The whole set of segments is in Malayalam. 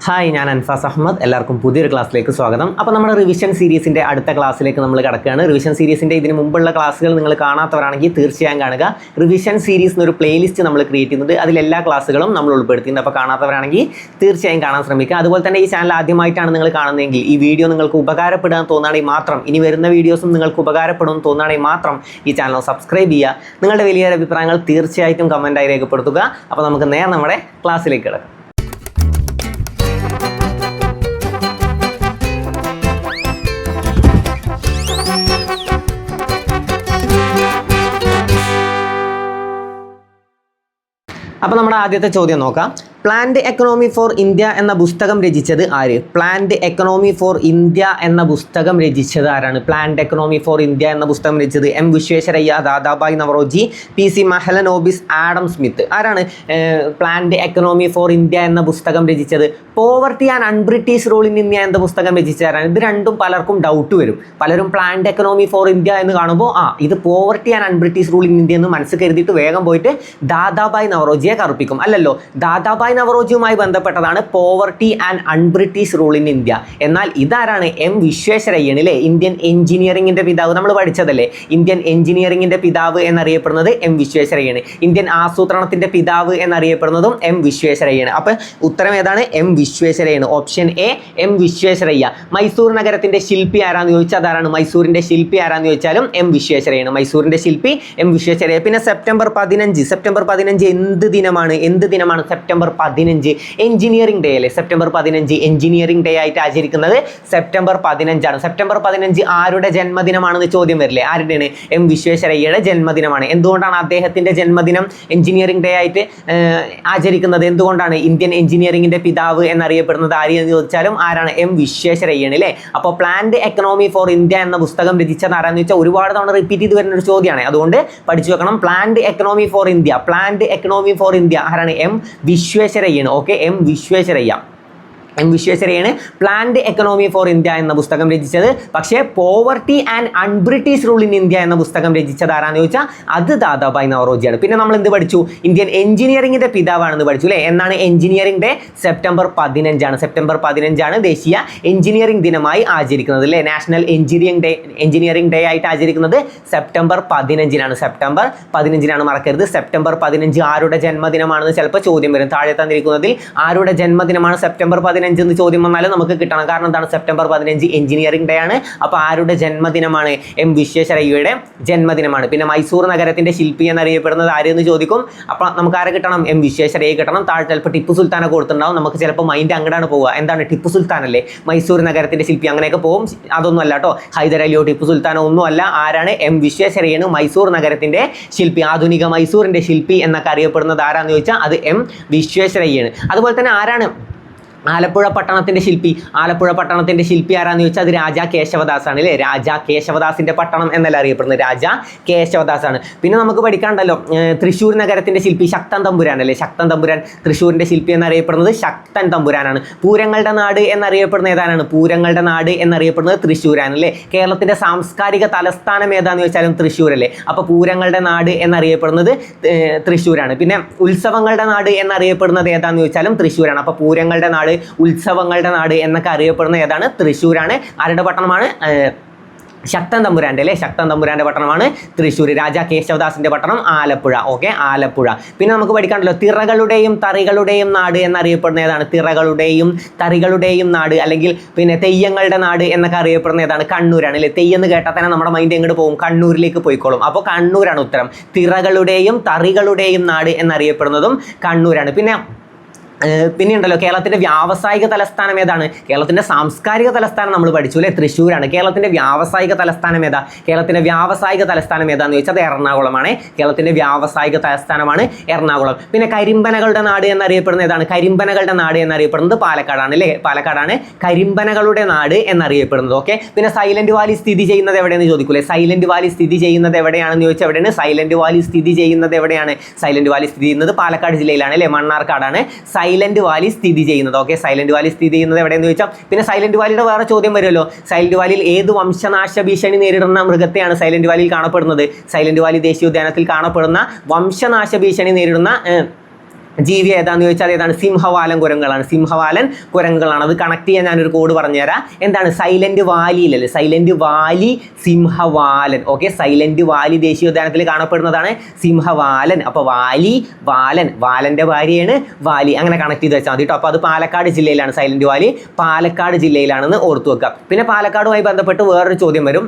ഹായ്, ഞാൻ അൻഫാസ് അഹമ്മദ്. എല്ലാവർക്കും പുതിയൊരു ക്ലാസ്സിലേക്ക് സ്വാഗതം. അപ്പോൾ നമ്മുടെ റിവിഷൻ സീരീസിൻ്റെ അടുത്ത ക്ലാസ്സിലേക്ക് നമ്മൾ കിടക്കുകയാണ്. റിവിഷൻ സീരീസിൻ്റെ ഇതിന് മുമ്പുള്ള ക്ലാസ്സുകൾ നിങ്ങൾ കാണാത്തവരാണെങ്കിൽ തീർച്ചയായും കാണുക. റിവിഷൻ സീരീസ് എന്നൊരു പ്ലേലിസ്റ്റ് നമ്മൾ ക്രിയേറ്റ് ചെയ്യുന്നുണ്ട്. അതിലെല്ലാ ക്ലാസ്സുകളും നമ്മൾ ഉൾപ്പെടുത്തിയിട്ടുണ്ട്. അപ്പോൾ കാണാത്തവരാണെങ്കിൽ തീർച്ചയായും കാണാൻ ശ്രമിക്കുക. അതുപോലെ തന്നെ ഈ ചാനൽ ആദ്യമായിട്ടാണ് നിങ്ങൾ കാണുന്നതെങ്കിൽ ഈ വീഡിയോ നിങ്ങൾക്ക് ഉപകാരപ്പെടാൻ തോന്നുകയാണെങ്കിൽ മാത്രം, ഇനി വരുന്ന വീഡിയോസും നിങ്ങൾക്ക് ഉപകാരപ്പെടുമെന്ന് തോന്നുകയാണെങ്കിൽ മാത്രം ഈ ചാനൽ സബ്സ്ക്രൈബ് ചെയ്യുക. നിങ്ങളുടെ വലിയ അഭിപ്രായങ്ങൾ തീർച്ചയായിട്ടും കമൻറ്റായി രേഖപ്പെടുത്തുക. അപ്പോൾ നമുക്ക് നേരെ നമ്മുടെ ക്ലാസ്സിലേക്ക് കിടക്കാം. അപ്പോൾ നമ്മുടെ ആദ്യത്തെ ചോദ്യം നോക്കാം. പ്ലാൻഡ് എക്കണോമി ഫോർ ഇന്ത്യ എന്ന പുസ്തകം രചിച്ചത് ആര്? പ്ലാൻഡ് എക്കണോമി ഫോർ ഇന്ത്യ എന്ന പുസ്തകം രചിച്ചത് ആരാണ്? പ്ലാൻഡ് എക്കണോമി ഫോർ ഇന്ത്യ എന്ന പുസ്തകം രചിച്ചത് M Visvesvaraya, Dadabhai Naoroji, PC Mahalanobis, Adam Smith. ആരാണ് പ്ലാൻഡ് എക്കണോമി ഫോർ ഇന്ത്യ എന്ന പുസ്തകം രചിച്ചത്? Poverty and unBritish rule in India എന്ന പുസ്തകം രചിച്ചതാരാണ്? ഇത് രണ്ടും പലർക്കും ഡൗട്ട് വരും. പലരും പ്ലാൻഡ് എക്കണോമി ഫോർ ഇന്ത്യ എന്ന് കാണുമ്പോൾ ഇത് poverty and unBritish rule in India എന്ന് മനസ്സ് കരുതിയിട്ട് വേഗം പോയിട്ട് ദാദാഭായ് നവറോജിയെ കറുപ്പിക്കും. അല്ലല്ലോ, ദാദാഭായ് നവറോജിയുമായി ബന്ധപ്പെട്ടതാണ് poverty and unBritish rule in India. എന്നാൽ ഇതാരാണ്? എം വിശ്വേശ്വരയ്യാണ് അല്ലേ? ഇന്ത്യൻ എഞ്ചിനീയറിംഗിന്റെ പിതാവ്. നമ്മൾ പഠിച്ചതല്ലേ, ഇന്ത്യൻ എഞ്ചിനീയറിംഗിന്റെ പിതാവ് എന്നറിയപ്പെടുന്നത് എം വിശ്വേശ്വരയ്യാണ്. ഇന്ത്യൻ ആസൂത്രണത്തിന്റെ പിതാവ് എന്നറിയപ്പെടുന്നതും എം വിശ്വേശ്വരയ്യാണ്. അപ്പൊ ഉത്തരം ഏതാണ്? എം വിശ്വേശ്വരയ്യാണ്. Option A, M Visvesvaraya. Mysore നഗരത്തിന്റെ ശില്പി ആരാന്ന് ചോദിച്ചാൽ അതാരാണ്? മൈസൂരിന്റെ ശില്പി ആരാന്ന് ചോദിച്ചാലും എം വിശ്വേശ്വരയ്യാണ്. മൈസൂരിന്റെ ശില്പി എം വിശ്വേശ്വരയ്യ. പിന്നെ സെപ്റ്റംബർ 15 എന്ത് ദിനമാണ്? സെപ്റ്റംബർ 15 എഞ്ചിനീയറിംഗ് ഡേ അല്ലേ? സെപ്റ്റംബർ 15 എഞ്ചിനീയറിംഗ് ഡേ ആയിട്ട് ആചരിക്കുന്നത് സെപ്റ്റംബർ 15 ആണ്. സെപ്റ്റംബർ 15 ആരുടെ ജന്മദിനമാണെന്ന് ചോദ്യം വരില്ലേ? ആരുടെയാണ്? എം വിശ്വേശ്വരയ്യയുടെ ജന്മദിനമാണ്. എന്തുകൊണ്ടാണ് അദ്ദേഹത്തിന്റെ ജന്മദിനം എഞ്ചിനീയറിംഗ് ഡേ ആയിട്ട് ആചരിക്കുന്നത്? എന്തുകൊണ്ടാണ്? ഇന്ത്യൻ എഞ്ചിനീയറിംഗിന്റെ പിതാവ് എന്നറിയപ്പെടുന്നത് ആര് എന്ന് ചോദിച്ചാലും ആരാണ്? എം വിശ്വേശ്വരയ്യാണ് അല്ലേ? അപ്പോൾ പ്ലാൻഡ് എക്കണോമി ഫോർ ഇന്ത്യ എന്ന പുസ്തകം രചിച്ചത് ആരാന്ന് ചോദിച്ചാൽ ഒരുപാട് തവണ റിപ്പീറ്റ് ചെയ്ത് വരുന്ന ഒരു ചോദ്യമാണ്. അതുകൊണ്ട് പഠിച്ചു വെക്കണം. Planned economy for India, planned economy for India ആരാണ്? എം വിശ്വേശ്വരയ്യാണ്. ഓക്കെ, എം വിശ്വേശ്വരയ്യാണ് പ്ലാൻഡ് എക്കണോമി ഫോർ ഇന്ത്യ എന്ന പുസ്തകം രചിച്ചത്. പക്ഷേ poverty and unBritish rule in India എന്ന പുസ്തകം രചിച്ചത് ആരാന്ന് ചോദിച്ചാൽ അത് ദാദാഭായ് നവറോജിയാണ്. പിന്നെ നമ്മൾ എന്ത് പഠിച്ചു? ഇന്ത്യൻ എഞ്ചിനീയറിംഗിന്റെ പിതാവാണെന്ന് പഠിച്ചു അല്ലേ? എന്നാണ് എഞ്ചിനീയറിംഗ് ഡേ? സെപ്റ്റംബർ 15 ആണ്. സെപ്റ്റംബർ 15 ദേശീയ എഞ്ചിനീയറിംഗ് ദിനമായി ആചരിക്കുന്നത് അല്ലേ? നാഷണൽ എഞ്ചിനീയറിംഗ് ഡേ ആയിട്ട് ആചരിക്കുന്നത് സെപ്റ്റംബർ 15 സെപ്റ്റംബർ 15 മറക്കരുത്. സെപ്റ്റംബർ 15 ആരുടെ ജന്മദിനമാണെന്ന് ചിലപ്പോൾ ചോദ്യം വരും. താഴെ തന്നിരിക്കുന്നതിൽ ആരുടെ ജന്മദിനമാണ് സെപ്റ്റംബർ 15 എന്ന് ചോദ്യം വന്നാലും നമുക്ക് കിട്ടണം. കാരണം എന്താണ്? സെപ്റ്റംബർ 15 എഞ്ചിനീയറിംഗ് ഡേ ആണ്. അപ്പോൾ ആരുടെ ജന്മദിനമാണ്? എം വിശ്വേശ്വരയ്യയുടെ ജന്മദിനമാണ്. പിന്നെ മൈസൂർ നഗരത്തിന്റെ ശില്പി എന്നറിയപ്പെടുന്നത് ആരെന്ന് ചോദിക്കും. അപ്പോൾ നമുക്ക് ആരെ കിട്ടണം? എം വിശ്വേശ്വരയ്യെ കിട്ടണം. താഴെ ചിലപ്പോൾ ടിപ്പു സുൽത്താനെ കൊടുത്തിട്ടുണ്ടാവും. നമുക്ക് ചിലപ്പോൾ മൈൻഡ് അങ്ങോട്ടാണ് പോവുക. എന്താണ്? ടിപ്പു സുൽത്താൻ അല്ലേ മൈസൂർ നഗരത്തിന്റെ ശില്പി? അങ്ങനെയൊക്കെ പോകും. അതൊന്നും അല്ല കേട്ടോ. ഹൈദരലിയോ ടിപ്പു സുൽത്താനോ ഒന്നും അല്ല. ആരാണ്? എം വിശ്വേശ്വരയ്യാണ് മൈസൂർ നഗരത്തിന്റെ ശില്പി. ആധുനിക മൈസൂറിന്റെ ശില്പി എന്നൊക്കെ അറിയപ്പെടുന്നത് ആരാന്ന് ചോദിച്ചാൽ അത് എം വിശ്വേശ്വരയ്യാണ്. അതുപോലെ തന്നെ ആരാണ് ആലപ്പുഴ പട്ടണത്തിന്റെ ശില്പി? ആലപ്പുഴ പട്ടണത്തിന്റെ ശില്പി ആരാന്ന് ചോദിച്ചാൽ അത് രാജാ കേശവദാസ് ആണ് അല്ലേ? രാജാ കേശവദാസിന്റെ പട്ടണം എന്നല്ല അറിയപ്പെടുന്നത്, രാജാ കേശവദാസ് ആണ്. പിന്നെ നമുക്ക് പഠിക്കാണ്ടല്ലോ, തൃശ്ശൂർ നഗരത്തിന്റെ ശില്പി ശക്തൻ തമ്പുരാൻ അല്ലേ? ശക്തൻ തമ്പുരാൻ തൃശ്ശൂരിന്റെ ശില്പി എന്നറിയപ്പെടുന്നത് ശക്തൻ തമ്പുരാനാണ്. പൂരങ്ങളുടെ നാട് എന്നറിയപ്പെടുന്ന ഏതാണ്? പൂരങ്ങളുടെ നാട് എന്നറിയപ്പെടുന്നത് തൃശ്ശൂരാണ് അല്ലേ? കേരളത്തിന്റെ സാംസ്കാരിക തലസ്ഥാനം ഏതാന്ന് ചോദിച്ചാലും തൃശ്ശൂർ അല്ലേ? അപ്പോൾ പൂരങ്ങളുടെ നാട് എന്നറിയപ്പെടുന്നത് തൃശ്ശൂരാണ്. പിന്നെ ഉത്സവങ്ങളുടെ നാട് എന്നറിയപ്പെടുന്നത് ഏതാന്ന് ചോദിച്ചാലും തൃശ്ശൂരാണ്. അപ്പോൾ പൂരങ്ങളുടെ നാട്, ഉത്സവങ്ങളുടെ നാട് എന്നൊക്കെ അറിയപ്പെടുന്ന ഏതാണ്? തൃശ്ശൂരാണ്. ആരുടെ പട്ടണമാണ്? ശക്തൻ തമ്പുരാൻ്റെ അല്ലേ? ശക്തൻ തമ്പുരാൻ്റെ പട്ടണമാണ് തൃശ്ശൂർ. രാജാ കേശവദാസിന്റെ പട്ടണം ആലപ്പുഴ. ഓക്കെ, ആലപ്പുഴ. പിന്നെ നമുക്ക് പഠിക്കാണ്ടല്ലോ, തിറകളുടെയും തറികളുടെയും നാട് എന്നറിയപ്പെടുന്ന ഏതാണ്? തിറകളുടെയും തറികളുടെയും നാട്, അല്ലെങ്കിൽ പിന്നെ തെയ്യങ്ങളുടെ നാട് എന്നൊക്കെ അറിയപ്പെടുന്ന ഏതാണ്? കണ്ണൂരാണ് അല്ലേ? തെയ്യെന്ന് കേട്ടാൽ തന്നെ നമ്മുടെ മൈൻഡ് എങ്ങോട്ട് പോകും? കണ്ണൂരിലേക്ക് പോയിക്കോളും. അപ്പോൾ കണ്ണൂരാണ് ഉത്തരം. തിറകളുടെയും തറികളുടെയും നാട് എന്നറിയപ്പെടുന്നതും കണ്ണൂരാണ്. പിന്നെ ഉണ്ടല്ലോ, കേരളത്തിന്റെ വ്യാവസായിക തലസ്ഥാനം ഏതാണ്? കേരളത്തിന്റെ സാംസ്കാരിക തലസ്ഥാനം നമ്മൾ പഠിച്ചു അല്ലേ? തൃശ്ശൂരാണ്. കേരളത്തിന്റെ വ്യാവസായിക തലസ്ഥാനം ഏതാ? കേരളത്തിന്റെ വ്യാവസായിക തലസ്ഥാനം ഏതാന്ന് ചോദിച്ചാൽ അത് എറണാകുളമാണ്. കേരളത്തിന്റെ വ്യാവസായിക തലസ്ഥാനമാണ് എറണാകുളം. പിന്നെ കരിമ്പനകളുടെ നാട് എന്നറിയപ്പെടുന്ന ഏതാണ്? കരിമ്പനകളുടെ നാട് എന്നറിയപ്പെടുന്നത് പാലക്കാടാണ് അല്ലേ? പാലക്കാടാണ് കരിമ്പനകളുടെ നാട് എന്നറിയപ്പെടുന്നത്. ഓക്കെ. പിന്നെ സൈലന്റ് വാലി സ്ഥിതി ചെയ്യുന്നത് എവിടെയെന്ന് ചോദിക്കൂലേ? സൈലന്റ് വാലി സ്ഥിതി ചെയ്യുന്നത് എവിടെയാണെന്ന് ചോദിച്ചാൽ എവിടെയാണ്? സൈലന്റ് വാലി സ്ഥിതി ചെയ്യുന്നത് എവിടെയാണ്? സൈലന്റ് വാലി സ്ഥിതി ചെയ്യുന്നത് പാലക്കാട് ജില്ലയിലാണ് അല്ലേ? മണ്ണാർക്കാടാണ് സൈലന്റ് വാലി സ്ഥിതി ചെയ്യുന്നത്. ഓക്കെ, സൈലന്റ് വാലി സ്ഥിതി ചെയ്യുന്നത് എവിടെയെന്ന് ചോദിച്ചാൽ പിന്നെ സൈലന്റ് വാലിയുടെ വേറെ ചോദ്യം വരുമല്ലോ. സൈലന്റ് വാലിയിൽ ഏത് വംശനാശ ഭീഷണി നേരിടുന്ന മൃഗത്തെയാണ് സൈലന്റ് വാലിയിൽ കാണപ്പെടുന്നത്? സൈലന്റ് വാലി ദേശീയോദ്യാനത്തിൽ കാണപ്പെടുന്ന വംശനാശ ഭീഷണി നേരിടുന്ന ജീവി ഏതാന്ന് ചോദിച്ചാൽ ഏതാണ്? സിംഹവാലൻ കുരങ്ങുകളാണ്. സിംഹവാലൻ കുരങ്ങുകളാണ്. അത് കണക്ട് ചെയ്യാൻ ഞാനൊരു കോഡ് പറഞ്ഞുതരാം. എന്താണ്? സൈലന്റ് വാലിയിലല്ലേ, സൈലന്റ് വാലി സിംഹവാലൻ. ഓക്കെ, സൈലന്റ് വാലി ദേശീയോദ്യാനത്തിൽ കാണപ്പെടുന്നതാണ് സിംഹവാലൻ. അപ്പോൾ വാലി, വാലൻ, വാലന്റെ ഭാര്യയാണ് വാലി. അങ്ങനെ കണക്ട് ചെയ്ത് വെച്ചാൽ മതി കേട്ടോ. അപ്പോൾ അത് പാലക്കാട് ജില്ലയിലാണ്. സൈലന്റ് വാലി പാലക്കാട് ജില്ലയിലാണെന്ന് ഓർത്തു വെക്കുക. പിന്നെ പാലക്കാടുമായി ബന്ധപ്പെട്ട് വേറൊരു ചോദ്യം വരും.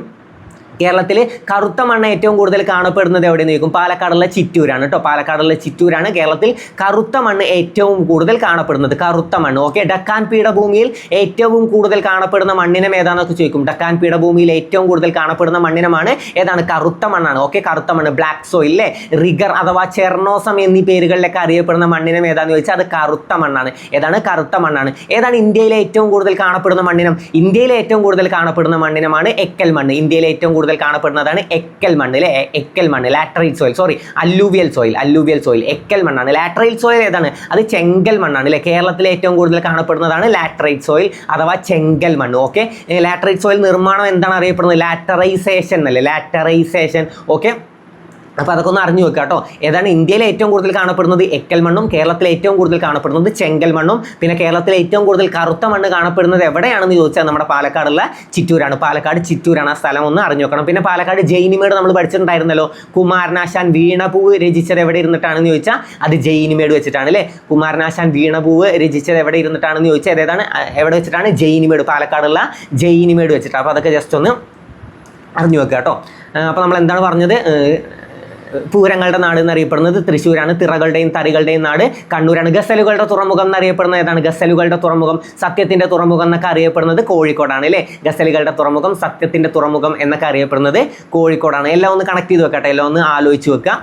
കേരളത്തിൽ കറുത്ത മണ്ണ് ഏറ്റവും കൂടുതൽ കാണപ്പെടുന്നത് എവിടെയെന്ന് ചോദിക്കും? പാലക്കാടുള്ള ചിറ്റൂരാണ് കേട്ടോ. പാലക്കാടുള്ള ചിറ്റൂരാണ് കേരളത്തിൽ കറുത്ത മണ്ണ് ഏറ്റവും കൂടുതൽ കാണപ്പെടുന്നത്. കറുത്ത മണ്ണ്. ഓക്കെ, ഡക്കാൻ പീഠഭൂമിയിൽ ഏറ്റവും കൂടുതൽ കാണപ്പെടുന്ന മണ്ണിനം ഏതാണെന്നൊക്കെ ചോദിക്കും. ഡക്കാൻ പീഠഭൂമിയിൽ ഏറ്റവും കൂടുതൽ കാണപ്പെടുന്ന മണ്ണിനമാണ് ഏതാണ്? കറുത്ത മണ്ണാണ്. ഓക്കെ, കറുത്ത മണ്ണ്, ബ്ലാക്ക് സോയിൽ, റിഗർ അഥവാ ചെർണോസം എന്നീ പേരുകളിലൊക്കെ അറിയപ്പെടുന്ന മണ്ണിനം ഏതാണെന്ന് ചോദിച്ചാൽ അത് കറുത്ത മണ്ണാണ്. ഏതാണ്? കറുത്ത മണ്ണാണ്. ഏതാണ് ഇന്ത്യയിലെ ഏറ്റവും കൂടുതൽ കാണപ്പെടുന്ന മണ്ണിനം? ഇന്ത്യയിലെ ഏറ്റവും കൂടുതൽ കാണപ്പെടുന്ന മണ്ണിനമാണ് എക്കൽ മണ്ണ്. ഇന്ത്യയിലെ ഏറ്റവും കൂടുതൽ കാണപ്പെടുന്നതാണ് എക്കൽ മണ്ണ് അല്ലേ? എക്കൽ മണ്ണ്, laterite soil, sorry alluvial soil, alluvial soil, എക്കൽ മണ്ണാണ്. ലാറ്ററൈറ്റ് സോയിൽ ഏതാണ്? അത് ചെങ്കൽ മണ്ണാണ് അല്ലേ? കേരളത്തിലെ ഏറ്റവും കൂടുതൽ കാണപ്പെടുന്നതാണ് ലാറ്ററൈറ്റ് സോയിൽ അഥവാ ചെങ്കൽ മണ്ണ്. ഓക്കെ, ലാറ്ററൈറ്റ് സോയിൽ നിർമ്മാണം എന്താണ് അറിയപ്പെടുന്നത്? ലാറ്ററൈസേഷൻ അല്ലേ? ലാറ്ററൈസേഷൻ. ഓക്കെ, അപ്പോൾ അതൊക്കെ ഒന്ന് അറിഞ്ഞു വെക്കുക കേട്ടോ. ഏതാണ് ഇന്ത്യയിലെ ഏറ്റവും കൂടുതൽ കാണപ്പെടുന്നത്? എക്കൽ മണ്ണും. കേരളത്തിലെ ഏറ്റവും കൂടുതൽ കാണപ്പെടുന്നത് ചെങ്കൽ മണ്ണും. പിന്നെ കേരളത്തിലെ ഏറ്റവും കൂടുതൽ കറുത്ത മണ്ണ് കാണപ്പെടുന്നത് എവിടെയാണെന്ന് ചോദിച്ചാൽ നമ്മുടെ പാലക്കാടുള്ള ചിറ്റൂരാണ്. പാലക്കാട് ചിറ്റൂരാണ്. ആ സ്ഥലം ഒന്ന് അറിഞ്ഞു വെക്കണം. പിന്നെ പാലക്കാട് ജൈനിമേട് നമ്മൾ പഠിച്ചിട്ടുണ്ടായിരുന്നല്ലോ. കുമാരനാശാൻ വീണപൂവ് രചിച്ചത് എവിടെ ഇരുന്നിട്ടാണെന്ന് ചോദിച്ചാൽ അത് ജൈനിമേട് വെച്ചിട്ടാണ് അല്ലേ? കുമാരനാശാൻ വീണപൂവ് രചിച്ചത് എവിടെ ഇരുന്നിട്ടാണെന്ന് ചോദിച്ചാൽ ഏതാണ്? എവിടെ വെച്ചിട്ടാണ്? ജൈനിമേട്, പാലക്കാടുള്ള ജൈനിമേട് വെച്ചിട്ടാണ്. അപ്പോൾ അതൊക്കെ ജസ്റ്റ് ഒന്ന് അറിഞ്ഞു വെക്കുക കേട്ടോ. അപ്പോൾ നമ്മൾ എന്താണ് പറഞ്ഞത്? പൂരങ്ങളുടെ നാട് എന്നറിയപ്പെടുന്നത് തൃശ്ശൂരാണ്. തിറകളുടെയും തറികളുടെയും നാട് കണ്ണൂരാണ്. ഗസലുകളുടെ തുറമുഖം എന്നറിയപ്പെടുന്നത് ഏതാണ്? ഗസലുകളുടെ തുറമുഖം, സത്യത്തിന്റെ തുറമുഖം എന്നൊക്കെ അറിയപ്പെടുന്നത് കോഴിക്കോടാണ് അല്ലേ? ഗസലുകളുടെ തുറമുഖം, സത്യത്തിന്റെ തുറമുഖം എന്നൊക്കെ അറിയപ്പെടുന്നത് കോഴിക്കോടാണ്. എല്ലാം ഒന്ന് കണക്ട് ചെയ്ത് വെക്കട്ടെ, എല്ലാം ഒന്ന് ആലോചിച്ച് വെക്കുക.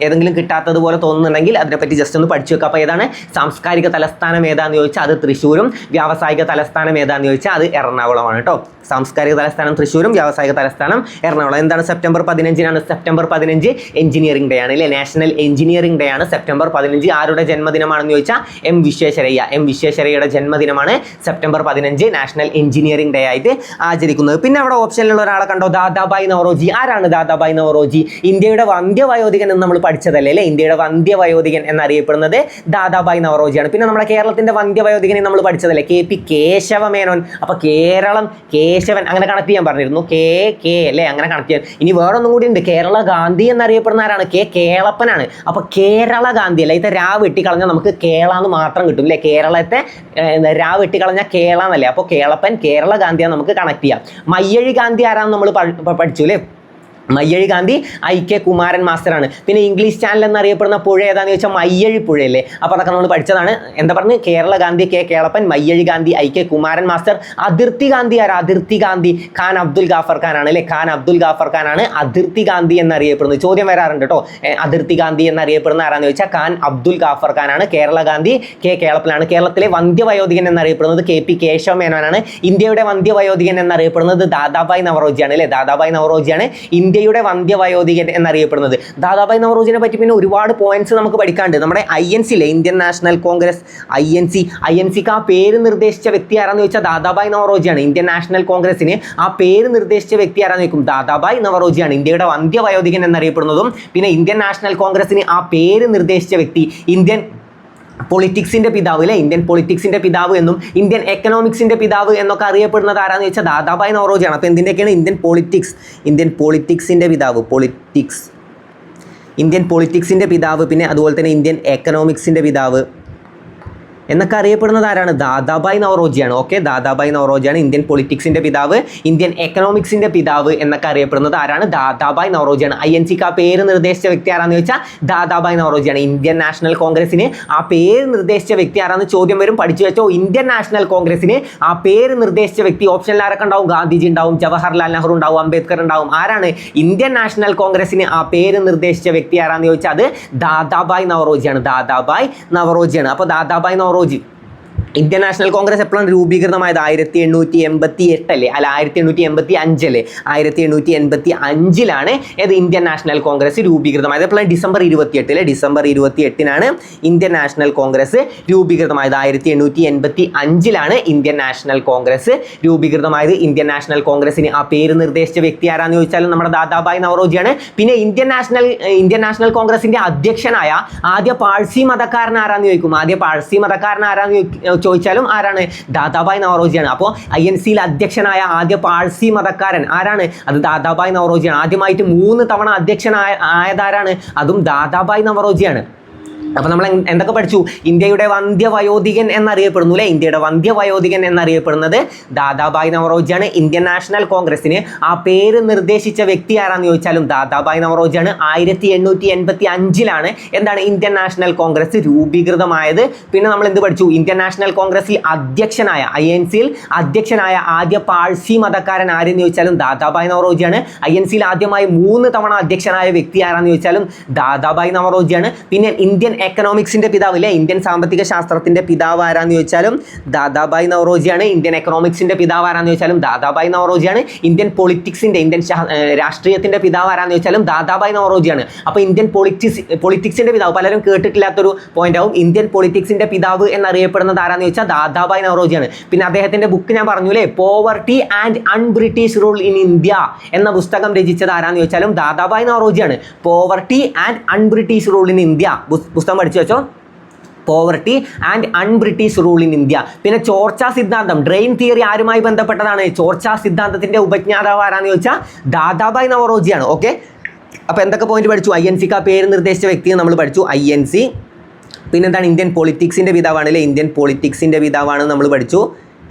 ഏതെങ്കിലും കിട്ടാത്തതുപോലെ തോന്നുന്നുണ്ടെങ്കിൽ അതിനെപ്പറ്റി ജസ്റ്റ് ഒന്ന് പഠിച്ചു വെക്കുക. അപ്പോൾ ഏതാണ്? സാംസ്കാരിക തലസ്ഥാനം ഏതാണെന്ന് ചോദിച്ചാൽ അത് തൃശ്ശൂരും, വ്യാവസായിക തലസ്ഥാനം ഏതാണെന്ന് ചോദിച്ചാൽ അത് എറണാകുളമാണ് കേട്ടോ. സാംസ്കാരിക തലസ്ഥാനം തൃശ്ശൂരും, വ്യാവസായിക തലസ്ഥാനം എറണാകുളം. എന്താണ്? സെപ്റ്റംബർ 15 സെപ്റ്റംബർ 15 എഞ്ചിനീയറിംഗ് ഡേ ആണ് അല്ലേ? നാഷണൽ എഞ്ചിനീയറിംഗ് ഡേ ആണ് സെപ്റ്റംബർ 15. ആരുടെ ജന്മദിനമാണെന്ന് ചോദിച്ചാൽ എം വിശ്വേശ്വരയ്യ. എം വിശ്വേശ്വരയ്യയുടെ ജന്മദിനമാണ് സെപ്റ്റംബർ 15 നാഷണൽ എഞ്ചിനീയറിംഗ് ഡേ ആയിട്ട് ആചരിക്കുന്നത്. പിന്നെ അവിടെ ഓപ്ഷനിലുള്ള ഒരാളെ കണ്ടോ? ദാദാഭായ് നവറോജി. ആരാണ് ദാദാഭായ് നവറോജി? ഇന്ത്യയുടെ വന്ധ്യവയോധികൻ എന്ന് നമ്മൾ പഠിച്ചതല്ലേ അല്ലേ? ഇന്ത്യയുടെ വന്ധ്യവയോധികൻ എന്നറിയപ്പെടുന്നത് ദാദാഭായ് നവറോജിയാണ്. പിന്നെ നമ്മുടെ കേരളത്തിന്റെ വന്ധ്യവയോധികനെ നമ്മൾ പഠിച്ചതല്ലേ? KP കേശവമേനോൻ. അപ്പോൾ കേരളം കേശവൻ അങ്ങനെ കണക്ട് ചെയ്യാൻ പറഞ്ഞിരുന്നു. കെ അല്ലേ? അങ്ങനെ കണക്ട് ചെയ്യാൻ. ഇനി വേറൊന്നും കൂടി ഉണ്ട്. കേരള ഗാന്ധി എന്നറിയപ്പെടുന്ന ആരാണ്? കേളപ്പനാണ്. അപ്പൊ കേരള ഗാന്ധി അല്ല, ഇത് രാ വെട്ടിക്കളഞ്ഞാൽ നമുക്ക് കേരള എന്ന് മാത്രം കിട്ടും അല്ലേ? കേരളത്തെ രാ വെട്ടിക്കളഞ്ഞാൽ കേരള എന്നല്ലേ? അപ്പോൾ കേളപ്പൻ കേരള ഗാന്ധിയാണ് നമുക്ക് കണക്ട് ചെയ്യാം. മയ്യഴി ഗാന്ധി ആരാന്ന് നമ്മൾ പഠിച്ചു അല്ലേ? മയ്യഴി ഗാന്ധി IK കുമാരൻ മാസ്റ്ററാണ്. പിന്നെ ഇംഗ്ലീഷ് ചാനൽ എന്നറിയപ്പെടുന്ന പുഴ ഏതാന്ന് ചോദിച്ചാൽ മയ്യഴി പുഴയല്ലേ? അപ്പോൾ അതൊക്കെ നമ്മൾ പഠിച്ചതാണ്. എന്താ പറഞ്ഞ്? Kerala Gandhi Kelappan, Mayyazhi Gandhi IK Kumaran master. അതിർത്തി ഗാന്ധി ആരാ? അതിർത്തി ഗാന്ധി ഖാൻ അബ്ദുൽ ഗാഫർ ഖാൻ ആണ് അല്ലേ? ഖാൻ അബ്ദുൽ ഗാഫർ ഖാൻ ആണ് അതിർത്തി ഗാന്ധി എന്നറിയപ്പെടുന്നത്. ചോദ്യം വരാറുണ്ട് കേട്ടോ. അതിർത്തി ഗാന്ധി എന്നറിയപ്പെടുന്ന ആരാന്ന് ചോദിച്ചാൽ ഖാൻ അബ്ദുൽ ഗാഫർ ഖാൻ ആണ്. കേരള ഗാന്ധി കേളപ്പനാണ്. കേരളത്തിലെ വന്ധ്യവയോധികൻ എന്നറിയപ്പെടുന്നത് KP കേശവ മേനോനാണ്. ഇന്ത്യയുടെ വന്ധ്യവയോധികൻ എന്നറിയപ്പെടുന്നത് ദാദാഭായ് നവറോജിയാണ് അല്ലേ? ദാദാഭായ് നവറോജിയാണ് ഇന്ത്യയുടെ വന്ധ്യവയോധികൻ എന്നറിയപ്പെടുന്നത്. ദാദാഭായ് നവറോജിനെ പറ്റി പിന്നെ ഒരുപാട് പോയിന്റ്സ് നമുക്ക് പഠിക്കാണ്ട്. നമ്മുടെ INC ഇന്ത്യൻ നാഷണൽ കോൺഗ്രസ് INCക്ക് ആ പേര് നിർദ്ദേശിച്ച വ്യക്തി ആരാന്ന് ചോദിച്ചാൽ ദാദാഭായ് നവറോജിയാണ്. ഇന്ത്യൻ നാഷണൽ കോൺഗ്രസിന് ആ പേര് നിർദ്ദേശിച്ച വ്യക്തി ആരാന്ന് ചോദിക്കും? ദാദാഭായ് നവറോജിയാണ് ഇന്ത്യയുടെ വന്ധ്യവയോധികൻ എന്നറിയപ്പെടുന്നതും. പിന്നെ ഇന്ത്യൻ നാഷണൽ കോൺഗ്രസിന് ആ പേര് നിർദ്ദേശിച്ച വ്യക്തി, ഇന്ത്യൻ പൊളിറ്റിക്സിന്റെ പിതാവ് അല്ലേ? ഇന്ത്യൻ പൊളിറ്റിക്സിന്റെ പിതാവ് എന്നും ഇന്ത്യൻ എക്കണോമിക്സിന്റെ പിതാവ് എന്നൊക്കെ അറിയപ്പെടുന്നത് ആരാന്ന് ചോദിച്ചാൽ ദാദാഭായ് നവറോജിയാണ്. അപ്പോൾ എന്തിൻ്റെയൊക്കെയാണ്? ഇന്ത്യൻ പൊളിറ്റിക്സിന്റെ പിതാവ്, ഇന്ത്യൻ പൊളിറ്റിക്സിന്റെ പിതാവ്, പിന്നെ അതുപോലെ തന്നെ ഇന്ത്യൻ എക്കണോമിക്സിന്റെ പിതാവ് എന്നൊക്കെ അറിയപ്പെടുന്നത് ആരാണ്? ദാദാഭായ് നവറോജിയാണ്. ഓക്കെ, ദാദാഭായ് നവറോജിയാണ് ഇന്ത്യൻ പൊളിറ്റിക്സിന്റെ പിതാവ്, ഇന്ത്യൻ എക്കണോമിക്സിന്റെ പിതാവ് എന്നൊക്കെ അറിയപ്പെടുന്നത് ആരാണ്? ദാദാഭായ് നവറോജിയാണ്. INCക്ക് ആ പേര് നിർദ്ദേശിച്ച വ്യക്തി ആരാന്ന് ചോദിച്ചാൽ ദാദാഭായ് നവറോജിയാണ്. ഇന്ത്യൻ നാഷണൽ കോൺഗ്രസിന് ആ പേര് നിർദ്ദേശിച്ച വ്യക്തി ആരാന്ന് ചോദ്യം വരും, പഠിച്ചു വെച്ചോ. ഇന്ത്യൻ നാഷണൽ കോൺഗ്രസിന് ആ പേര് നിർദ്ദേശിച്ച വ്യക്തി ഓപ്ഷനിൽ ആരൊക്കെ ഉണ്ടാവും? ഗാന്ധിജി ഉണ്ടാവും, ജവഹർലാൽ നെഹ്റു ഉണ്ടാവും, അംബേദ്കർ ഉണ്ടാവും. ആരാണ് ഇന്ത്യൻ നാഷണൽ കോൺഗ്രസിന് ആ പേര് നിർദ്ദേശിച്ച വ്യക്തി ആരാന്ന് ചോദിച്ചാൽ അത് ദാദാഭായ് നവറോജിയാണ്. ദാദാഭായ് നവറോജിയാണ്. അപ്പോൾ ദാദാഭായ് നവറോജി ഇന്ത്യൻ നാഷണൽ കോൺഗ്രസ് എപ്പോഴാണ് രൂപീകൃതമായത്? 1888 അല്ലേ, അല്ല 1885 അല്ലേ, 1885 ഏത് ഇന്ത്യൻ നാഷണൽ കോൺഗ്രസ് രൂപീകൃതമായത്. എപ്പോഴാണ്? December 28 December 28 Indian National Congress രൂപീകൃതമായത്. 1885 ഇന്ത്യൻ നാഷണൽ കോൺഗ്രസ് രൂപീകൃതമായത്. ഇന്ത്യൻ നാഷണൽ കോൺഗ്രസിന് ആ പേര് നിർദ്ദേശിച്ച വ്യക്തി ആരാന്ന് ചോദിച്ചാൽ നമ്മുടെ ദാദാഭായ് നവറോജിയാണ്. പിന്നെ ഇന്ത്യൻ നാഷണൽ കോൺഗ്രസിന്റെ അധ്യക്ഷനായ ആദ്യ പാഴ്സി മതക്കാരൻ ആരാന്ന് ചോദിക്കും. ആദ്യ പാഴ്സി മതക്കാരൻ ആരാന്ന് ചോദിച്ചാലും ആരാണ്? ദാദാഭായ് നവറോജിയാണ്. അപ്പോൾ INCയിൽ അധ്യക്ഷനായ ആദ്യ പാഴ്സി മതക്കാരൻ ആരാണ്? അത് ദാദാഭായ് നവറോജിയാണ്. ആദ്യമായിട്ട് 3 തവണ അധ്യക്ഷനായതാരാണ്? അതും ദാദാഭായ് നവറോജിയാണ്. അപ്പോൾ നമ്മൾ എന്തൊക്കെ പഠിച്ചു? ഇന്ത്യയുടെ വന്ധ്യവയോധികൻ എന്നറിയപ്പെടുന്നു അല്ലേ, ഇന്ത്യയുടെ വന്ധ്യവയോധികൻ എന്നറിയപ്പെടുന്നത് ദാദാഭായ് നവറോജിയാണ്. ഇന്ത്യൻ നാഷണൽ കോൺഗ്രസിന് ആ പേര് നിർദ്ദേശിച്ച വ്യക്തി ആരാന്ന് ചോദിച്ചാലും ദാദാഭായ് നവറോജിയാണ്. 1885 എന്താണ് ഇന്ത്യൻ നാഷണൽ കോൺഗ്രസ് രൂപീകൃതമായത്. പിന്നെ നമ്മൾ എന്ത് പഠിച്ചു? ഇന്ത്യൻ നാഷണൽ കോൺഗ്രസിൽ അധ്യക്ഷനായ INCയിൽ അധ്യക്ഷനായ ആദ്യ പാഴ്സി മതക്കാരൻ ആരെന്ന് ചോദിച്ചാലും ദാദാഭായ് നവറോജിയാണ്. INCയിൽ ആദ്യമായി 3 തവണ അധ്യക്ഷനായ വ്യക്തി ആരാന്ന് ചോദിച്ചാലും ദാദാഭായ് നവറോജിയാണ്. പിന്നെ ഇന്ത്യൻ എക്കണോമിക്സിന്റെ പിതാവ് അല്ലേ, ഇന്ത്യൻ സാമ്പത്തിക ശാസ്ത്രത്തിന്റെ പിതാവ് ആരാന്ന് ചോദിച്ചാലും ദാദാഭായ് നവറോജിയാണ്. ഇന്ത്യൻ എക്കണോമിക്സിന്റെ പിതാവ് ആരാന്ന് ചോദിച്ചാലും ദാദാഭായ് നവറോജിയാണ്. ഇന്ത്യൻ രാഷ്ട്രീയത്തിന്റെ പിതാവ് ആരാന്ന് ചോദിച്ചാലും ദാദാഭായ് നവറോജിയാണ്. അപ്പോൾ ഇന്ത്യൻ പൊളിറ്റിക്സിന്റെ പിതാവ് പലരും കേട്ടിട്ടില്ലാത്തൊരു പോയിന്റ് ആവും. ഇന്ത്യൻ പൊളിറ്റിക്സിന്റെ പിതാവ് എന്നറിയപ്പെടുന്നത് ആരാന്ന് ചോദിച്ചാൽ ദാദാഭായ് നവറോജിയാണ്. പിന്നെ അദ്ദേഹത്തിന്റെ ബുക്ക് ഞാൻ പറഞ്ഞൂലേ, poverty and unBritish rule in India എന്ന പുസ്തകം രചിച്ചത് ആരാന്ന് ചോദിച്ചാലും ദാദാഭായ് നവറോജിയാണ്. Poverty and unBritish rule in India പുസ്തകം പഠിച്ചു വെച്ചോ, poverty and unBritish rule in India. പിന്നെ ചോർച്ചാ സിദ്ധാന്തം, ഡ്രെയിൻ തിയറി ആരുമായി ബന്ധപ്പെട്ടതാണ്? ചോർച്ചാ സിദ്ധാന്തത്തിന്റെ ഉപജ്ഞാതാവ് ആരാന്ന് ചോദിച്ചാൽ ദാദാഭായ് നവറോജിയാണ്. ഓക്കെ, അപ്പോൾ എന്തൊക്കെ പോയിന്റ് പഠിച്ചു? INCക്ക് ആ പേര് നിർദ്ദേശിച്ച വ്യക്തിയെ നമ്മൾ പഠിച്ചു, INC. പിന്നെന്താണ്? ഇന്ത്യൻ പൊളിറ്റിക്സിന്റെ പിതാവാണ് അല്ലേ, ഇന്ത്യൻ പൊളിറ്റിക്സിന്റെ പിതാവാണ് നമ്മൾ പഠിച്ചു.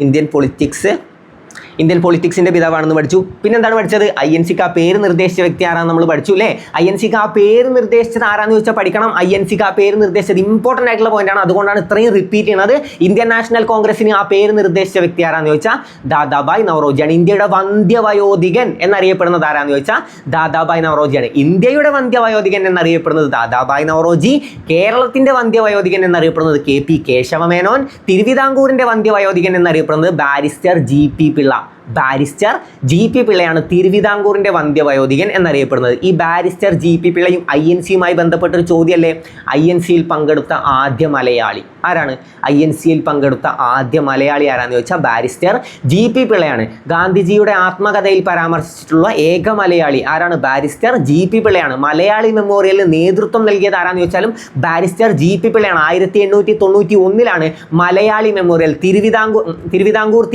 ഇന്ത്യൻ പൊളിറ്റിക്സിന്റെ പിതാവാണെന്ന് പഠിച്ചു. പിന്നെന്താണ് പഠിച്ചത്? INCക്ക് ആ പേര് നിർദ്ദേശിച്ച വ്യക്തി ആരാന്ന് നമ്മൾ പഠിച്ചു അല്ലേ. INCക്ക് ആ പേര് നിർദ്ദേശിച്ചത് ആരാന്ന് ചോദിച്ചാൽ പഠിക്കണം. INCക്ക് ആ പേര് നിർദ്ദേശിച്ചത് ഇമ്പോർട്ടൻ്റ് ആയിട്ടുള്ള പോയിന്റാണ്, അതുകൊണ്ടാണ് ഇത്രയും റിപ്പീറ്റ് ചെയ്യുന്നത്. ഇന്ത്യൻ നാഷണൽ കോൺഗ്രസിന് ആ പേര് നിർദ്ദേശിച്ച വ്യക്തി ആരാന്ന് ചോദിച്ചാൽ ദാദാഭായ് നവറോജിയാണ്. ഇന്ത്യയുടെ വന്ധ്യവയോധികൻ എന്നറിയപ്പെടുന്നത് ആരാന്ന് ചോദിച്ചാൽ ദാദാഭായ് നവറോജിയാണ്. ഇന്ത്യയുടെ വന്ധ്യവയോധികൻ എന്നറിയപ്പെടുന്നത് ദാദാഭായ് നവറോജി. കേരളത്തിന്റെ വന്ധ്യവയോധികൻ എന്നറിയപ്പെടുന്നത് KP കേശവമേനോൻ. തിരുവിതാംകൂറിന്റെ വന്ധ്യവയോധികൻ എന്നറിയപ്പെടുന്നത് barrister GP Pillai. Barrister GP പിള്ളയാണ് തിരുവിതാംകൂറിന്റെ വന്ധ്യവയോധികൻ എന്നറിയപ്പെടുന്നത്. ഈ ബാരിസ്റ്റർ GP പിള്ളയും INCയുമായി ബന്ധപ്പെട്ടൊരു ചോദ്യമല്ലേ. INCയിൽ പങ്കെടുത്ത ആദ്യ മലയാളി ആരാണ്? INCയിൽ പങ്കെടുത്ത ആദ്യ മലയാളി ആരാന്ന് ചോദിച്ചാൽ ബാരിസ്റ്റർ GP പിള്ളയാണ്. ഗാന്ധിജിയുടെ ആത്മകഥയിൽ പരാമർശിച്ചിട്ടുള്ള ഏക മലയാളി ആരാണ്? Barrister GP പിള്ളയാണ്. മലയാളി മെമ്മോറിയലിന് നേതൃത്വം നൽകിയത് ആരാന്ന് ചോദിച്ചാലും ബാരിസ്റ്റർ GP പിള്ളയാണ്. 1891 മലയാളി മെമ്മോറിയൽ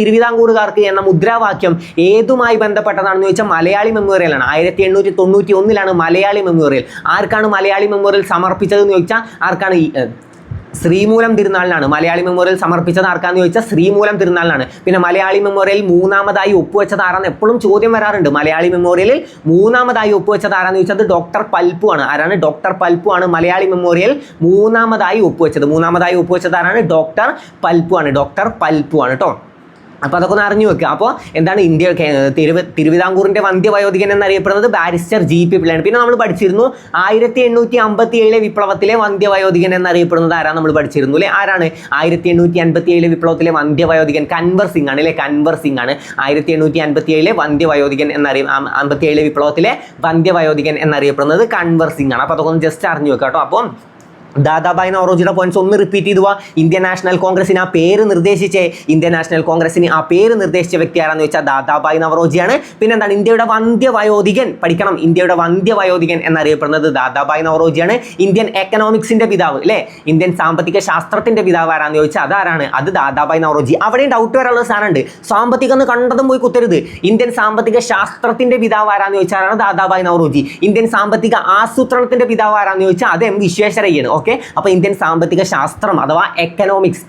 തിരുവിതാംകൂറുകാർക്ക് എന്ന മുദ്രാവാക്യം ഏതുമായി ബന്ധപ്പെട്ടതാണെന്ന് ചോദിച്ചാൽ മലയാളി മെമ്മോറിയലാണ്. 1891 മലയാളി മെമ്മോറിയൽ. ആർക്കാണ് മലയാളി മെമ്മോറിയൽ സമർപ്പിച്ചതെന്ന് ചോദിച്ചാൽ ആർക്കാണ്? ശ്രീമൂലം തിരുനാളിനാണ് മലയാളി മെമ്മോറിയൽ സമർപ്പിച്ചത്. ആർക്കാന്ന് ചോദിച്ചാൽ ശ്രീമൂലം തിരുനാളിനാണ്. പിന്നെ മലയാളി മെമ്മോറിയൽ 3ാമതായി ഒപ്പുവെച്ചത് ആരാന്ന് എപ്പോഴും ചോദ്യം വരാറുണ്ട്. മലയാളി മെമ്മോറിയലിൽ 3ാമതായി ഒപ്പുവെച്ചത് ആരാന്ന് ചോദിച്ചത് ഡോക്ടർ പൽപു ആണ്. ആരാണ്? ഡോക്ടർ പൽപു ആണ് മലയാളി മെമ്മോറിയൽ 3ാമതായി ഒപ്പുവെച്ചത്. 3ാമതായി ഒപ്പുവെച്ചത് ആരാണ്? ഡോക്ടർ പൽപു ആണ് കേട്ടോ. അപ്പോൾ അതൊക്കെ ഒന്ന് അറിഞ്ഞു വെക്കുക. അപ്പോൾ എന്താണ്? തിരുവിതാംകൂറിന്റെ വന്ധ്യവയോധികൻ എന്നറിയപ്പെടുന്നത് ബാരിസ്റ്റർ GP പിള്ളയാണ്. പിന്നെ നമ്മൾ പഠിച്ചിരുന്നു 1857 വിപ്ലവത്തിലെ വന്ധ്യവയോധികൻ എന്നറിയപ്പെടുന്നത് ആരാണ് നമ്മൾ പഠിച്ചിരുന്നു അല്ലേ. ആരാണ്? 1857 വിപ്ലവത്തിലെ വന്ധ്യവയോധികൻ കൻവർ സിംഗ് ആണ് അല്ലേ. കൻവർ സിംഗ് ആണ് 1857 വന്ധ്യവയോധികൻ 57 വിപ്ലവത്തിലെ വന്ധ്യവയോധികൻ എന്നറിയപ്പെടുന്നത് കൻവർ സിംഗ് ആണ്. അപ്പോൾ അതൊക്കെ ഒന്ന് ജസ്റ്റ് അറിഞ്ഞു വെക്കുക കേട്ടോ. അപ്പോൾ ദാദാഭായ് നവറോജിയുടെ പോയിന്റ്സ് ഒന്ന് റിപ്പീറ്റ് ചെയ്തു. ഇന്ത്യൻ നാഷണൽ കോൺഗ്രസിന് ആ പേര് നിർദ്ദേശിച്ച വ്യക്തി ആരാന്ന് ചോദിച്ചാൽ ദാദാഭായ് നവറോജിയാണ്. പിന്നെന്താണ്? ഇന്ത്യയുടെ വന്ധ്യവയോധികൻ പഠിക്കണം. ഇന്ത്യയുടെ വന്ധ്യവയോധികൻ എന്നറിയപ്പെടുന്നത് ദാദാഭായ് നവറോജിയാണ്. ഇന്ത്യൻ എക്കണോമിക്സിന്റെ പിതാവ് അല്ലേ, ഇന്ത്യൻ സാമ്പത്തിക ശാസ്ത്രത്തിന്റെ പിതാവ് ആരാന്ന് ചോദിച്ചാൽ അതാരാണ്? അത് ദാദാഭായ് നവറോജി. അവിടെയും ഡൗട്ട് വരാനുള്ള സാധനമുണ്ട്. സാമ്പത്തികം എന്ന് കണ്ടതും പോയി കുത്തരുത്. ഇന്ത്യൻ സാമ്പത്തിക ശാസ്ത്രത്തിന്റെ പിതാവ് ആരാന്ന് ചോദിച്ചാൽ ദാദാഭായ് നവറോജി. ഇന്ത്യൻ സാമ്പത്തിക ആസൂത്രണത്തിന്റെ പിതാവ് ആരാന്ന് ചോദിച്ചാൽ അത് M വിശ്വേശ്വരയ്യാണ്. ഓക്കെ, അപ്പോൾ ഇന്ത്യൻ സാമ്പത്തിക ശാസ്ത്രം അഥവാ എക്കണോമിക്സ്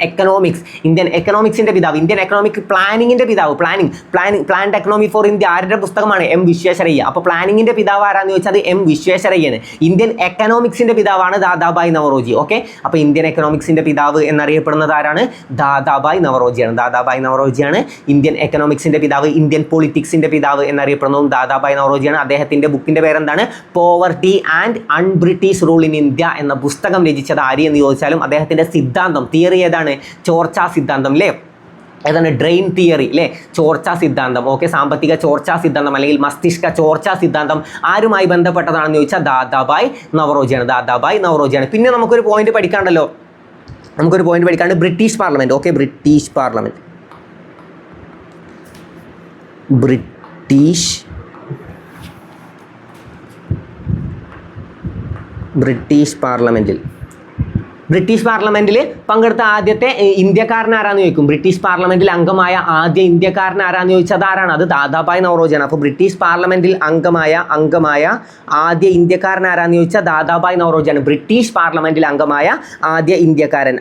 ഇന്ത്യൻ എക്കണോമിക്സിന്റെ പിതാവ്, ഇന്ത്യൻ എക്കണോമിക് പ്ലാനിങ്ങിന്റെ പിതാവ്, പ്ലാൻഡ് എക്കണോമി ഫോർ ഇന്ത്യ ആരുടെ പുസ്തകമാണ്? M വിശ്വേശ്വരയ്യ. അപ്പോൾ പ്ലാനിങ്ങിന്റെ പിതാവ് ആരാന്ന് ചോദിച്ചാൽ അത് M വിശ്വേശ്വരയ്യാണ്. ഇന്ത്യൻ എക്കണോമിക്സിന്റെ പിതാവാണ് ദാദാഭായ് നവറോജി. ഓക്കെ, അപ്പോൾ ഇന്ത്യൻ എക്കണോമിക്സിന്റെ പിതാവ് എന്നറിയപ്പെടുന്നത് ആരാണ്? ദാദാഭായ് നവറോജിയാണ്. ഇന്ത്യൻ എക്കണോമിക്സിന്റെ പിതാവ്, ഇന്ത്യൻ പൊളിറ്റിക്സിന്റെ പിതാവ് എന്നറിയപ്പെടുന്നതും ദാദാഭായ് നവറോജിയാണ്. അദ്ദേഹത്തിന്റെ ബുക്കിന്റെ പേരെന്താണ്? Poverty and unBritish rule in India എന്ന പുസ്തകം പുസ്തകം രചിച്ചത് ആര് എന്ന് ചോദിച്ചാലും അദ്ദേഹത്തിൻ്റെ സിദ്ധാന്തം തിയറി ഏതാണ്? ചോർച്ചാ സിദ്ധാന്തം അല്ലേ? ഏതാണ്? ഡ്രെയിൻ തിയറി അല്ലേ? ചോർച്ചാ സിദ്ധാന്തം. ഓക്കെ, സാമ്പത്തിക ചോർച്ചാ സിദ്ധാന്തം അല്ലെങ്കിൽ മസ്തിഷ്ക ചോർച്ചാ സിദ്ധാന്തം ആരുമായി ബന്ധപ്പെട്ടതാണെന്ന് ചോദിച്ചാൽ ദാദാഭായ് നവറോജിയാണ്. ദാദാഭായ് നവറോജിയാണ്. പിന്നെ നമുക്കൊരു പോയിന്റ് പഠിക്കാണ്ടല്ലോ, British parliament. Okay, British parliament. British പാർലമെന്റിൽ പങ്കെടുത്ത ആദ്യത്തെ ഇന്ത്യക്കാരൻ ആരാന്ന് ചോദിക്കും. ബ്രിട്ടീഷ് പാർലമെന്റിൽ അംഗമായ ആദ്യ ഇന്ത്യക്കാരൻ ആരാന്ന് ചോദിച്ചാൽ ആരാണ്? അത് ദാദാഭായ് നവറോജിയാണ്. അപ്പോൾ ബ്രിട്ടീഷ് പാർലമെന്റിൽ അംഗമായ ആദ്യ ഇന്ത്യക്കാരൻ ആരാന്ന് ചോദിച്ചാൽ ദാദാഭായ് നവറോജിയാണ്. ബ്രിട്ടീഷ് പാർലമെന്റിൽ അംഗമായ ആദ്യ ഇന്ത്യക്കാരൻ.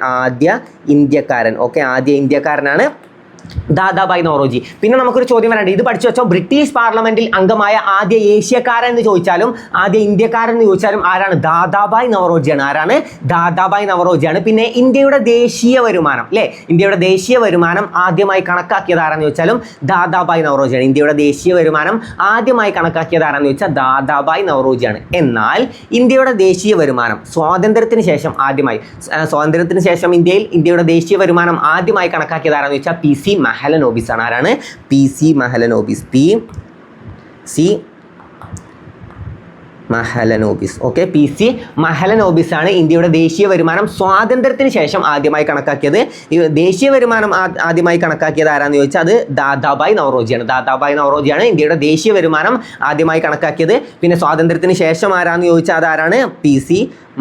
ഓക്കെ, ആദ്യ ഇന്ത്യക്കാരനാണ് ദാദാഭായ് നവറോജി. പിന്നെ നമുക്കൊരു ചോദ്യം വരാണ്ട്, ഇത് പഠിച്ചു വെച്ചോ. ബ്രിട്ടീഷ് പാർലമെന്റിൽ അംഗമായ ആദ്യ ഏഷ്യക്കാരൻ എന്ന് ചോദിച്ചാലും ആദ്യ ഇന്ത്യക്കാരൻ എന്ന് ചോദിച്ചാലും ആരാണ്? ദാദാഭായ് നവറോജിയാണ്. ആരാണ്? ദാദാഭായ് നവറോജിയാണ്. പിന്നെ ഇന്ത്യയുടെ ദേശീയ വരുമാനം അല്ലേ? ഇന്ത്യയുടെ ദേശീയ വരുമാനം ആദ്യമായി കണക്കാക്കിയത് ആരാന്ന് ചോദിച്ചാലും ദാദാഭായ് നവറോജിയാണ്. ഇന്ത്യയുടെ ദേശീയ വരുമാനം ആദ്യമായി കണക്കാക്കിയത് ആരാന്ന് ചോദിച്ചാൽ ദാദാഭായ് നവറോജിയാണ്. എന്നാൽ ഇന്ത്യയുടെ ദേശീയ വരുമാനം സ്വാതന്ത്ര്യത്തിന് ശേഷം ഇന്ത്യയുടെ ദേശീയ വരുമാനം ആദ്യമായി കണക്കാക്കിയത് ആരാന്ന് ചോദിച്ചാൽ PC മഹലനോബിസ് ആണ്. ആരാണ്? PC Mahalanobis. Okay, PC Mahalanobis ആണ് ഇന്ത്യയുടെ ദേശീയ വരുമാനം സ്വാതന്ത്ര്യത്തിന് ശേഷം ആദ്യമായി കണക്കാക്കിയത്. ഈ ദേശീയ വരുമാനം ആദ്യമായി കണക്കാക്കിയത് ആരാന്ന് ചോദിച്ചാൽ അത് ദാദാഭായ് നവറോജിയാണ്. ഇന്ത്യയുടെ ദേശീയ വരുമാനം ആദ്യമായി കണക്കാക്കിയത്. പിന്നെ സ്വാതന്ത്ര്യത്തിന് ശേഷം ആരാന്ന് ചോദിച്ചാൽ അതാരാണ്? PC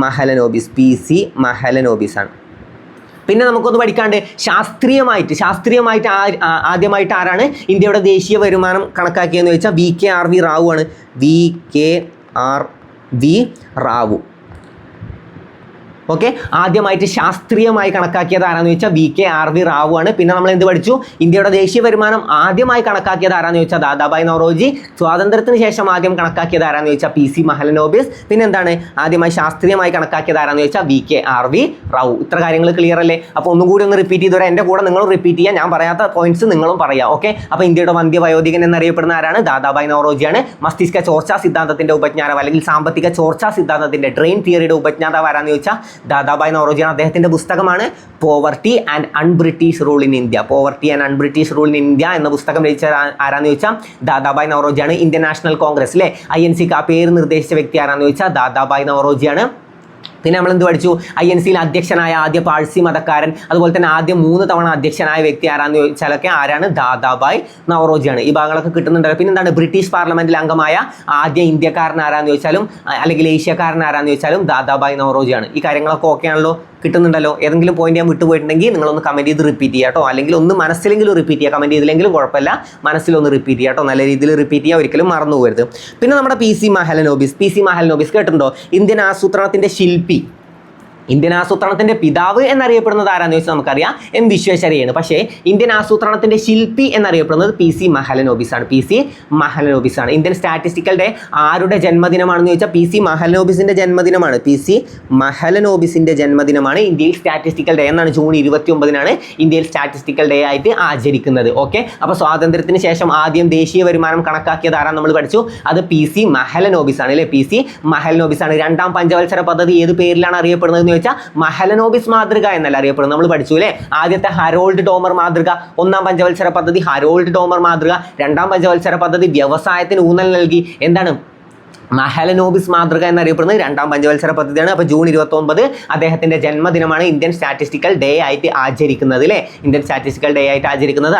മഹലനോബിസ് ആണ്. പിന്നെ നമുക്കൊന്ന് പഠിക്കാണ്ട് ശാസ്ത്രീയമായിട്ട് ആദ്യമായിട്ട് ആരാണ് ഇന്ത്യയുടെ ദേശീയ വരുമാനം കണക്കാക്കിയെന്ന് ചോദിച്ചാൽ VKRV റാവു ആണ്. VKRV റാവു. ഓക്കെ, ആദ്യമായിട്ട് ശാസ്ത്രീയമായി കണക്കാക്കിയത് ആരാന്ന് ചോദിച്ചാൽ VKRV റാവു ആണ്. പിന്നെ നമ്മൾ എന്ത് പഠിച്ചു? ഇന്ത്യയുടെ ദേശീയ വരുമാനം ആദ്യമായി കണക്കാക്കിയത് ആരാന്ന് ചോദിച്ചാൽ ദാദാഭായ് നവറോജി. സ്വാതന്ത്ര്യത്തിന് ശേഷം ആദ്യം കണക്കാക്കിയത് ആരാന്ന് ചോദിച്ചാൽ PC മഹലനോബിസ്. പിന്നെ എന്താണ്? ആദ്യമായി ശാസ്ത്രീയമായി കണക്കാക്കിയത് ആരാന്ന് ചോദിച്ചാൽ VKRV റാവു. ഇത്ര കാര്യങ്ങൾ ക്ലിയർ അല്ലേ? അപ്പോൾ ഒന്നും കൂടി ഒന്ന് റിപ്പീറ്റ് ചെയ്തോടെ. എൻ്റെ കൂടെ നിങ്ങളും റിപ്പീറ്റ് ചെയ്യുക, ഞാൻ പറയാത്ത പോയിന്റ്സ് നിങ്ങളും പറയാം. ഓക്കെ, അപ്പോൾ ഇന്ത്യയുടെ വന്ധ്യവയോധികൻ എന്നറിയപ്പെടുന്ന ആരാണ്? ദാദാഭായ് നവറോജിയാണ്. മസ്തിഷ്ക ചോർച്ചാ സിദ്ധാന്തത്തിന്റെ ഉപജ്ഞാതാവ് അല്ലെങ്കിൽ സാമ്പത്തിക ചോർച്ചാ സിദ്ധാന്തത്തിന്റെ ഡ്രെയിൻ തിയറിയുടെ ഉപജ്ഞാതാവ് ആരാന്ന് ചോദിച്ചാൽ ദാദാഭായ് നവറോജിയാണ്. അദ്ദേഹത്തിന്റെ പുസ്തകമാണ് poverty and unBritish rule in India എന്ന പുസ്തകം രചിച്ച ആരാന്ന് ചോദിച്ചാൽ ദാദാഭായ് നവറോജിയാണ്. ഇന്ത്യൻ നാഷണൽ കോൺഗ്രസ് അല്ലേ, INC ആ പേര് നിർദ്ദേശിച്ച വ്യക്തി ആരാന്ന് ചോദിച്ചാൽ ദാദാഭായ് നവറോജിയാണ്. പിന്നെ നമ്മൾ എന്ത് പഠിച്ചു? INC-യിൽ അധ്യക്ഷനായ ആദ്യ പാഴ്സി മതക്കാരൻ, അതുപോലെ തന്നെ ആദ്യം 3 തവണ അധ്യക്ഷനായ വ്യക്തി ആരാന്ന് ചോദിച്ചാലൊക്കെ ആരാണ്? ദാദാഭായ് നവറോജിയാണ്. ഈ ഭാഗങ്ങളൊക്കെ കിട്ടുന്നുണ്ടല്ലോ. പിന്നെ എന്താണ്? ബ്രിട്ടീഷ് പാർലമെന്റിൽ അംഗമായ ആദ്യ ഇന്ത്യക്കാരൻ ആരാന്ന് ചോദിച്ചാലും അല്ലെങ്കിൽ ഏഷ്യക്കാരൻ ആരാന്ന് ചോദിച്ചാലും ദാദാഭായ് നവറോജിയാണ്. ഈ കാര്യങ്ങളൊക്കെ ഓക്കെ ആണല്ലോ? കിട്ടുന്നുണ്ടല്ലോ? ഏതെങ്കിലും പോയിന്റ് ഞാൻ വിട്ടുപോയിട്ടുണ്ടെങ്കിൽ നിങ്ങളൊന്ന് കമന്റ് ചെയ്ത് റിപ്പീറ്റ് ചെയ്യുക കേട്ടോ. അല്ലെങ്കിൽ ഒന്ന് മനസ്സിലെങ്കിലും റിപ്പീറ്റ് ചെയ്യുക. കമന്റ് ചെയ്തില്ലെങ്കിലും കുഴപ്പമില്ല, മനസ്സിലൊന്ന് റിപ്പീറ്റ് ചെയ്യുക കേട്ടോ. നല്ല രീതിയിൽ റിപ്പീറ്റ് ചെയ്യുക, ഒരിക്കലും മറന്നു പോകരുത്. പിന്നെ നമ്മുടെ PC മഹലനോബിസ് കേട്ടിട്ടുണ്ടോ? ഇന്ത്യൻ ആസൂത്രണത്തിന്റെ ശില്പി, ഇന്ത്യൻ ആസൂത്രണത്തിന്റെ പിതാവ് എന്നറിയപ്പെടുന്നത് ആരാന്ന് ചോദിച്ചാൽ നമുക്കറിയാം M വിശ്വേശ്വരയ്യയാണ്. പക്ഷേ ഇന്ത്യൻ ആസൂത്രണത്തിന്റെ ശില്പി എന്നറിയപ്പെടുന്നത് PC മഹലനോബിസ് ആണ്. ഇന്ത്യൻ സ്റ്റാറ്റിസ്റ്റിക്കൽ ഡേ ആരുടെ ജന്മദിനമാണെന്ന് ചോദിച്ചാൽ PC മഹലനോബിസിന്റെ ജന്മദിനമാണ്. ഇന്ത്യയിൽ സ്റ്റാറ്റിസ്റ്റിക്കൽ ഡേ എന്നാണ്. ജൂൺ 29 ഇന്ത്യയിൽ സ്റ്റാറ്റിസ്റ്റിക്കൽ ഡേ ആയിട്ട് ആചരിക്കുന്നത്. ഓക്കെ, അപ്പോൾ സ്വാതന്ത്ര്യത്തിന് ശേഷം ആദ്യം ദേശീയ വരുമാനം കണക്കാക്കിയത് ആരാന്ന് നമ്മൾ പഠിച്ചു. അത് PC മഹലനോബിസ് ആണ് അല്ലേ? PC മഹലനോബിസ് ആണ്. രണ്ടാം പഞ്ചവത്സര പദ്ധതി ഏത് പേരിലാണ് അറിയപ്പെടുന്നത്? മഹലനോബിസ് മാതൃക എന്നല്ല അറിയപ്പെടുന്നത്. നമ്മൾ പഠിച്ചു അല്ലേ? ആദ്യത്തെ ഹരോൾഡ് ഡോമർ മാതൃക, ഒന്നാം പഞ്ചവത്സര പദ്ധതി ഹരോൾഡ് ഡോമർ മാതൃക. രണ്ടാം പഞ്ചവത്സര പദ്ധതി വ്യവസായത്തിന് ഊന്നൽ നൽകി. എന്താണ്? മഹലനോബിസ് മാതൃക എന്നറിയപ്പെടുന്നത് രണ്ടാം പഞ്ചവത്സര പദ്ധതിയാണ്. അപ്പോൾ ജൂൺ 29 അദ്ദേഹത്തിന്റെ ജന്മദിനമാണ് ഇന്ത്യൻ സ്റ്റാറ്റിസ്റ്റിക്കൽ ഡേ ആയിട്ട് ആചരിക്കുന്നത് അല്ലേ?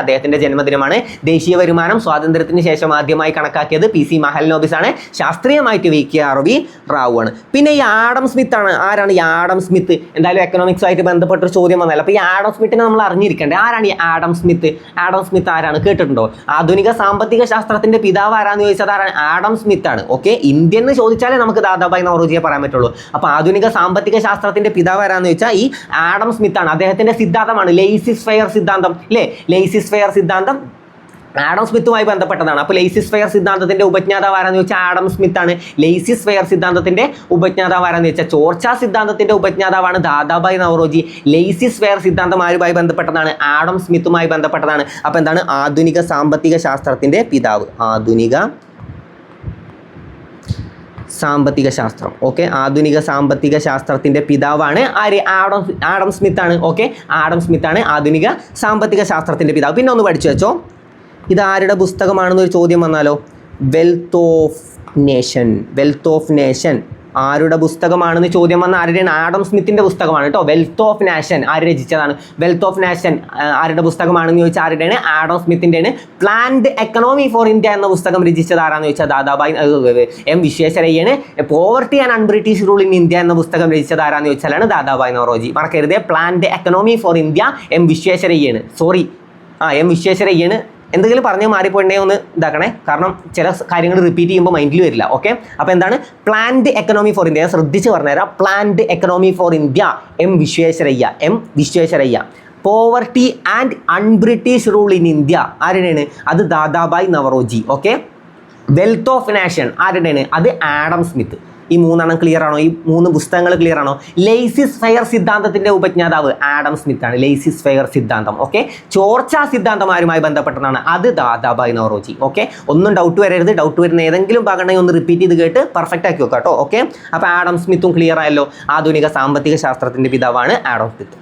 അദ്ദേഹത്തിന്റെ ജന്മദിനമാണ്. ദേശീയ വരുമാനം സ്വാതന്ത്ര്യത്തിന് ശേഷം ആദ്യമായി കണക്കാക്കിയത് PC മഹലനോബിസ് ആണ്. ശാസ്ത്രീയമായിട്ട് VKRV റാവു ആണ്. പിന്നെ ഈ ആഡം സ്മിത്ത് ആണ്. ആരാണ് ഈ ആഡം സ്മിത്ത്? എന്തായാലും എക്കണോമിക്സുമായിട്ട് ബന്ധപ്പെട്ടൊരു ചോദ്യം വന്നല്ലോ. അപ്പോൾ ഈ ആഡം സ്മിത്തിനെ നമ്മൾ അറിഞ്ഞിരിക്കേണ്ടത്. ആരാണ് ഈ ആഡം സ്മിത്ത്? ആരാണ്? കേട്ടിട്ടുണ്ടോ? ആധുനിക സാമ്പത്തിക ശാസ്ത്രത്തിന്റെ പിതാവ് ആരാന്ന് ചോദിച്ചാൽ ആരാണ്? ആഡം സ്മിത്ത് ആണ്. ഓക്കെ, ഇന്ത്യൻ എന്ന് ചോദിച്ചാലേ നമുക്ക് ദാദാഭായ് നവറോജിയെ പറയാൻ പറ്റുള്ളൂ. അപ്പോൾ ആധുനിക സാമ്പത്തിക ശാസ്ത്രത്തിന്റെ പിതാവ് ആരാന്ന് ചോദിച്ചാൽ ഈ ആഡം സ്മിത്ത് ആണ്. അദ്ദേഹത്തിന്റെ സിദ്ധാന്തമാണ് ലെയ്സിസ് ഫെയർ സിദ്ധാന്തം അല്ലേ? ലെയ്സിസ് ഫെയർ സിദ്ധാന്തം ആഡം സ്മിത്തുമായി ബന്ധപ്പെട്ടതാണ്. അപ്പോൾ ലെയ്സിസ് ഫെയർ സിദ്ധാന്തത്തിന്റെ ഉപജ്ഞാതാവ് ആരാന്ന് ചോദിച്ചാൽ ആഡം സ്മിത്ത് ആണ്. ലെയ്സിസ് ഫെയർ സിദ്ധാന്തത്തിന്റെ ഉപജ്ഞാതാവ് ആരാന്ന് ചോദിച്ചാൽ ചോർച്ചാ സിദ്ധാന്തത്തിന്റെ ഉപജ്ഞാതാവാണ് ദാദാഭായ് നവറോജി. ലെയ്സിസ് ഫെയർ സിദ്ധാന്തം ആരുമായി ബന്ധപ്പെട്ടതാണ്? ആഡം സ്മിത്തുമായി ബന്ധപ്പെട്ടതാണ്. അപ്പോൾ എന്താണ്? ആധുനിക സാമ്പത്തിക ശാസ്ത്രത്തിന്റെ പിതാവ്. സാമ്പത്തിക ശാസ്ത്രം. ഓക്കെ, ആധുനിക സാമ്പത്തിക ശാസ്ത്രത്തിൻ്റെ പിതാവാണ് ആര്? ആഡം സ്മിത്ത് ആണ്. ഓക്കെ, ആഡം സ്മിത്ത് ആണ് ആധുനിക സാമ്പത്തിക ശാസ്ത്രത്തിൻ്റെ പിതാവ്. പിന്നെ ഒന്ന് പഠിച്ചു വെച്ചോ, ഇത് ആരുടെ പുസ്തകമാണെന്നൊരു ചോദ്യം വന്നാലോ? Wealth of nation. Wealth of nation ആരുടെ പുസ്തകമാണെന്ന് ചോദ്യം വന്ന ആരുടെയാണ്? ആഡം സ്മിത്തിൻ്റെ പുസ്തകമാണ് കേട്ടോ. വെൽത്ത് ഓഫ് നാഷൻ ആര് രചിച്ചതാണ്? വെൽത്ത് ഓഫ് നാഷൻ ആരുടെ പുസ്തകമാണെന്ന് ചോദിച്ചാൽ ആരുടെയാണ്? ആഡം സ്മിത്തിൻ്റെയാണ്. പ്ലാൻഡ് എക്കണോമി ഫോർ ഇന്ത്യ എന്ന പുസ്തകം രചിച്ചത് ആരാന്ന് ചോദിച്ചാൽ ദാദാഭായ് എം വിശ്വേശ്വരയ്യാണ്. Poverty and unBritish rule in India എന്ന പുസ്തകം രചിച്ചത് ആരാന്ന് ചോദിച്ചാലാണ് ദാദാഭായ് നവറോജി. മറക്കരുത്, planned economy for India M വിശ്വേശ്വരയ്യാണ്. സോറി, എം വിശ്വേശ്വരയ്യാണ്. എന്തെങ്കിലും പറഞ്ഞ് മാറിപ്പോയിട്ടുണ്ടെങ്കിൽ ഒന്ന് ഇതാക്കണേ, കാരണം ചില കാര്യങ്ങൾ റിപ്പീറ്റ് ചെയ്യുമ്പോൾ മൈൻഡിൽ വരില്ല. ഓക്കെ, അപ്പോൾ എന്താണ് പ്ലാൻഡ് എക്കണോമി ഫോർ ഇന്ത്യ? ശ്രദ്ധിച്ച് പറഞ്ഞുതരാം. Planned economy for India M Visvesvaraya. Poverty and unBritish rule in India ആരുടെയാണ്? അത് Dadabhai Naoroji. Okay, wealth of nation ആരുടെയാണ്? അത് ആഡം സ്മിത്ത്. ഈ മൂന്നെണ്ണം ക്ലിയർ ആണോ? ഈ മൂന്ന് പുസ്തകങ്ങൾ ക്ലിയർ ആണോ? ലെയ്സിസ് ഫെയർ സിദ്ധാന്തത്തിന്റെ ഉപജ്ഞാതാവ് ആഡം സ്മിത്ത് ആണ്. ലെയ്സിസ് ഫെയർ സിദ്ധാന്തം. ഓക്കെ, ചോർച്ചാ സിദ്ധാന്തം ആരുമായി ബന്ധപ്പെട്ടതാണ്? അത് ദാദാഭായ് നവറോജി. ഓക്കെ, ഒന്നും ഡൗട്ട് വരരുത്. ഡൗട്ട് വരുന്ന ഏതെങ്കിലും ഭാഗമായി ഒന്ന് റിപ്പീറ്റ് ചെയ്ത് കേട്ട് പെർഫെക്റ്റ് ആക്കി വെക്കാം കേട്ടോ. ഓക്കെ, അപ്പോൾ ആഡം സ്മിത്തും ക്ലിയർ ആയല്ലോ. ആധുനിക സാമ്പത്തിക ശാസ്ത്രത്തിന്റെ പിതാവാണ് ആഡം സ്മിത്ത്.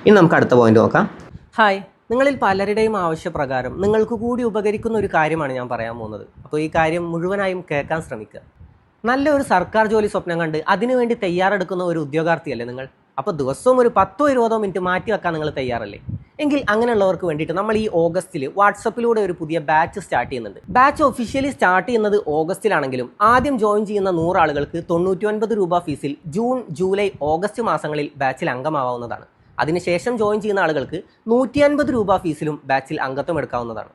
ഇനി നമുക്ക് അടുത്ത പോയിന്റ് നോക്കാം. ഹായ്, നിങ്ങളിൽ പലരുടെയും ആവശ്യപ്രകാരം നിങ്ങൾക്ക് കൂടി ഉപകരിക്കുന്ന ഒരു കാര്യമാണ് ഞാൻ പറയാൻ പോകുന്നത്. അപ്പോൾ ഈ കാര്യം മുഴുവനായും കേൾക്കാൻ ശ്രമിക്കുക. നല്ലൊരു സർക്കാർ ജോലി സ്വപ്നം കണ്ട് അതിനുവേണ്ടി തയ്യാറെടുക്കുന്ന ഒരു ഉദ്യോഗാർത്ഥിയല്ലേ നിങ്ങൾ? അപ്പോൾ ദിവസവും ഒരു 10-20 മിനിറ്റ് മാറ്റി വെക്കാൻ നിങ്ങൾ തയ്യാറല്ലേ? എങ്കിൽ അങ്ങനെയുള്ളവർക്ക് വേണ്ടിയിട്ട് നമ്മൾ ഈ ഓഗസ്റ്റിൽ വാട്സപ്പിലൂടെ ഒരു പുതിയ ബാച്ച് സ്റ്റാർട്ട് ചെയ്യുന്നുണ്ട്. ബാച്ച് ഒഫീഷ്യലി സ്റ്റാർട്ട് ചെയ്യുന്നത് ഓഗസ്റ്റിലാണെങ്കിലും ആദ്യം ജോയിൻ ചെയ്യുന്ന 100 ആളുകൾക്ക് 99 രൂപ ഫീസിൽ ജൂൺ, ജൂലൈ, ഓഗസ്റ്റ് മാസങ്ങളിൽ ബാച്ചിൽ അംഗമാവാവുന്നതാണ്. അതിനുശേഷം ജോയിൻ ചെയ്യുന്ന ആളുകൾക്ക് 150 രൂപ ഫീസിലും ബാച്ചിൽ അംഗത്വം എടുക്കാവുന്നതാണ്.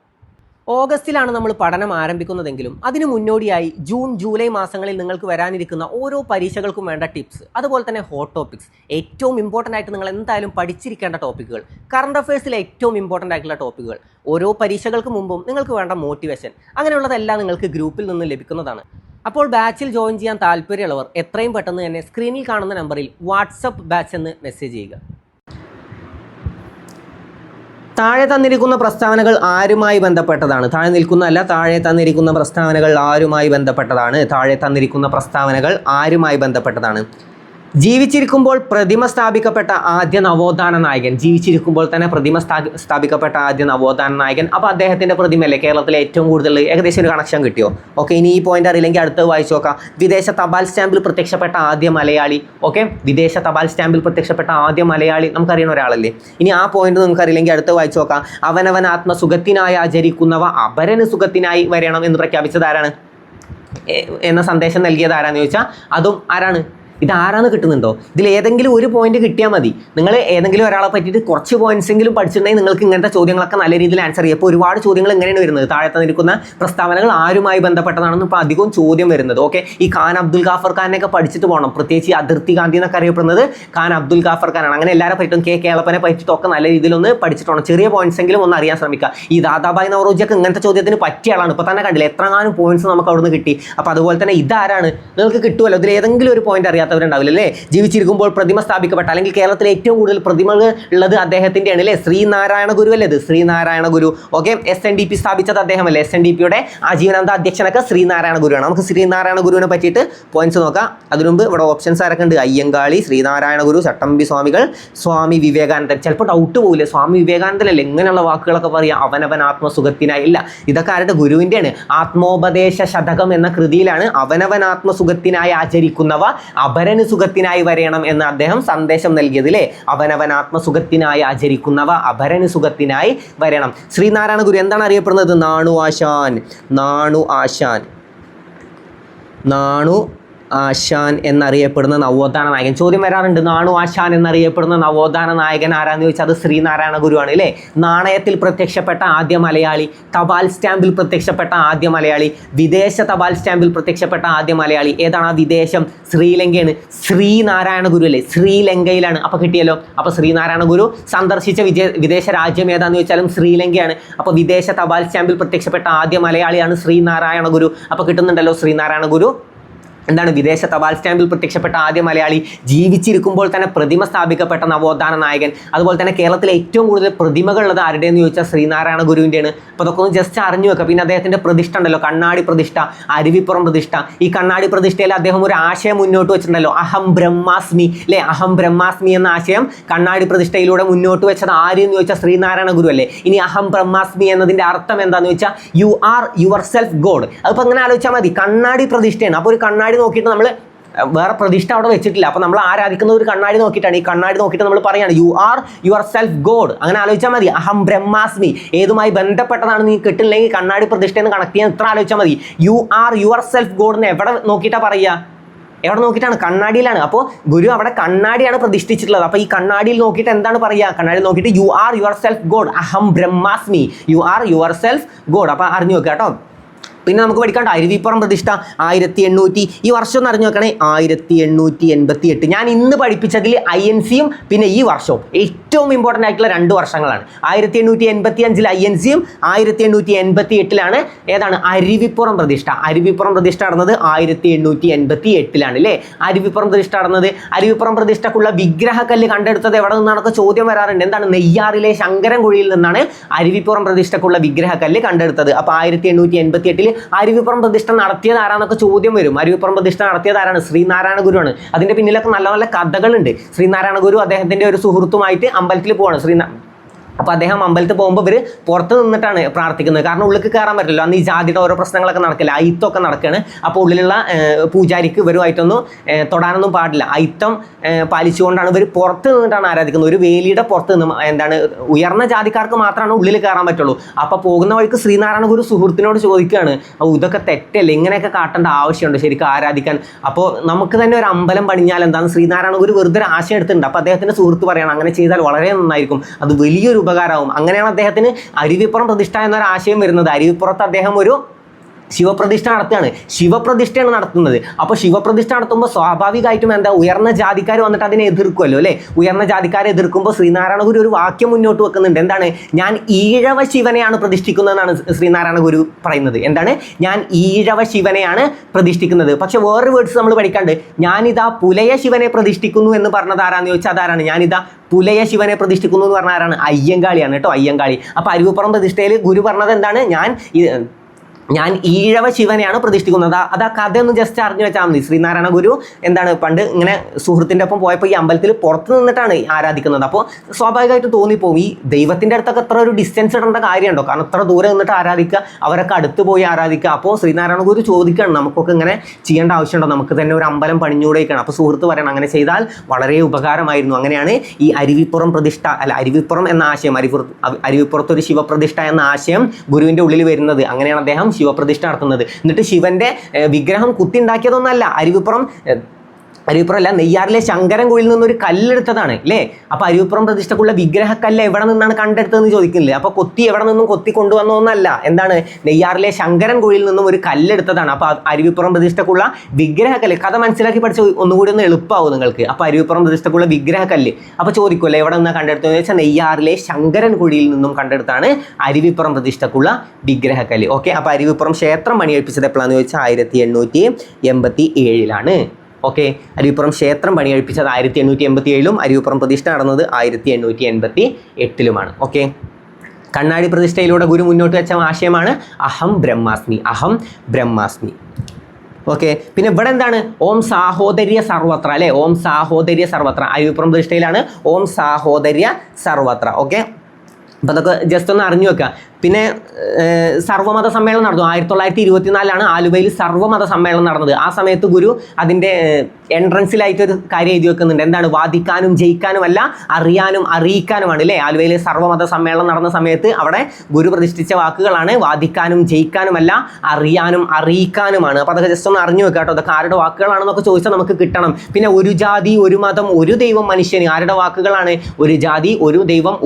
ഓഗസ്റ്റിലാണ് നമ്മൾ പഠനം ആരംഭിക്കുന്നതെങ്കിലും അതിന് മുന്നോടിയായി ജൂൺ, ജൂലൈ മാസങ്ങളിൽ നിങ്ങൾക്ക് വരാനിരിക്കുന്ന ഓരോ പരീക്ഷകൾക്കും വേണ്ട ടിപ്സ്, അതുപോലെ തന്നെ ഹോട്ട് ടോപ്പിക്സ്, ഏറ്റവും ഇമ്പോർട്ടൻ്റ് ആയിട്ട് നിങ്ങൾ എന്തായാലും പഠിച്ചിരിക്കേണ്ട ടോപ്പിക്കുകൾ, കറണ്ട് അഫയേഴ്സിലെ ഏറ്റവും ഇമ്പോർട്ടൻ്റ് ആയിട്ടുള്ള ടോപ്പിക്കുകൾ, ഓരോ പരീക്ഷകൾക്ക് മുമ്പും നിങ്ങൾക്ക് വേണ്ട മോട്ടിവേഷൻ, അങ്ങനെയുള്ളതെല്ലാം നിങ്ങൾക്ക് ഗ്രൂപ്പിൽ നിന്ന് ലഭിക്കുന്നതാണ്. അപ്പോൾ ബാച്ചിൽ ജോയിൻ ചെയ്യാൻ താല്പര്യമുള്ളവർ എത്രയും പെട്ടെന്ന് തന്നെ സ്ക്രീനിൽ കാണുന്ന നമ്പറിൽ വാട്സപ്പ് ബാച്ച് എന്ന് മെസ്സേജ് ചെയ്യുക. താഴെ തന്നിരിക്കുന്ന പ്രസ്താവനകൾ ആരുമായി ബന്ധപ്പെട്ടതാണ്? താഴെ തന്നിരിക്കുന്ന പ്രസ്താവനകൾ ആരുമായി ബന്ധപ്പെട്ടതാണ്? ജീവിച്ചിരിക്കുമ്പോൾ പ്രതിമ സ്ഥാപിക്കപ്പെട്ട ആദ്യ നവോത്ഥാന നായകൻ. അപ്പോൾ അദ്ദേഹത്തിന്റെ പ്രതിമയല്ലേ കേരളത്തിലെ ഏറ്റവും കൂടുതൽ? ഏകദേശം ഒരു കണക്ഷൻ കിട്ടിയോ? ഓക്കെ, ഇനി ഈ പോയിന്റ് അറിയില്ലെങ്കിൽ അടുത്ത് വായിച്ചു നോക്കാം. വിദേശ തപാൽ സ്റ്റാമ്പിൽ പ്രത്യക്ഷപ്പെട്ട ആദ്യ മലയാളി. ഓക്കെ, വിദേശ തപാൽ സ്റ്റാമ്പിൽ പ്രത്യക്ഷപ്പെട്ട ആദ്യ മലയാളി നമുക്കറിയുന്ന ഒരാളല്ലേ. ഇനി ആ പോയിന്റ് നമുക്ക് അറിയില്ലെങ്കിൽ അടുത്ത് വായിച്ചു നോക്കാം. അവനവൻ ആത്മസുഖത്തിനായി ആചരിക്കുന്നവ അപരന് സുഖത്തിനായി വരണം എന്ന് പ്രഖ്യാപിച്ചത് ആരാണ്? എന്ന സന്ദേശം നൽകിയത് ആരാന്ന് ചോദിച്ചാൽ അതും ആരാണ്? ഇതാരാന്ന് കിട്ടുന്നുണ്ടോ? ഇതിൽ ഏതെങ്കിലും ഒരു പോയിന്റ് കിട്ടിയാൽ മതി. നിങ്ങൾ ഏതെങ്കിലും ഒരാളെ പറ്റിയിട്ട് കുറച്ച് പോയിന്റ്സ് എങ്കിലും പഠിച്ചിട്ടുണ്ടെങ്കിൽ നിങ്ങൾക്ക് ഇങ്ങനത്തെ ചോദ്യങ്ങളൊക്കെ നല്ല രീതിയിൽ ആൻസർ ചെയ്യും. അപ്പോൾ ഒരുപാട് ചോദ്യങ്ങൾ എങ്ങനെയാണ് വരുന്നത്? താഴെ തന്നിരിക്കുന്ന പ്രസ്താവനകൾ ആരുമായി ബന്ധപ്പെട്ടതാണെന്ന് ഇപ്പോൾ അധികവും ചോദ്യം വരുന്നത്. ഓക്കെ, ഈ ഖാൻ അബ്ദുൽ ഗാഫർ ഖാനൊക്കെ പഠിച്ചിട്ട് പോകണം. പ്രത്യേകിച്ച് ഈ അതിർത്തി ഗാന്ധി എന്നൊക്കെ അറിയപ്പെടുന്നത് ഖാൻ അബ്ദുൽ ഗാഫർ ഖാനാണ്. അങ്ങനെ എല്ലാവരെ പറ്റും കേളപ്പനെ പറ്റിയിട്ടൊക്കെ നല്ല രീതിയിലൊന്ന് പഠിച്ചിട്ട് പോകണം. ചെറിയ പോയിന്റ്സ് എങ്കിലും ഒന്ന് അറിയാൻ ശ്രമിക്കുക. ഈ ദാദാഭായ് നവറോജിയൊക്കെ ഇങ്ങനത്തെ ചോദ്യത്തിന് പറ്റിയ ആളാണ്. ഇപ്പോൾ തന്നെ കണ്ടില്ല എത്രങ്ങാനും പോയിന്റ്സ് നമുക്ക് അവിടുന്ന് കിട്ടി. അപ്പോൾ അതുപോലെ തന്നെ ഇതാരാണ് നിങ്ങൾക്ക് കിട്ടുമല്ലോ. ഇതിൽ ഏതെങ്കിലും ഒരു പോയിന്റ് അറിയാത്തവരുണ്ടാവില്ല അല്ലേ? ജീവിച്ചിരിക്കുമ്പോൾ പ്രതിമ സ്ഥാപിക്കപ്പെട്ട, അല്ലെങ്കിൽ കേരളത്തിലെ ഏറ്റവും കൂടുതൽ പ്രതിമകൾ ഉള്ളത് അദ്ദേഹത്തിൻ്റെയാണ് അല്ലേ? ശ്രീനാരായണ ഗുരു അല്ലേ? ഇത് ശ്രീനാരായണ ഗുരു. ഓക്കെ, SNDP സ്ഥാപിച്ചത് അദ്ദേഹമല്ലേ? SNDPയുടെ ആജീവനാന്ത അധ്യക്ഷനൊക്കെ ശ്രീനാരായണ ഗുരുവാണ്. നമുക്ക് ശ്രീനാരായണ ഗുരുവിനെ പറ്റിയിട്ട് പോയിന്റ്സ് നോക്കാം. അതിനു മുമ്പ് ഇവിടെ ഓപ്ഷൻസ് ആരൊക്കെ ഉണ്ട്? അയ്യങ്കാളി, ശ്രീനാരായണ ഗുരു, ചട്ടമ്പി സ്വാമികൾ, സ്വാമി വിവേകാനന്ദൻ. ചിലപ്പോൾ ഡൗട്ട് പോകില്ലേ, സ്വാമി വിവേകാനന്ദനല്ലേ എങ്ങനെയുള്ള വാക്കുകളൊക്കെ പറയാം? അവനവൻ ആത്മസുഖത്തിനായി. ഇല്ല, ഇതൊക്കെ ആരുടെ? ഗുരുവിൻ്റെയാണ്. ആത്മോപദേശ ശതകം എന്ന കൃതിയിലാണ് അവനവൻ ആത്മസുഖത്തിനായി ആചരിക്കുന്നവ അപരന് സുഖത്തിനായി വരണം എന്ന് അദ്ദേഹം സന്ദേശം നൽകിയതില്ലേ? അവനവൻ ആത്മസുഖത്തിനായി ആചരിക്കുന്നവ അപരന് സുഖത്തിനായി വരണം. ശ്രീനാരായണ ഗുരു എന്താണ് അറിയപ്പെടുന്നത്? നാണു ആശാൻ എന്നറിയപ്പെടുന്ന നവോത്ഥാന നായകൻ. ചോദ്യം വരാറുണ്ട്, നാണു ആശാൻ എന്നറിയപ്പെടുന്ന നവോത്ഥാന നായകൻ ആരാന്ന് ചോദിച്ചാൽ അത് ശ്രീനാരായണ ഗുരുവാണ് അല്ലേ? നാണയത്തിൽ പ്രത്യക്ഷപ്പെട്ട ആദ്യ മലയാളി, തപാൽ സ്റ്റാമ്പിൽ പ്രത്യക്ഷപ്പെട്ട ആദ്യ മലയാളി, വിദേശ തപാൽ സ്റ്റാമ്പിൽ പ്രത്യക്ഷപ്പെട്ട ആദ്യ മലയാളി. ഏതാണ് ആ വിദേശം? ശ്രീലങ്കയാണ്. ശ്രീനാരായണ ഗുരു അല്ലേ? ശ്രീലങ്കയിലാണ്. അപ്പോൾ കിട്ടിയല്ലോ. അപ്പോൾ ശ്രീനാരായണ ഗുരു സന്ദർശിച്ച വിദേശ രാജ്യം ഏതാന്ന് ചോദിച്ചാലും ശ്രീലങ്കയാണ്. അപ്പോൾ വിദേശ തപാൽ സ്റ്റാമ്പിൽ പ്രത്യക്ഷപ്പെട്ട ആദ്യ മലയാളിയാണ് ശ്രീനാരായണ ഗുരു. അപ്പോൾ കിട്ടുന്നുണ്ടല്ലോ ശ്രീനാരായണ ഗുരു. എന്താണ് വിദേശ തപാൽ സ്റ്റാമ്പിൽ പ്രത്യക്ഷപ്പെട്ട ആദ്യ മലയാളി, ജീവിച്ചിരിക്കുമ്പോൾ തന്നെ പ്രതിമ സ്ഥാപിക്കപ്പെട്ട നവോത്ഥാന നായകൻ. അതുപോലെ തന്നെ കേരളത്തിലെ ഏറ്റവും കൂടുതൽ പ്രതിമകളുള്ളത് ആരുടെയെന്ന് ചോദിച്ചാൽ ശ്രീനാരായണ ഗുരുവിൻ്റെയാണ്. അപ്പോൾ അതൊക്കെ ഒന്ന് ജസ്റ്റ് അറിഞ്ഞു വെക്കുക. പിന്നെ അദ്ദേഹത്തിൻ്റെ പ്രതിഷ്ഠ ഉണ്ടല്ലോ, കണ്ണാടി പ്രതിഷ്ഠ, അരുവിപ്പുറം പ്രതിഷ്ഠ. ഈ കണ്ണാടി പ്രതിഷ്ഠയിൽ അദ്ദേഹം ഒരു ആശയം മുന്നോട്ട് വെച്ചിട്ടുണ്ടല്ലോ, അഹം ബ്രഹ്മാസ്മി അല്ലേ. അഹം ബ്രഹ്മാസ്മി എന്ന ആശയം കണ്ണാടി പ്രതിഷ്ഠയിലൂടെ മുന്നോട്ട് വെച്ചത് ആരെന്ന് ചോദിച്ചാൽ ശ്രീനാരായണ ഗുരു അല്ലേ. ഇനി അഹം ബ്രഹ്മാസ്മി എന്നതിൻ്റെ അർത്ഥം എന്താണെന്ന് ചോദിച്ചാൽ you are your self God. അതിപ്പോൾ അങ്ങനെ ആലോചിച്ചാൽ മതി, കണ്ണാടി പ്രതിഷ്ഠയാണ്. അപ്പോൾ ഒരു കണ്ണാടി നോക്കിയിട്ട് നമ്മൾ വേറെ പ്രതിഷ്ഠ അവിടെ വെച്ചിട്ടില്ല. അപ്പോൾ നമ്മൾ ആരാധിക്കുന്ന ഒരു കണ്ണാടി നോക്കിയിട്ടാണ്. ഈ കണ്ണാടി നോക്കിയിട്ട് നമ്മൾ പറയുകയാണ് you are your self God. അങ്ങനെ ആലോചിച്ചാൽ മതി. അഹം ബ്രഹ്മാസ്മി ഏതുമായി ബന്ധപ്പെട്ടതാണ് നീ കിട്ടില്ലെങ്കിൽ കണ്ണാടി പ്രതിഷ്ഠയെന്ന് കണക്ട് ചെയ്യാൻ ഇത്ര ആലോചിച്ചാൽ മതി. You are your self God എന്ന് എവിടെ നോക്കിയിട്ടാണ് പറയുക? എവിടെ നോക്കിയിട്ടാണ്? കണ്ണാടിയിലാണ്. അപ്പോൾ ഗുരു അവിടെ കണ്ണാടിയാണ് പ്രതിഷ്ഠിച്ചിട്ടുള്ളത്. അപ്പോൾ ഈ കണ്ണാടിയിൽ നോക്കിയിട്ട് എന്താണ് പറയുക? കണ്ണാടിയിൽ നോക്കിയിട്ട് you are your self God, അഹം ബ്രഹ്മാസ്മി, you are your self God. അപ്പോൾ അറിഞ്ഞു വെക്കുക കേട്ടോ. പിന്നെ നമുക്ക് പഠിക്കാണ്ട് അരുവിപ്പുറം പ്രതിഷ്ഠ 1800, ഈ വർഷം ഒന്ന് അറിഞ്ഞു നോക്കണേ, 1888. ഞാൻ ഇന്ന് പഠിപ്പിച്ചതിൽ INC-യും പിന്നെ ഈ വർഷവും ഏറ്റവും ഇമ്പോർട്ടൻ്റ് ആയിട്ടുള്ള 2 വർഷങ്ങളാണ്. 1885 INC-യും 1888 ഏതാണ് അരുവിപ്പുറം പ്രതിഷ്ഠ. അരുവിപ്പുറം പ്രതിഷ്ഠ നടന്നത് 1888 അല്ലേ. അരുവിപ്പുറം പ്രതിഷ്ഠ നടന്നത്. അരുവിപ്പുറം പ്രതിഷ്ഠക്കുള്ള വിഗ്രഹക്കല്ല് കണ്ടെടുത്തത് എവിടെ നിന്നാണൊക്കെ ചോദ്യം വരാറുണ്ട്. എന്താണ്? നെയ്യാറിലെ ശങ്കരൻകുഴിയിൽ നിന്നാണ് അരുവിപ്പുറം പ്രതിഷ്ഠക്കുള്ള വിഗ്രഹക്കല്ല് കണ്ടെടുത്തത്. അപ്പോൾ 1888 അരുവിപ്പുറം പ്രതിഷ്ഠ നടത്തിയത് ആരാന്നൊക്കെ ചോദ്യം വരും. അരുവിപ്പുറം പ്രതിഷ്ഠ നടത്തിയത് ആരാണ്? ശ്രീനാരായണ ഗുരുവാണ്. അതിന്റെ പിന്നിലൊക്കെ നല്ല നല്ല കഥകളുണ്ട്. ശ്രീനാരായണ ഗുരു അദ്ദേഹത്തിന്റെ ഒരു സുഹൃത്തുമായിട്ട് അമ്പലത്തിൽ പോവാണ്. അപ്പോൾ അദ്ദേഹം അമ്പലത്തിൽ പോകുമ്പോൾ ഇവർ പുറത്ത് നിന്നിട്ടാണ് പ്രാർത്ഥിക്കുന്നത്. കാരണം ഉള്ളിലേക്ക് കയറാൻ പറ്റില്ല. അന്ന് ഈ ജാതിയുടെ ഓരോ പ്രശ്നങ്ങളൊക്കെ നടക്കില്ല, അയിത്തൊക്കെ നടക്കുകയാണ്. അപ്പോൾ ഉള്ളിലുള്ള പൂജാരിക്ക് ഇവരുമായിട്ടൊന്നും തൊടാനൊന്നും പാടില്ല. അയിത്തം പാലിച്ചുകൊണ്ടാണ് ഇവർ പുറത്ത് നിന്നിട്ടാണ് ആരാധിക്കുന്നത്. ഒരു വേലിയുടെ പുറത്ത് നിന്ന് എന്താണ് ഉയർന്ന ജാതിക്കാർക്ക് മാത്രമാണ് ഉള്ളിൽ കയറാൻ പറ്റുള്ളൂ. അപ്പോൾ പോകുന്ന വഴിക്ക് ശ്രീനാരായണ ഗുരു സുഹൃത്തിനോട് ചോദിക്കുകയാണ്, ഇതൊക്കെ തെറ്റല്ലേ, ഇങ്ങനെയൊക്കെ കാട്ടേണ്ട ആവശ്യമുണ്ട് ശരിക്കും ആരാധിക്കാൻ? അപ്പോൾ നമുക്ക് തന്നെ ഒരു അമ്പലം പണിഞ്ഞാൽ എന്താണ്? ശ്രീനാരായണ ഗുരു വെറുതെ ഒരു ആശയം എടുത്തിട്ടുണ്ട്. അപ്പോൾ അദ്ദേഹത്തിൻ്റെ സുഹൃത്ത് പറയണം അങ്ങനെ ചെയ്താൽ വളരെ നന്നായിരിക്കും, അത് വലിയൊരു ഉപകാരമാവും. അങ്ങനെയാണ് അദ്ദേഹത്തിന് അരുവിപ്പുറം പ്രതിഷ്ഠ എന്നൊരു ആശയം വരുന്നത്. അരുവിപ്പുറത്ത് അദ്ദേഹം ഒരു ശിവപ്രതിഷ്ഠ നടത്തുകയാണ്. ശിവപ്രതിഷ്ഠയാണ് നടത്തുന്നത്. അപ്പോൾ ശിവപ്രതിഷ്ഠ നടത്തുമ്പോൾ സ്വാഭാവികമായിട്ടും എന്താ ഉയർന്ന ജാതിക്കാർ വന്നിട്ട് അതിനെ എതിർക്കുമല്ലോ അല്ലേ. ഉയർന്ന ജാതിക്കാരെ എതിർക്കുമ്പോൾ ശ്രീനാരായണ ഗുരു ഒരു വാക്യം മുന്നോട്ട് വെക്കുന്നുണ്ട്. എന്താണ്? ഞാൻ ഈഴവ ശിവനെയാണ് പ്രതിഷ്ഠിക്കുന്നതെന്നാണ് ശ്രീനാരായണ ഗുരു പറയുന്നത്. എന്താണ്? ഞാൻ ഈഴവ ശിവനെയാണ് പ്രതിഷ്ഠിക്കുന്നത്. പക്ഷെ വേറൊരു വേർഡ്സ് നമ്മൾ പഠിക്കാണ്ട്, ഞാനിതാ പുലയ ശിവനെ പ്രതിഷ്ഠിക്കുന്നു എന്ന് പറഞ്ഞത് ആരാന്ന് ചോദിച്ചാൽ അതാരാണ്? ഞാനിതാ പുലയ ശിവനെ പ്രതിഷ്ഠിക്കുന്നു എന്ന് പറഞ്ഞ ആരാണ്? അയ്യങ്കാളിയാണ് കേട്ടോ, അയ്യങ്കാളി. അപ്പോൾ അരുവിപ്പുറം പ്രതിഷ്ഠയിൽ ഗുരു പറഞ്ഞത് എന്താണ്? ഞാൻ ഈഴവ ശിവനെയാണ് പ്രതിഷ്ഠിക്കുന്നത്. അത് ആ കഥയൊന്ന് ജസ്റ്റ് അറിഞ്ഞു വെച്ചാൽ മതി. ശ്രീനാരായണ ഗുരു എന്താണ് പണ്ട് ഇങ്ങനെ സുഹൃത്തിൻ്റെ ഒപ്പം പോയപ്പോൾ ഈ അമ്പലത്തിൽ പുറത്ത് നിന്നിട്ടാണ് ആരാധിക്കുന്നത്. അപ്പോൾ സ്വാഭാവികമായിട്ട് തോന്നിപ്പോവും ഈ ദൈവത്തിൻ്റെ അടുത്തൊക്കെ എത്ര ഒരു ഡിസ്റ്റൻസ് ഇടേണ്ട കാര്യമുണ്ടോ? കാരണം എത്ര ദൂരെ നിന്നിട്ട് ആരാധിക്കുക, അവരൊക്കെ അടുത്ത് പോയി ആരാധിക്കുക. അപ്പോൾ ശ്രീനാരായണ ഗുരു ചോദിക്കുകയാണ്, നമുക്കൊക്കെ ഇങ്ങനെ ചെയ്യേണ്ട ആവശ്യമുണ്ടോ? നമുക്ക് തന്നെ ഒരു അമ്പലം പണിഞ്ഞുകൂടെയൊക്കെയാണ്. അപ്പോൾ സുഹൃത്ത് പറയണം അങ്ങനെ ചെയ്താൽ വളരെ ഉപകാരമായിരുന്നു. അങ്ങനെയാണ് ഈ അരുവിപ്പുറം പ്രതിഷ്ഠ അരുവിപ്പുറം എന്ന ആശയം, അരുവിപ്പുറത്തൊരു ശിവപ്രതിഷ്ഠ എന്ന ആശയം ഗുരുവിൻ്റെ ഉള്ളിൽ വരുന്നത്. അങ്ങനെയാണ് അദ്ദേഹം ശിവപ്രതിഷ്ഠ നടത്തുന്നത്. എന്നിട്ട് ശിവന്റെ വിഗ്രഹം കുത്തിണ്ടാക്കിയതൊന്നല്ല, അരുവിപ്പുറം നെയ്യാറിലെ ശങ്കരൻകുഴിയിൽ നിന്നൊരു കല്ലെടുത്തതാണ് അല്ലേ. അപ്പോൾ അരുവിപ്പുറം പ്രതിഷ്ഠക്കുള്ള വിഗ്രഹക്കല്ല് എവിടെ നിന്നാണ് കണ്ടെടുത്തതെന്ന് ചോദിക്കുന്നില്ലേ. അപ്പോൾ എവിടെ നിന്നും കൊത്തി കൊണ്ടുവന്നൊന്നല്ല. എന്താണ്? നെയ്യാറിലെ ശങ്കരൻകുഴിയിൽ നിന്നും ഒരു കല്ലെടുത്തതാണ്. അപ്പോൾ അരുവിപ്പുറം പ്രതിഷ്ഠക്കുള്ള വിഗ്രഹക്കല്ല് കഥ മനസ്സിലാക്കി പഠിച്ച് ഒന്നുകൂടി ഒന്ന് എളുപ്പമാവും നിങ്ങൾക്ക്. അപ്പോൾ അരുവിപ്പുറം പ്രതിഷ്ഠക്കുള്ള വിഗ്രഹക്കല്ല് അപ്പോൾ ചോദിക്കുമല്ലോ എവിടെ നിന്നാണ് കണ്ടെടുത്തതെന്ന് ചോദിച്ചാൽ നെയ്യാറിലെ ശങ്കരൻകുഴിയിൽ നിന്നും കണ്ടെടുത്താണ് അരുവിപ്പുറം പ്രതിഷ്ഠക്കുള്ള വിഗ്രഹക്കല്ല്. ഓക്കെ. അപ്പോൾ അരുവിപ്പുറം ക്ഷേത്രം പണികഴിപ്പിച്ചത് എപ്പോഴാണെന്ന് ചോദിച്ചാൽ 1887 ഓക്കെ. അരുവിപ്പുറം ക്ഷേത്രം പണി കഴിപ്പിച്ചത് 1887 അരുവിപ്പുറം പ്രതിഷ്ഠ നടന്നത് 1888 ഓക്കെ. കണ്ണാടി പ്രതിഷ്ഠയിലൂടെ ഗുരു മുന്നോട്ട് വെച്ച ആശയമാണ് അഹം ബ്രഹ്മാസ്മി, അഹം ബ്രഹ്മാസ്മി. ഓക്കെ. പിന്നെ ഇവിടെ എന്താണ്? ഓം സാഹോദര്യ സർവത്ര അല്ലേ. ഓം സാഹോദര്യ സർവത്ര അരുവിപ്പുറം പ്രതിഷ്ഠയിലാണ് ഓം സാഹോദര്യ സർവത്ര. ഓക്കെ. അപ്പോൾ അതൊക്കെ ജസ്റ്റ് ഒന്ന് അറിഞ്ഞു വെക്കുക. പിന്നെ സർവ്വമത സമ്മേളനം നടന്നു 1924 ആലുവയിൽ സർവ്വമത സമ്മേളനം നടന്നത്. ആ സമയത്ത് ഗുരു അതിൻ്റെ എൻട്രൻസിലായിട്ടൊരു കാര്യം എഴുതി വെക്കുന്നുണ്ട്. എന്താണ്? വാദിക്കാനും ജയിക്കാനുമല്ല, അറിയാനും അറിയിക്കാനുമാണ് അല്ലേ. ആലുവയിൽ സർവ്വമത സമ്മേളനം നടന്ന സമയത്ത് അവിടെ ഗുരു പ്രതിഷ്ഠിച്ച വാക്കുകളാണ് വാദിക്കാനും ജയിക്കാനുമല്ല, അറിയാനും അറിയിക്കാനുമാണ്. അപ്പോൾ അതൊക്കെ ജസ്റ്റ് ഒന്ന് അറിഞ്ഞു വെക്കുക കേട്ടോ. അതൊക്കെ ആരുടെ വാക്കുകളാണെന്നൊക്കെ ചോദിച്ചാൽ നമുക്ക് കിട്ടണം. പിന്നെ ഒരു ജാതി ഒരു മതം ഒരു ദൈവം മനുഷ്യന് ആരുടെ വാക്കുകളാണ്? ഒരു ജാതി ഒരു ദൈവം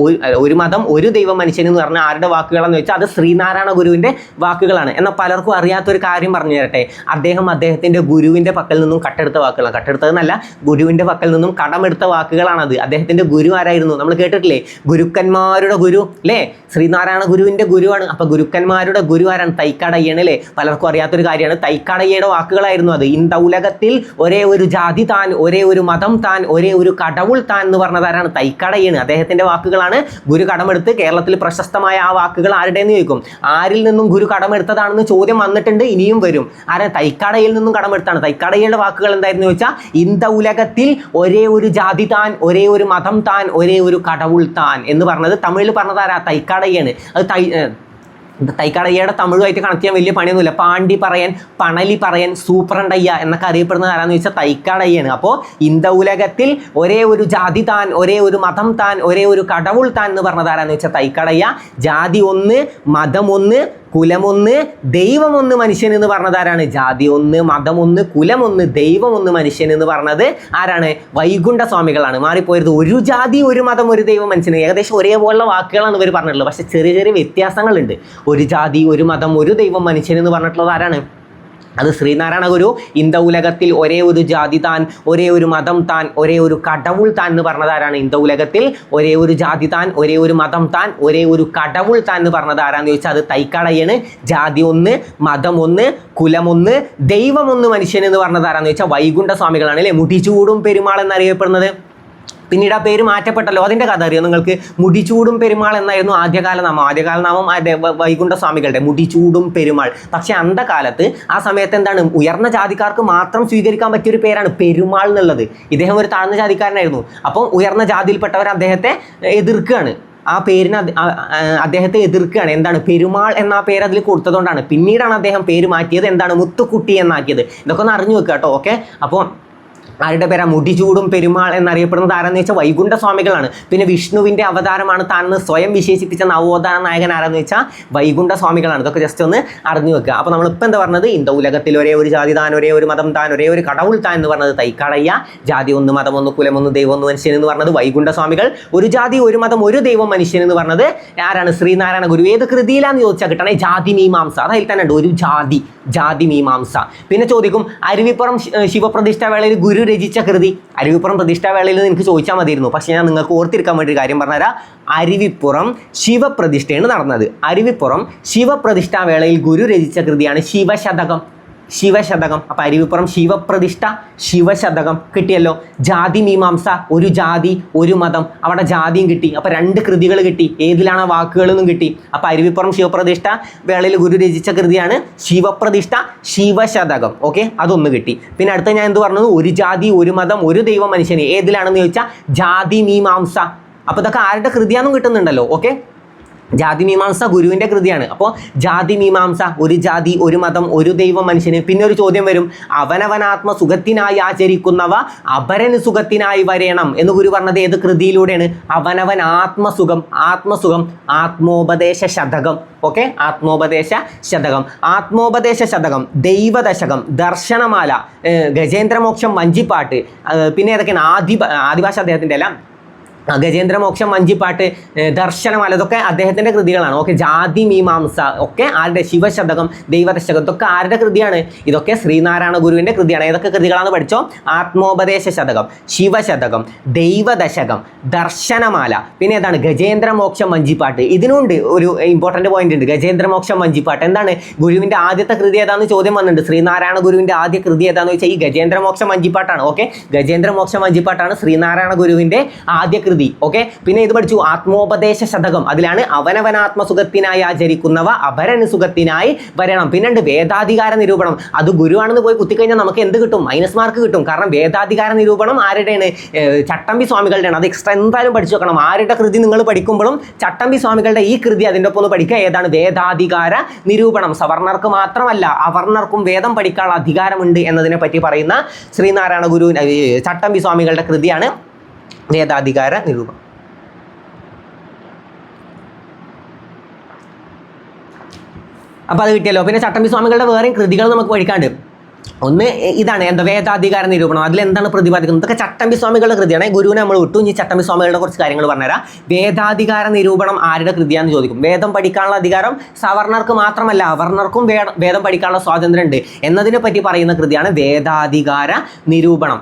ഒരു മതം ഒരു ദൈവം മനുഷ്യന് എന്ന് പറഞ്ഞാൽ ആരുടെ വാക്കുകൾ? വാക്കുകളെന്ന് വെച്ചാൽ അത് ശ്രീനാരായണ ഗുരുവിൻ്റെ വാക്കുകളാണ്. എന്നാൽ പലർക്കും അറിയാത്തൊരു കാര്യം പറഞ്ഞു തരട്ടെ. അദ്ദേഹത്തിൻ്റെ ഗുരുവിൻ്റെ പക്കൽ നിന്നും കട്ടെടുത്ത വാക്കുകളാണ്. കട്ടെടുത്തതെന്നല്ല, ഗുരുവിൻ്റെ പക്കൽ നിന്നും കടമെടുത്ത വാക്കുകളാണത്. അദ്ദേഹത്തിൻ്റെ ഗുരു ആരായിരുന്നു? നമ്മൾ കേട്ടിട്ടില്ലേ, ഗുരുക്കന്മാരുടെ ഗുരു അല്ലേ? ശ്രീനാരായണ ഗുരുവിൻ്റെ ഗുരുവാണ്. അപ്പോൾ ഗുരുക്കന്മാരുടെ ഗുരു ആരാണ്? തൈക്കാടയ്യാണ് അല്ലേ? പലർക്കും അറിയാത്തൊരു കാര്യമാണ്. തൈക്കാടയ്യയുടെ വാക്കുകളായിരുന്നു അത്. ഇന്ത ഉലകത്തിൽ ഒരേ ഒരു ജാതി താൻ, ഒരേ ഒരു മതം താൻ, ഒരേ ഒരു കടവുൾ താൻ എന്ന് പറഞ്ഞത് ആരാണ്? തൈക്കാടയ്യാണ്. അദ്ദേഹത്തിൻ്റെ വാക്കുകളാണ് ഗുരു കടമെടുത്ത്. കേരളത്തിൽ പ്രശസ്തമായ ആ വാക്കുകൾ ആരുടെയെന്ന് ചോദിക്കും. ആരിൽ നിന്നും ഗുരു കടമെടുത്തതാണെന്ന് ചോദ്യം വന്നിട്ടുണ്ട്, ഇനിയും വരും. ആരാ? തൈക്കാടയിൽ നിന്നും കടമെടുത്താണ്. തൈക്കാടയ്യയുടെ വാക്കുകൾ എന്തായിരുന്നു ചോദിച്ചാൽ, ഇന്ത ഉലകത്തിൽ ഒരേ ഒരു ജാതി താൻ, ഒരേ ഒരു മതം താൻ, ഒരേ ഒരു കടവുൾ താൻ എന്ന് പറഞ്ഞത് തമിഴിൽ പറഞ്ഞത് ആരാ? തൈക്കാടയ്യാണ്. അത് തൈക്കാടയ്യയുടെ തമിഴുമായിട്ട് കണക്ട് ചെയ്യാൻ വലിയ പണിയൊന്നുമില്ല. പാണ്ടി പറയൻ, പണലി പറയൻ, സൂപ്രണ്ടയ്യ എന്നൊക്കെ അറിയപ്പെടുന്നത് ആരാന്ന് ചോദിച്ചാൽ തൈക്കാടയ്യാണ്. അപ്പോൾ ഇന്ത ഉലകത്തിൽ ഒരേ ഒരു ജാതി താൻ, ഒരേ ഒരു മതം താൻ, ഒരേ ഒരു കടവുൾ താൻ എന്ന് പറഞ്ഞത് ആരാന്ന് വെച്ചാൽ തൈക്കാടയ്യ. ജാതി ഒന്ന്, മതം ഒന്ന്, കുലമൊന്ന്, ദൈവമൊന്ന് മനുഷ്യൻ എന്ന് പറഞ്ഞത് ആരാണ്? ജാതി ഒന്ന്, മതമൊന്ന്, കുലമൊന്ന്, ദൈവമൊന്ന് മനുഷ്യൻ എന്ന് പറഞ്ഞത് ആരാണ്? വൈകുണ്ഠ സ്വാമികളാണ്. മാറിപ്പോയത് ഒരു ജാതി ഒരു മതം ഒരു ദൈവം മനുഷ്യൻ, ഏകദേശം ഒരേപോലുള്ള വാക്കുകളാണ് ഇവർ പറഞ്ഞിട്ടുള്ളത്. പക്ഷെ ചെറിയ ചെറിയ വ്യത്യാസങ്ങളുണ്ട്. ഒരു ജാതി ഒരു മതം ഒരു ദൈവം മനുഷ്യൻ എന്ന് പറഞ്ഞിട്ടുള്ളത് ആരാണ്? അത് ശ്രീനാരായണ ഗുരു. ഇന്ത ഉലകത്തിൽ ഒരേ ഒരു ജാതി താൻ, ഒരേ ഒരു മതം താൻ, ഒരേ ഒരു കടവുൾ താൻ എന്ന് പറഞ്ഞത് ആരാണ്? ഇന്ത ഉലകത്തിൽ ഒരേ ഒരു ജാതി താൻ, ഒരേ ഒരു മതം താൻ, ഒരേ ഒരു കടവുൾ താൻ എന്ന് പറഞ്ഞത് ആരാന്ന് ചോദിച്ചാൽ അത് തൈക്കാടയ്യാണ്. ജാതി ഒന്ന്, മതം ഒന്ന്, കുലമൊന്ന്, ദൈവമൊന്ന് മനുഷ്യൻ എന്ന് പറഞ്ഞത് ആരാന്ന് ചോദിച്ചാൽ വൈകുണ്ഠ സ്വാമികളാണ് അല്ലേ? മുടിചൂടും പെരുമാൾ എന്നറിയപ്പെടുന്നത്. പിന്നീട് ആ പേര് മാറ്റപ്പെട്ടല്ലോ, അതിൻ്റെ കഥ അറിയോ നിങ്ങൾക്ക്? മുടിചൂടും പെരുമാൾ എന്നായിരുന്നു ആദ്യകാല നാമം വൈകുണ്ഠ സ്വാമികളുടെ, മുടിചൂടും പെരുമാൾ. പക്ഷെ അന്ധകാലത്ത് ആ സമയത്ത് എന്താണ്, ഉയർന്ന ജാതിക്കാർക്ക് മാത്രം സ്വീകരിക്കാൻ പറ്റിയൊരു പേരാണ് പെരുമാൾ എന്നുള്ളത്. ഇദ്ദേഹം ഒരു താഴ്ന്ന ജാതിക്കാരനായിരുന്നു. അപ്പോൾ ഉയർന്ന ജാതിയിൽപ്പെട്ടവർ അദ്ദേഹത്തെ എതിർക്കുകയാണ്. ആ പേരിന് അദ്ദേഹത്തെ എതിർക്കുകയാണ്. എന്താണ്? പെരുമാൾ എന്ന പേര് അതിൽ കൊടുത്തതുകൊണ്ടാണ്. പിന്നീടാണ് അദ്ദേഹം പേര് മാറ്റിയത്. എന്താണ്? മുത്തുക്കുട്ടി എന്നാക്കിയത്. ഇതൊക്കെ ഒന്ന് അറിഞ്ഞു വെക്കുക കേട്ടോ. ഓക്കെ. അപ്പോൾ ആരുടെ പേരാ? മുടിചൂടും പെരുമാൾ എന്നറിയപ്പെടുന്നത് ആരാന്ന് വെച്ചാൽ വൈകുണ്ഠ സ്വാമികളാണ്. പിന്നെ വിഷ്ണുവിൻ്റെ അവതാരമാണ് താനെന്ന് സ്വയം വിശേഷിപ്പിച്ച നവോത്ഥാന നായകൻ ആരാന്ന് വെച്ചാൽ വൈകുണ്ഠ സ്വാമികളാണ്. ഇതൊക്കെ ജസ്റ്റ് ഒന്ന് അറിഞ്ഞു വെക്കുക. അപ്പോൾ നമ്മളിപ്പോൾ എന്താ പറഞ്ഞത്? ഇന്ത ഉലകത്തിൽ ഒരേ ഒരു ജാതി താൻ, ഒരേ ഒരു മതം താൻ, ഒരേ ഒരു കടവുൾ താൻ എന്ന് പറഞ്ഞത് തൈക്കാടയ്യ. ജാതി ഒന്ന്, മതം ഒന്ന്, കുലം ഒന്ന്, ദൈവം ഒന്ന് മനുഷ്യൻ എന്ന് പറഞ്ഞത് വൈകുണ്ഠ സ്വാമികൾ. ഒരു ജാതി ഒരു മതം ഒരു ദൈവം മനുഷ്യൻ എന്ന് പറഞ്ഞത് ആരാണ്? ശ്രീനാരായണ ഗുരു. ഏത് കൃതിയിലാന്ന് ചോദിച്ചാൽ കിട്ടണേ ജാതി മീമാംസ. അതിൽ തന്നെ ഉണ്ട് ഒരു ജാതി മീമാംസ. പിന്നെ ചോദിക്കും അരുവിപ്പുറം ശിവപ്രതിഷ്ഠാ വേളയിൽ ഗുരു രചിച്ച കൃതി. അരുവിപ്പുറം പ്രതിഷ്ഠാ വേളയിൽ എനിക്ക് ചോദിച്ചാൽ മതിയായിരുന്നു. പക്ഷേ ഞാൻ നിങ്ങൾക്ക് ഓർത്തിരിക്കാൻ വേണ്ടി ഒരു കാര്യം പറഞ്ഞുതരാം. അരുവിപ്പുറം ശിവപ്രതിഷ്ഠയാണ് നടന്നത്. അരുവിപ്പുറം ശിവപ്രതിഷ്ഠാ വേളയിൽ ഗുരു രചിച്ച കൃതിയാണ് ശിവശതകം. അപ്പോൾ അരുവിപ്പുറം ശിവപ്രതിഷ്ഠ, ശിവശതകം കിട്ടിയല്ലോ. ജാതി മീമാംസ, ഒരു ജാതി ഒരു മതം, അവിടെ ജാതിയും കിട്ടി. അപ്പോൾ 2 കൃതികൾ കിട്ടി. ഏതിലാണ് വാക്കുകളെന്നും കിട്ടി. അപ്പോൾ അരുവിപ്പുറം ശിവപ്രതിഷ്ഠ വേളയിൽ ഗുരു രചിച്ച കൃതിയാണ് ശിവപ്രതിഷ്ഠ, ശിവശതകം. ഓക്കെ, അതൊന്ന് കിട്ടി. പിന്നെ അടുത്ത ഞാൻ എന്ത് പറഞ്ഞത്? ഒരു ജാതി ഒരു മതം ഒരു ദൈവം മനുഷ്യന്. ഏതിലാണെന്ന് ചോദിച്ചാൽ ജാതി മീമാംസ. അപ്പോൾ ഇതൊക്കെ ആരുടെ കൃതിയാണെന്നും കിട്ടുന്നുണ്ടല്ലോ. ഓക്കെ, ജാതി മീമാംസ ഗുരുവിൻ്റെ കൃതിയാണ്. അപ്പോൾ ജാതി മീമാംസ, ഒരു ജാതി ഒരു മതം ഒരു ദൈവം മനുഷ്യന്. പിന്നെ ഒരു ചോദ്യം വരും, അവനവനാത്മ സുഖത്തിനായി ആചരിക്കുന്നവ അപരന് സുഖത്തിനായി വരേണം എന്ന് ഗുരു പറഞ്ഞത് ഏത് കൃതിയിലൂടെയാണ്? അവനവൻ ആത്മസുഖം, ആത്മോപദേശ ശതകം. ഓക്കെ, ആത്മോപദേശ ശതകം, ദൈവദശകം, ദർശനമാല, ഗജേന്ദ്രമോക്ഷം, വഞ്ചിപ്പാട്ട്. പിന്നെ ഏതൊക്കെയാണ്? ആദിഭാഷ അദ്ദേഹത്തിൻ്റെ എല്ലാം. ഗജേന്ദ്രമോക്ഷം, വഞ്ചിപ്പാട്ട്, ദർശനമാല, ഇതൊക്കെ അദ്ദേഹത്തിൻ്റെ കൃതികളാണ്. ഓക്കെ, ജാതി മീമാംസ ഒക്കെ ആരുടെ? ശിവശതകം, ദൈവദശകം, ഇതൊക്കെ ആരുടെ കൃതിയാണ്? ഇതൊക്കെ ശ്രീനാരായണ ഗുരുവിൻ്റെ കൃതിയാണ്. ഏതൊക്കെ കൃതികളാണെന്ന് പഠിച്ചോ? ആത്മോപദേശ ശതകം, ശിവശതകം, ദൈവദശകം, ദർശനമാല, പിന്നെ ഏതാണ്? ഗജേന്ദ്രമോക്ഷം, വഞ്ചിപ്പാട്ട്. ഇതിനുണ്ട് ഒരു ഇമ്പോർട്ടൻ്റ് പോയിന്റ് ഉണ്ട്. ഗജേന്ദ്രമോക്ഷം, വഞ്ചിപ്പാട്ട് എന്താണ്? ഗുരുവിൻ്റെ ആദ്യത്തെ കൃതി ഏതാണെന്ന് ചോദ്യം വന്നിട്ടുണ്ട്. ശ്രീനാരായണ ഗുരുവിൻ്റെ ആദ്യ കൃതി ഏതാണെന്ന് വെച്ചാൽ ഈ ഗജേന്ദ്രമോക്ഷം, വഞ്ചിപ്പാട്ടാണ്. ഓക്കെ, ഗജേന്ദ്രമോക്ഷം, വഞ്ചിപ്പാട്ടാണ് ശ്രീനാരായണ ഗുരുവിൻ്റെ ആദ്യ കൃതി. ഓക്കെ, പിന്നെ ഇത് പഠിച്ചു ആത്മോപദേശ ശതകം. അതിലാണ് അവനവനാത്മസുഖത്തിനായി ആചരിക്കുന്നവ അപരന് സുഖത്തിനായി വരണം. പിന്നുണ്ട് വേദാധികാര നിരൂപണം. അത് ഗുരുവാണെന്ന് പോയി കുത്തിക്കഴിഞ്ഞാൽ നമുക്ക് എന്ത് കിട്ടും? -മാർക്ക് കിട്ടും. കാരണം വേദാധികാര നിരൂപണം ആരുടെയാണ്? ചട്ടമ്പി സ്വാമികളുടെയാണ്. അത് എക്സ്ട്രാ എന്തായാലും പഠിച്ചു വെക്കണം. ആരുടെ കൃതി നിങ്ങൾ പഠിക്കുമ്പോഴും ചട്ടമ്പി സ്വാമികളുടെ ഈ കൃതി അതിൻ്റെ ഒപ്പം ഒന്ന് പഠിക്കുക. ഏതാണ്? വേദാധികാര നിരൂപണം. സവർണർക്ക് മാത്രമല്ല അവർണർക്കും വേദം പഠിക്കാനുള്ള അധികാരമുണ്ട് എന്നതിനെ പറ്റി പറയുന്ന ശ്രീനാരായണ ഗുരു ചട്ടമ്പി സ്വാമികളുടെ കൃതിയാണ് വേദാധികാര നിരൂപണം. അപ്പോൾ അത് കിട്ടിയല്ലോ. പിന്നെ ചട്ടമ്പി സ്വാമികളുടെ വേറെയും കൃതികൾ നമുക്ക് പഠിക്കാണ്ട്. ഒന്ന് ഇതാണ് എന്താ വേദാധികാര നിരൂപണം. അതിലെന്താണ് പ്രതിപാദിക്കുന്നത്? ഇതൊക്കെ ചട്ടമ്പി സ്വാമികളുടെ കൃതിയാണ്. ഗുരുവിനെ നമ്മൾ വിട്ടു. ഇനി ചട്ടമ്പി സ്വാമികളുടെ കുറച്ച് കാര്യങ്ങൾ പറഞ്ഞുതരാം. വേദാധികാര നിരൂപണം ആരുടെ കൃതിയാണെന്ന് ചോദിക്കും. വേദം പഠിക്കാനുള്ള അധികാരം സവർണർക്ക് മാത്രമല്ല, അവർണർക്കും വേദം പഠിക്കാനുള്ള സ്വാതന്ത്ര്യം ഉണ്ട് എന്നതിനെ പറ്റി പറയുന്ന കൃതിയാണ് വേദാധികാര നിരൂപണം.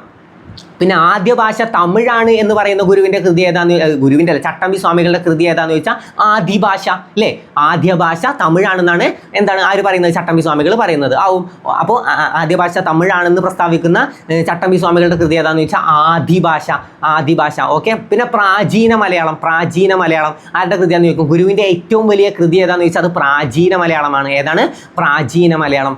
പിന്നെ ആദ്യ ഭാഷ തമിഴാണ് എന്ന് പറയുന്ന ഗുരുവിൻ്റെ കൃതി ഏതാന്ന്, ഗുരുവിൻ്റെ അല്ല ചട്ടമ്പി സ്വാമികളുടെ കൃതി ഏതാന്ന് ചോദിച്ചാൽ ആദിഭാഷ അല്ലേ. ആദ്യ ഭാഷ തമിഴാണെന്നാണ് എന്താണ് ആര് പറയുന്നത്? ചട്ടമ്പി സ്വാമികൾ പറയുന്നത് ആവും. അപ്പോൾ ആദ്യ ഭാഷ തമിഴാണെന്ന് പ്രസ്താവിക്കുന്ന ചട്ടമ്പി സ്വാമികളുടെ കൃതി ഏതാന്ന് ചോദിച്ചാൽ ആദിഭാഷ. ഓക്കെ. പിന്നെ പ്രാചീന മലയാളം ആരുടെ കൃതിയാന്ന് ചോദിക്കും. ഗുരുവിൻ്റെ ഏറ്റവും വലിയ കൃതി ഏതാന്ന് ചോദിച്ചാൽ അത് പ്രാചീന മലയാളമാണ്. ഏതാണ്? പ്രാചീന മലയാളം.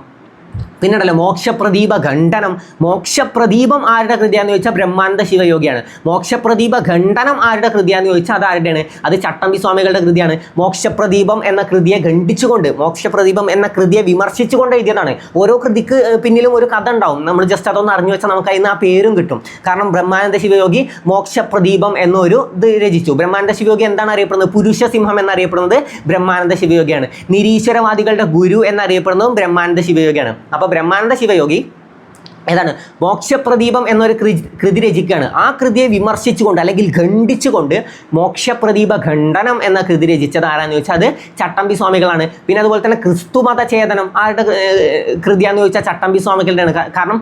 പിന്നെ ഉണ്ടല്ലോ മോക്ഷപ്രദീപ ഖണ്ഡനം. മോക്ഷപ്രദീപം ആരുടെ കൃതിയാന്ന് ചോദിച്ചാൽ ബ്രഹ്മാനന്ദ ശിവയോഗിയാണ്. മോക്ഷപ്രദീപ ഖണ്ഡനം ആരുടെ കൃതിയാന്ന് ചോദിച്ചാൽ അത് ആരുടെയാണ്? അത് ചട്ടമ്പി സ്വാമികളുടെ കൃതിയാണ്. മോക്ഷപ്രദീപം എന്ന കൃതിയെ ഖണ്ഡിച്ചുകൊണ്ട്, മോക്ഷപ്രദീപം എന്ന കൃതിയെ വിമർശിച്ചുകൊണ്ട് എഴുതിയതാണ്. ഓരോ കൃതിക്ക് പിന്നിലും ഒരു കഥ ഉണ്ടാവും. നമ്മൾ ജസ്റ്റ് അതൊന്ന് അറിഞ്ഞു വെച്ചാൽ നമുക്ക് അതിന് ആ പേരും കിട്ടും. കാരണം ബ്രഹ്മാനന്ദ ശിവയോഗി മോക്ഷപ്രദീപം എന്നൊരു ഇത് രചിച്ചു. ബ്രഹ്മാനന്ദ ശിവയോഗി എന്താണ് അറിയപ്പെടുന്നത്? പുരുഷസിംഹം എന്നറിയപ്പെടുന്നത് ബ്രഹ്മാനന്ദ ശിവയോഗിയാണ്. നിരീശ്വരവാദികളുടെ ഗുരു എന്നറിയപ്പെടുന്നതും ബ്രഹ്മാനന്ദ ശിവയോഗിയാണ്. അപ്പോൾ ബ്രഹ്മാനന്ദ ശിവയോഗി ഏതാണ്? മോക്ഷപ്രദീപം എന്നൊരു കൃതി രചിക്കുകയാണ്. ആ കൃതിയെ വിമർശിച്ചുകൊണ്ട് അല്ലെങ്കിൽ ഖണ്ഡിച്ചുകൊണ്ട് മോക്ഷപ്രദീപ ഖണ്ഡനം എന്ന കൃതി രചിച്ചത് ആരാന്ന് ചോദിച്ചാൽ അത് ചട്ടമ്പി സ്വാമികളാണ്. പിന്നെ അതുപോലെ തന്നെ ക്രിസ്തുമത ഛേദനം ആരുടെ കൃതിയാന്ന് ചോദിച്ചാൽ ചട്ടമ്പി സ്വാമികളുടെയാണ്. കാരണം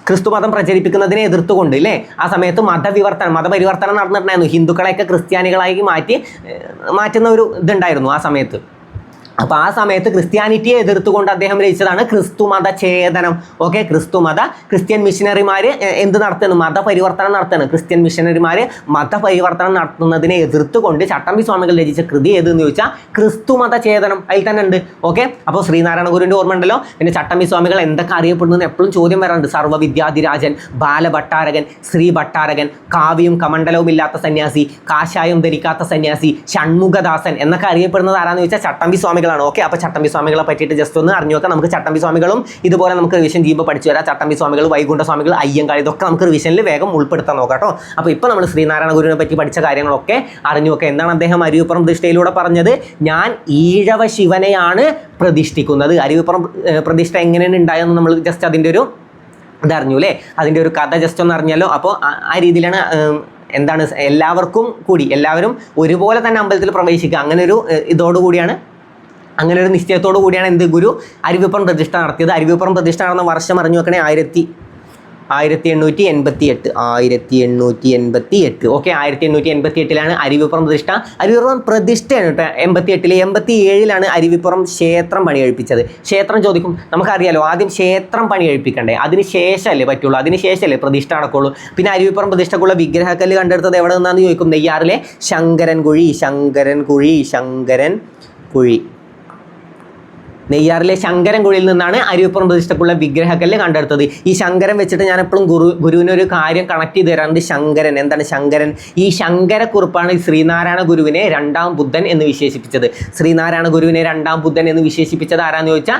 ക്രിസ്തുമതം പ്രചരിപ്പിക്കുന്നതിനെ എതിർത്തുകൊണ്ട് അല്ലേ ആ സമയത്ത് മതപരിവർത്തനം നടന്നിട്ടുണ്ടായിരുന്നു. ഹിന്ദുക്കളെയൊക്കെ ക്രിസ്ത്യാനികളായി മാറ്റുന്ന ഒരു ഇതുണ്ടായിരുന്നു ആ സമയത്ത്. അപ്പോൾ ആ സമയത്ത് ക്രിസ്ത്യാനിറ്റിയെ എതിർത്തുകൊണ്ട് അദ്ദേഹം രചിച്ചതാണ് ക്രിസ്തുമത ഛേദനം. ഓക്കെ. ക്രിസ്ത്യൻ മിഷനറിമാർ എന്ത് നടത്തുന്നു? മതപരിവർത്തനം നടത്തുന്നു. ക്രിസ്ത്യൻ മിഷനറിമാർ മതപരിവർത്തനം നടത്തുന്നതിനെ എതിർത്തുകൊണ്ട് ചട്ടമ്പി സ്വാമികൾ രചിച്ച കൃതി ഏതെന്ന് ചോദിച്ചാൽ ക്രിസ്തുമത ഛേദനം. അതിൽ തന്നെ ഉണ്ട്. ഓക്കെ. അപ്പോൾ ശ്രീനാരായണ ഗുരുവിൻ്റെ ഓർമ്മ ഉണ്ടല്ലോ. പിന്നെ ചട്ടമ്പി സ്വാമികൾ എന്തൊക്കെ അറിയപ്പെടുന്നതെന്ന് എപ്പോഴും ചോദ്യം വരാറുണ്ട്. സർവ്വവിദ്യാധിരാജൻ, ബാലഭട്ടാരകൻ, ശ്രീ ഭട്ടാരകൻ, കാവ്യം കമണ്ഡലവും ഇല്ലാത്ത സന്യാസി, കാഷായം ധരിക്കാത്ത സന്യാസി, ഷൺമുഖദാസൻ എന്നൊക്കെ അറിയപ്പെടുന്നത് ആരാന്ന് ചോദിച്ചാൽ ചട്ടമ്പി സ്വാമികൾ. ഓക്കെ. അപ്പോൾ ചട്ടമ്പി സ്വാമികളെ പറ്റിയിട്ട് ജസ്റ്റ് ഒന്ന് അറിഞ്ഞു നോക്കാം. നമുക്ക് ചട്ടമ്പി സ്വാമികളും ഇതുപോലെ നമുക്ക് റിവിഷൻ ചെയ്യുമ്പോൾ പഠിച്ചു വരാം. ചട്ടമ്പി സ്വാമികൾ, വൈകുണ്ഠ സ്വാമികൾ, അയ്യങ്കാളി ഇതൊക്കെ നമുക്ക് റിവിഷനിൽ വേഗം ഉൾപ്പെടുത്താൻ നോക്കാം കേട്ടോ. അപ്പോൾ ഇപ്പോൾ നമ്മൾ ശ്രീനാരായണ ഗുരുവിനെ പറ്റി പഠിച്ച കാര്യങ്ങളൊക്കെ അറിഞ്ഞു നോക്കാം. എന്താണ് അദ്ദേഹം അരുവിപ്പുറം പ്രതിഷ്ഠയിലൂടെ പറഞ്ഞത്? ഞാൻ ഈഴവ ശിവനെയാണ് പ്രതിഷ്ഠിക്കുന്നത്. അരുവിപ്പുറം പ്രതിഷ്ഠ എങ്ങനെയാണ് ഉണ്ടായെന്ന് നമ്മൾ ജസ്റ്റ് അതിൻ്റെ ഒരു ഇതറിഞ്ഞു അല്ലേ. അതിൻ്റെ ഒരു കഥ ജസ്റ്റ് ഒന്ന് അറിഞ്ഞല്ലോ. അപ്പോൾ ആ രീതിയിലാണ് എന്താണ് എല്ലാവരും ഒരുപോലെ തന്നെ അമ്പലത്തിൽ പ്രവേശിക്കുക. അങ്ങനെ ഒരു നിശ്ചയത്തോടു കൂടിയാണ് എന്ത് ഗുരു അരുവിപ്പുറം പ്രതിഷ്ഠ നടത്തിയത്. അരുവിപ്പുറം പ്രതിഷ്ഠ നടന്ന വർഷം അറിഞ്ഞു നോക്കണേ 1888. ഓക്കെ. 1888 അരുവിപ്പുറം പ്രതിഷ്ഠ. അരുവിപ്പുറം പ്രതിഷ്ഠയാണ് കേട്ടോ 88. 87 അരുവിപ്പുറം ക്ഷേത്രം പണി കഴിപ്പിച്ചത്. ക്ഷേത്രം ചോദിക്കും. നമുക്കറിയാലോ ആദ്യം ക്ഷേത്രം പണി കഴിപ്പിക്കണ്ടേ, അതിന് ശേഷമല്ലേ പറ്റുള്ളൂ, അതിന് ശേഷമല്ലേ പ്രതിഷ്ഠ നടക്കുള്ളൂ. പിന്നെ അരുവിപ്പുറം പ്രതിഷ്ഠക്കുള്ള വിഗ്രഹക്കല്ല് കണ്ടെടുത്തത് എവിടെ നിന്നാന്ന് ചോദിക്കും. നെയ്യാറിലെ നെയ്യാറിലെ ശങ്കരൻകുഴിയിൽ നിന്നാണ് അരുവിപ്പുറം പ്രതിഷ്ഠക്കുള്ള വിഗ്രഹക്കല്ല് കണ്ടെടുത്തത്. ഈ ശങ്കരൻ വെച്ചിട്ട് ഞാൻ എപ്പോഴും ഗുരുവിനൊരു കാര്യം കണക്ട് ചെയ്ത് തരാറുണ്ട്. ശങ്കരൻ. ഈ ശങ്കരക്കുറുപ്പാണ് ശ്രീനാരായണ ഗുരുവിനെ രണ്ടാം ബുദ്ധൻ എന്ന് വിശേഷിപ്പിച്ചത്. ശ്രീനാരായണ ഗുരുവിനെ രണ്ടാം ബുദ്ധൻ എന്ന് വിശേഷിപ്പിച്ചത് ആരാന്ന് ചോദിച്ചാൽ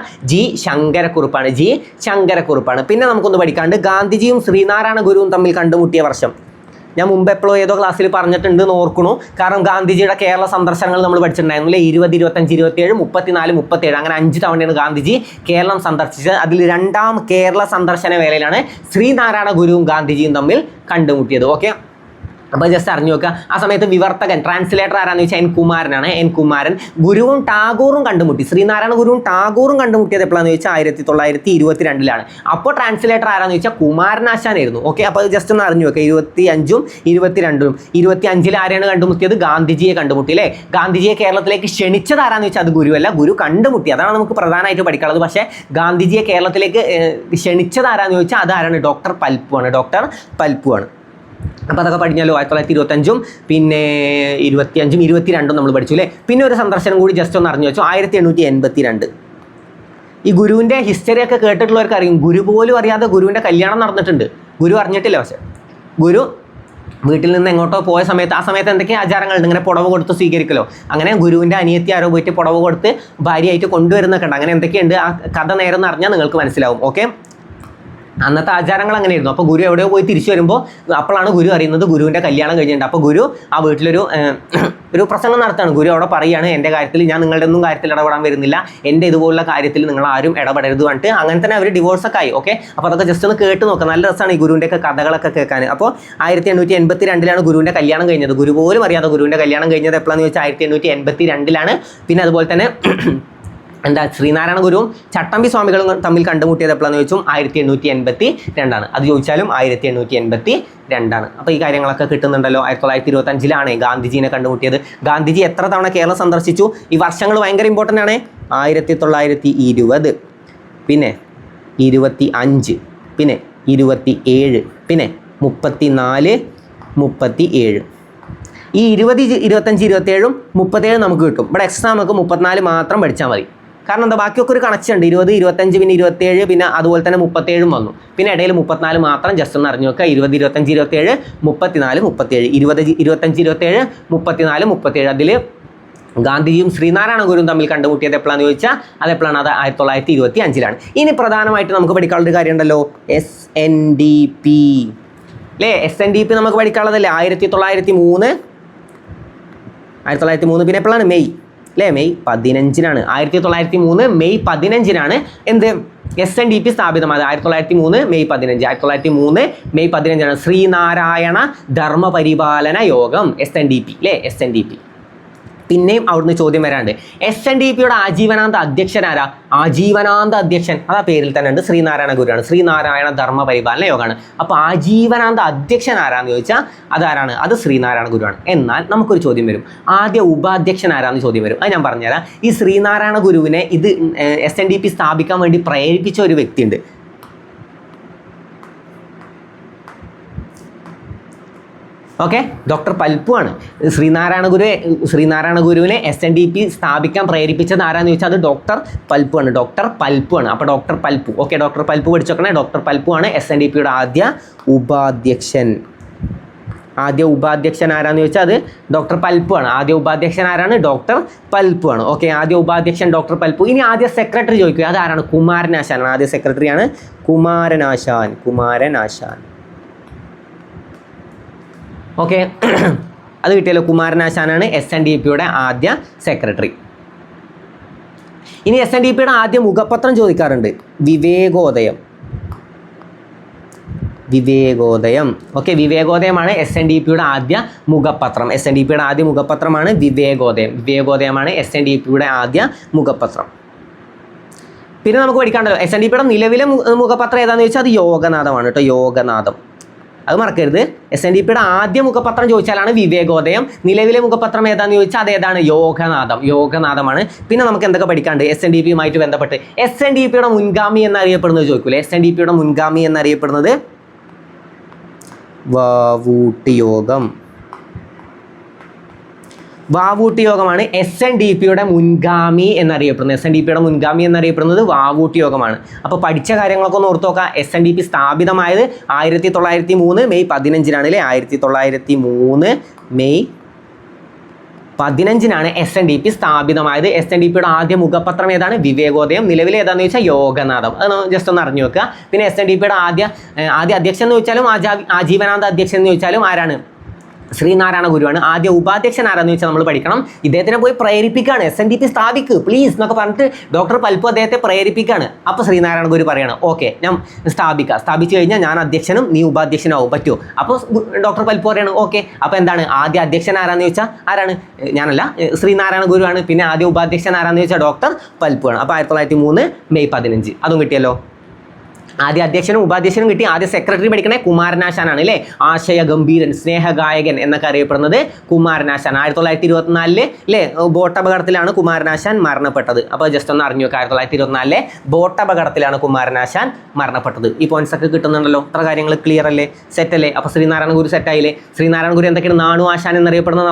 ശങ്കരക്കുറുപ്പാണ്. പിന്നെ നമുക്കൊന്ന് പഠിക്കാണ്ട് ഗാന്ധിജിയും ശ്രീനാരായണ ഗുരുവും തമ്മിൽ കണ്ടുമുട്ടിയ വർഷം. ഞാൻ മുമ്പ് എപ്പോഴും ഏതോ ക്ലാസ്സിൽ പറഞ്ഞിട്ടുണ്ട് എന്ന് ഓർക്കണു. കാരണം ഗാന്ധിജിയുടെ കേരള സന്ദർശനങ്ങൾ നമ്മൾ പഠിച്ചിട്ടുണ്ടായിരുന്നു അല്ലേ. 20, 25, 27, 34, 37 അങ്ങനെ 5 തവണയാണ് ഗാന്ധിജി കേരളം സന്ദർശിച്ചത്. അതിൽ രണ്ടാം കേരള സന്ദർശന വേളയിലാണ് ശ്രീനാരായണ ഗുരുവും ഗാന്ധിജിയും തമ്മിൽ കണ്ടുമുട്ടിയത്. ഓക്കെ. അപ്പോൾ ജസ്റ്റ് അറിഞ്ഞു നോക്കുക. ആ സമയത്ത് വിവർത്തകൻ ട്രാൻസ്ലേറ്റർ ആരാന്ന് ചോദിച്ചാൽ എൻ കുമാരൻ. ഗുരുവും ടാഗോറും കണ്ടുമുട്ടി. ശ്രീനാരായണ ഗുരുവും ടാഗോറും കണ്ടുമുട്ടിയത് എപ്പോഴാണെന്ന് ചോദിച്ചാൽ 1922 അപ്പോൾ ട്രാൻസ്ലേറ്റർ ആരാന്ന് ചോദിച്ചാൽ കുമാരനാശാനായിരുന്നു. ഓക്കെ. അപ്പോൾ ജസ്റ്റ് ഒന്ന് അറിഞ്ഞു നോക്കുക. 25ഉം 22ഉം 25 ആരെയാണ് കണ്ടുമുട്ടിയത്? ഗാന്ധിജിയെ കണ്ടുമുട്ടി അല്ലേ. ഗാന്ധിജിയെ കേരളത്തിലേക്ക് ക്ഷണിച്ചത് ആരാന്ന് ചോദിച്ചാൽ അത് ഗുരുവല്ല, ഗുരു കണ്ടുമുട്ടി. അതാണ് നമുക്ക് പ്രധാനമായിട്ട് പഠിക്കാനുള്ളത്. പക്ഷേ ഗാന്ധിജിയെ കേരളത്തിലേക്ക് ക്ഷണിച്ചത് ആരാന്ന് ചോദിച്ചാൽ അതാരാണ്? ഡോക്ടർ പൽപ്പു ആണ്. അപ്പോൾ അതൊക്കെ പഠിഞ്ഞാലോ. 1925ഉം പിന്നെ 25ഉം 22ഉം നമ്മൾ പഠിച്ചു അല്ലേ. പിന്നെ ഒരു സന്ദർശനം കൂടി ജസ്റ്റ് ഒന്ന് അറിഞ്ഞു വെച്ചു. 1882. ഈ ഗുരുവിൻ്റെ ഹിസ്റ്ററിയൊക്കെ കേട്ടിട്ടുള്ളവർക്ക് അറിയും. ഗുരു പോലും അറിയാതെ ഗുരുവിൻ്റെ കല്യാണം നടന്നിട്ടുണ്ട്. ഗുരു അറിഞ്ഞിട്ടില്ല. പക്ഷേ ഗുരു വീട്ടിൽ നിന്ന് എങ്ങോട്ടോ പോയ സമയത്ത് ആ സമയത്ത് എന്തൊക്കെ ആചാരങ്ങളുണ്ട്. ഇങ്ങനെ പുടവ് കൊടുത്ത് സ്വീകരിക്കലോ. അങ്ങനെ ഗുരുവിൻ്റെ അനിയത്തി ആരോ പോയിട്ട് പുടവ് കൊടുത്ത് ഭാര്യയായിട്ട് കൊണ്ടുവരുന്നൊക്കെ ഉണ്ട്. അങ്ങനെ എന്തൊക്കെയുണ്ട് ആ കഥ നേരം അറിഞ്ഞാൽ നിങ്ങൾക്ക് മനസ്സിലാവും. ഓക്കെ. അന്നത്തെ ആചാരങ്ങൾ അങ്ങനെയായിരുന്നു. അപ്പോൾ ഗുരു എവിടെയോ പോയി തിരിച്ചു വരുമ്പോൾ അപ്പോഴാണ് ഗുരു അറിയുന്നത് ഗുരുവിൻ്റെ കല്യാണം കഴിഞ്ഞിട്ടുണ്ട്. അപ്പോൾ ഗുരു ആ വീട്ടിലൊരു ഒരു പ്രസംഗം നടത്തുകയാണ്. ഗുരു അവിടെ പറയുകയാണ് എൻ്റെ കാര്യത്തിൽ ഞാൻ നിങ്ങളുടെ ഒന്നും കാര്യത്തിൽ ഇടപെടാൻ വരുന്നില്ല, എൻ്റെ ഇതുപോലുള്ള കാര്യത്തിൽ നിങ്ങൾ ആരും ഇടപെടരുത് പറഞ്ഞിട്ട് അങ്ങനെ തന്നെ അവർ ഡിവോഴ്സൊക്കെ ആയി. ഓക്കെ, അപ്പോൾ അതൊക്കെ ജസ്റ്റ് ഒന്ന് കേട്ട് നോക്കാം, നല്ല രസമാണ് ഈ ഗുരുവിൻ്റെയൊക്കെ കഥകളൊക്കെ കേൾക്കാൻ. അപ്പോൾ 1882 ഗുരുവിൻ്റെ കല്യാണം കഴിഞ്ഞത്. ഗുരു പോലും അറിയാതെ ഗുരുവിൻ്റെ കല്യാണം കഴിഞ്ഞത് എപ്പോഴാണെന്ന് ചോദിച്ചാൽ 1882. പിന്നെ അതുപോലെ തന്നെ എന്താ ശ്രീനാരായണ ഗുരുവും ചട്ടമ്പി സ്വാമികളും തമ്മിൽ കണ്ടുമുട്ടിയത് എപ്പോഴാണെന്ന് ചോദിച്ചും 1882. അത് ചോദിച്ചാലും 1882. അപ്പോൾ ഈ കാര്യങ്ങളൊക്കെ കിട്ടുന്നുണ്ടല്ലോ. 1925 ഗാന്ധിജീനെ കണ്ടുമുട്ടിയത്. ഗാന്ധിജി എത്ര തവണ കേരളം സന്ദർശിച്ചു? ഈ വർഷങ്ങൾ ഭയങ്കര ഇമ്പോർട്ടൻ്റ് ആണ്. 1920, പിന്നെ 25, പിന്നെ 27, പിന്നെ 34, 37. ഈ 20, 25, 27, 37 നമുക്ക് കിട്ടും. ഇവിടെ എക്സ്ട്രാ നമുക്ക് 34 മാത്രം പഠിച്ചാൽ മതി. കാരണം എന്താ, ബാക്കിയൊക്കെ ഒരു കണക്ഷൻ ഉണ്ട്. 20, 25, പിന്നെ 27, പിന്നെ അതുപോലെ തന്നെ 37 വന്നു. പിന്നെ ഇടയിൽ 34 മാത്രം ജസ്റ്റ് ഒന്ന് അറിഞ്ഞു നോക്കുക. 20, 25, 27, 34, 37, 20, 25, 27, 34, 37. അതിൽ ഗാന്ധിജിയും ശ്രീനാരായണ ഗുരുവും തമ്മിൽ കണ്ടുമുട്ടിയത് എപ്പോഴാണെന്ന് ചോദിച്ചാൽ അത് എപ്പോഴാണ്? അത് 1925. ഇനി പ്രധാനമായിട്ട് നമുക്ക് പഠിക്കാനുള്ളൊരു കാര്യം ഉണ്ടല്ലോ, SNDP അല്ലേ? SNDP നമുക്ക് പഠിക്കാനുള്ളതല്ലേ? 1903. പിന്നെ എപ്പോഴാണ്? മെയ് അല്ലേ? മെയ് 15. 1903 മെയ് 15 എന്ത് SNDP സ്ഥാപിതമായത്. 1903 മെയ് 15. 1903 മെയ് 15 ശ്രീനാരായണ ധർമ്മപരിപാലന യോഗം, SNDP അല്ലേ? SNDP. പിന്നെയും അവിടുന്ന് ചോദ്യം വരാണ്ട്, SNDPയുടെ ആജീവനാന്ത അധ്യക്ഷൻ ആരാ? ആജീവനാന്ത അധ്യക്ഷൻ അതാ പേരിൽ തന്നെ ഉണ്ട്, ശ്രീനാരായണ ഗുരുവാണ്. ശ്രീനാരായണ ധർമ്മ പരിപാലന യോഗമാണ്. അപ്പോൾ ആജീവനാന്ത അധ്യക്ഷൻ ആരാന്ന് ചോദിച്ചാൽ അതാരാണ്? അത് ശ്രീനാരായണ ഗുരുവാണ്. എന്നാൽ നമുക്കൊരു ചോദ്യം വരും, ആദ്യ ഉപാധ്യക്ഷൻ ആരാന്ന് ചോദ്യം വരും. അത് ഞാൻ പറഞ്ഞുതരാം. ഈ ശ്രീനാരായണ ഗുരുവിനെ ഇത് SNDP സ്ഥാപിക്കാൻ വേണ്ടി പ്രേരിപ്പിച്ച ഒരു വ്യക്തിയുണ്ട്. ഓക്കെ, ഡോക്ടർ പൽപ്പു ആണ്. ശ്രീനാരായണ ഗുരുവിനെ SNDP സ്ഥാപിക്കാൻ പ്രേരിപ്പിച്ചത് ആരാന്ന് ചോദിച്ചാൽ അത് ഡോക്ടർ പൽപ്പു ആണ്. അപ്പോൾ doctor Palpu. Okay, doctor Palpu പഠിച്ചോക്കണേ. ഡോക്ടർ പൽപ്പു ആണ് SNDPയുടെ ആദ്യ ഉപാധ്യക്ഷൻ. ആരാന്ന് ചോദിച്ചാൽ അത് ഡോക്ടർ പൽപ്പു ആണ്. ആദ്യ ഉപാധ്യക്ഷൻ ആരാണ്? ഡോക്ടർ പൽപ്പു ആണ്. ഓക്കെ, ആദ്യ ഉപാധ്യക്ഷൻ ഡോക്ടർ പൽപ്പു. ഇനി ആദ്യ സെക്രട്ടറി ചോദിക്കുക, അതാരാണ്? കുമാരനാശാനാണ്. ആദ്യ സെക്രട്ടറിയാണ് കുമാരനാശാൻ. ഓക്കെ, അത് കിട്ടിയല്ലോ. കുമാരനാശാനാണ് SNDPയുടെ ആദ്യ സെക്രട്ടറി. ഇനി SNDPയുടെ ആദ്യ മുഖപത്രം ചോദിക്കാറുണ്ട്, വിവേകോദയം. ഓക്കെ, വിവേകോദയമാണ് SNDPയുടെ ആദ്യ മുഖപത്രം. SNDPയുടെ ആദ്യ മുഖപത്രമാണ് വിവേകോദയമാണ് SNDPയുടെ ആദ്യ മുഖപത്രം. പിന്നെ നമുക്ക് പഠിക്കാണ്ടല്ലോ, SNDPയുടെ നിലവിലെ മുഖപത്രം ഏതാണെന്ന് ചോദിച്ചാൽ അത് യോഗനാഥമാണ് കേട്ടോ. യോഗനാഥം, അത് മറക്കരുത്. SNDPയുടെ ആദ്യ മുഖപത്രം ചോദിച്ചാലാണ് വിവേകോദയം. നിലവിലെ മുഖപത്രം ഏതാണെന്ന് ചോദിച്ചാൽ അത് ഏതാണ്? യോഗനാഥമാണ്. പിന്നെ നമുക്ക് എന്തൊക്കെ പഠിക്കാണ്ട് SNDPയുമായിട്ട് ബന്ധപ്പെട്ട്? SNDPയുടെ മുൻഗാമി എന്നറിയപ്പെടുന്നത് ചോദിക്കൂലേ? SNDPയുടെ മുൻഗാമി എന്നറിയപ്പെടുന്നത് വാവൂട്ടി യോഗമാണ് SNDPയുടെ മുൻഗാമി എന്നറിയപ്പെടുന്നത്. വാവൂട്ടി യോഗമാണ്. അപ്പോൾ പഠിച്ച കാര്യങ്ങളൊക്കെ ഒന്ന് ഓർത്ത് നോക്കാം. SNDP സ്ഥാപിതമായത് 1903 മെയ് 15 അല്ലേ? 1903 മെയ് 15 SNDP സ്ഥാപിതമായത്. SNDPയുടെ ആദ്യ മുഖപത്രം ഏതാണ്? വിവേകോദയം. നിലവിൽ ഏതാണെന്ന് ചോദിച്ചാൽ യോഗനാഥം. അത് ജസ്റ്റ് ഒന്ന് അറിഞ്ഞു വെക്കുക. പിന്നെ SNDPയുടെ ആദ്യ അധ്യക്ഷൻ എന്ന് ചോദിച്ചാലും ആജീവനാന്ത അധ്യക്ഷൻ എന്ന് ചോദിച്ചാലും ആരാണ്? ശ്രീനാരായണ ഗുരുവാണ്. ആദ്യ ഉപാധ്യക്ഷൻ ആരാന്ന് ചോദിച്ചാൽ നമ്മൾ പഠിക്കണം. ഇദ്ദേഹത്തിനെ പോയി പ്രേരിപ്പിക്കുകയാണ്, SNDP സ്ഥാപിക്ക് പ്ലീസ് എന്നൊക്കെ പറഞ്ഞിട്ട് ഡോക്ടർ പൽപ്പു അദ്ദേഹത്തെ പ്രേരിപ്പിക്കുകയാണ്. അപ്പോൾ ശ്രീനാരായണ ഗുരു പറയാണ്, ഓക്കെ ഞാൻ സ്ഥാപിച്ചു കഴിഞ്ഞാൽ ഞാൻ അധ്യക്ഷനും നീ ഉപാധ്യക്ഷനാവും, പറ്റുമോ? അപ്പോൾ ഡോക്ടർ പൽപ്പു പറയാണ് ഓക്കെ. അപ്പോൾ എന്താണ് ആദ്യ അധ്യക്ഷൻ ആരാന്ന് ചോദിച്ചാൽ ആരാണ്? ഞാനല്ല, ശ്രീനാരായണ ഗുരുവാണ്. പിന്നെ ആദ്യ ഉപാധ്യക്ഷൻ ആരാന്ന് ചോദിച്ചാൽ ഡോക്ടർ പൽപ്പു ആണ്. അപ്പോൾ 1903 മെയ് 15 അതും കിട്ടിയല്ലോ. ആദ്യ അധ്യക്ഷനും ഉപാധ്യക്ഷനും കിട്ടി. ആദ്യ സെക്രട്ടറി പഠിക്കണേ കുമാരനാശാനാണ് അല്ലേ? ആശയ ഗംഭീരൻ, സ്നേഹഗായകൻ എന്നൊക്കെ അറിയപ്പെടുന്നത് കുമാരനാശാൻ. 1924 അല്ലേ ബോട്ടപകടത്തിലാണ് കുമാരനാശാൻ മരണപ്പെട്ടത്. അപ്പോൾ ജസ്റ്റ് ഒന്ന് അറിഞ്ഞു വെക്കുക, 1924 ബോട്ടപകടത്തിലാണ് കുമാരനാശാൻ മരണപ്പെട്ടത്. ഈ പോയിന്റ്സ് ഒക്കെ കിട്ടുന്നുണ്ടല്ലോ. ഇത്ര കാര്യങ്ങൾ ക്ലിയർ അല്ലേ? സെറ്റ് അല്ലേ? അപ്പോൾ ശ്രീനാരായണ ഗുരു സെറ്റായില്ലേ? ശ്രീനാരായണ ഗുരു എന്തൊക്കെയാണ്? നാണു ആശാൻ എന്നറിയപ്പെടുന്ന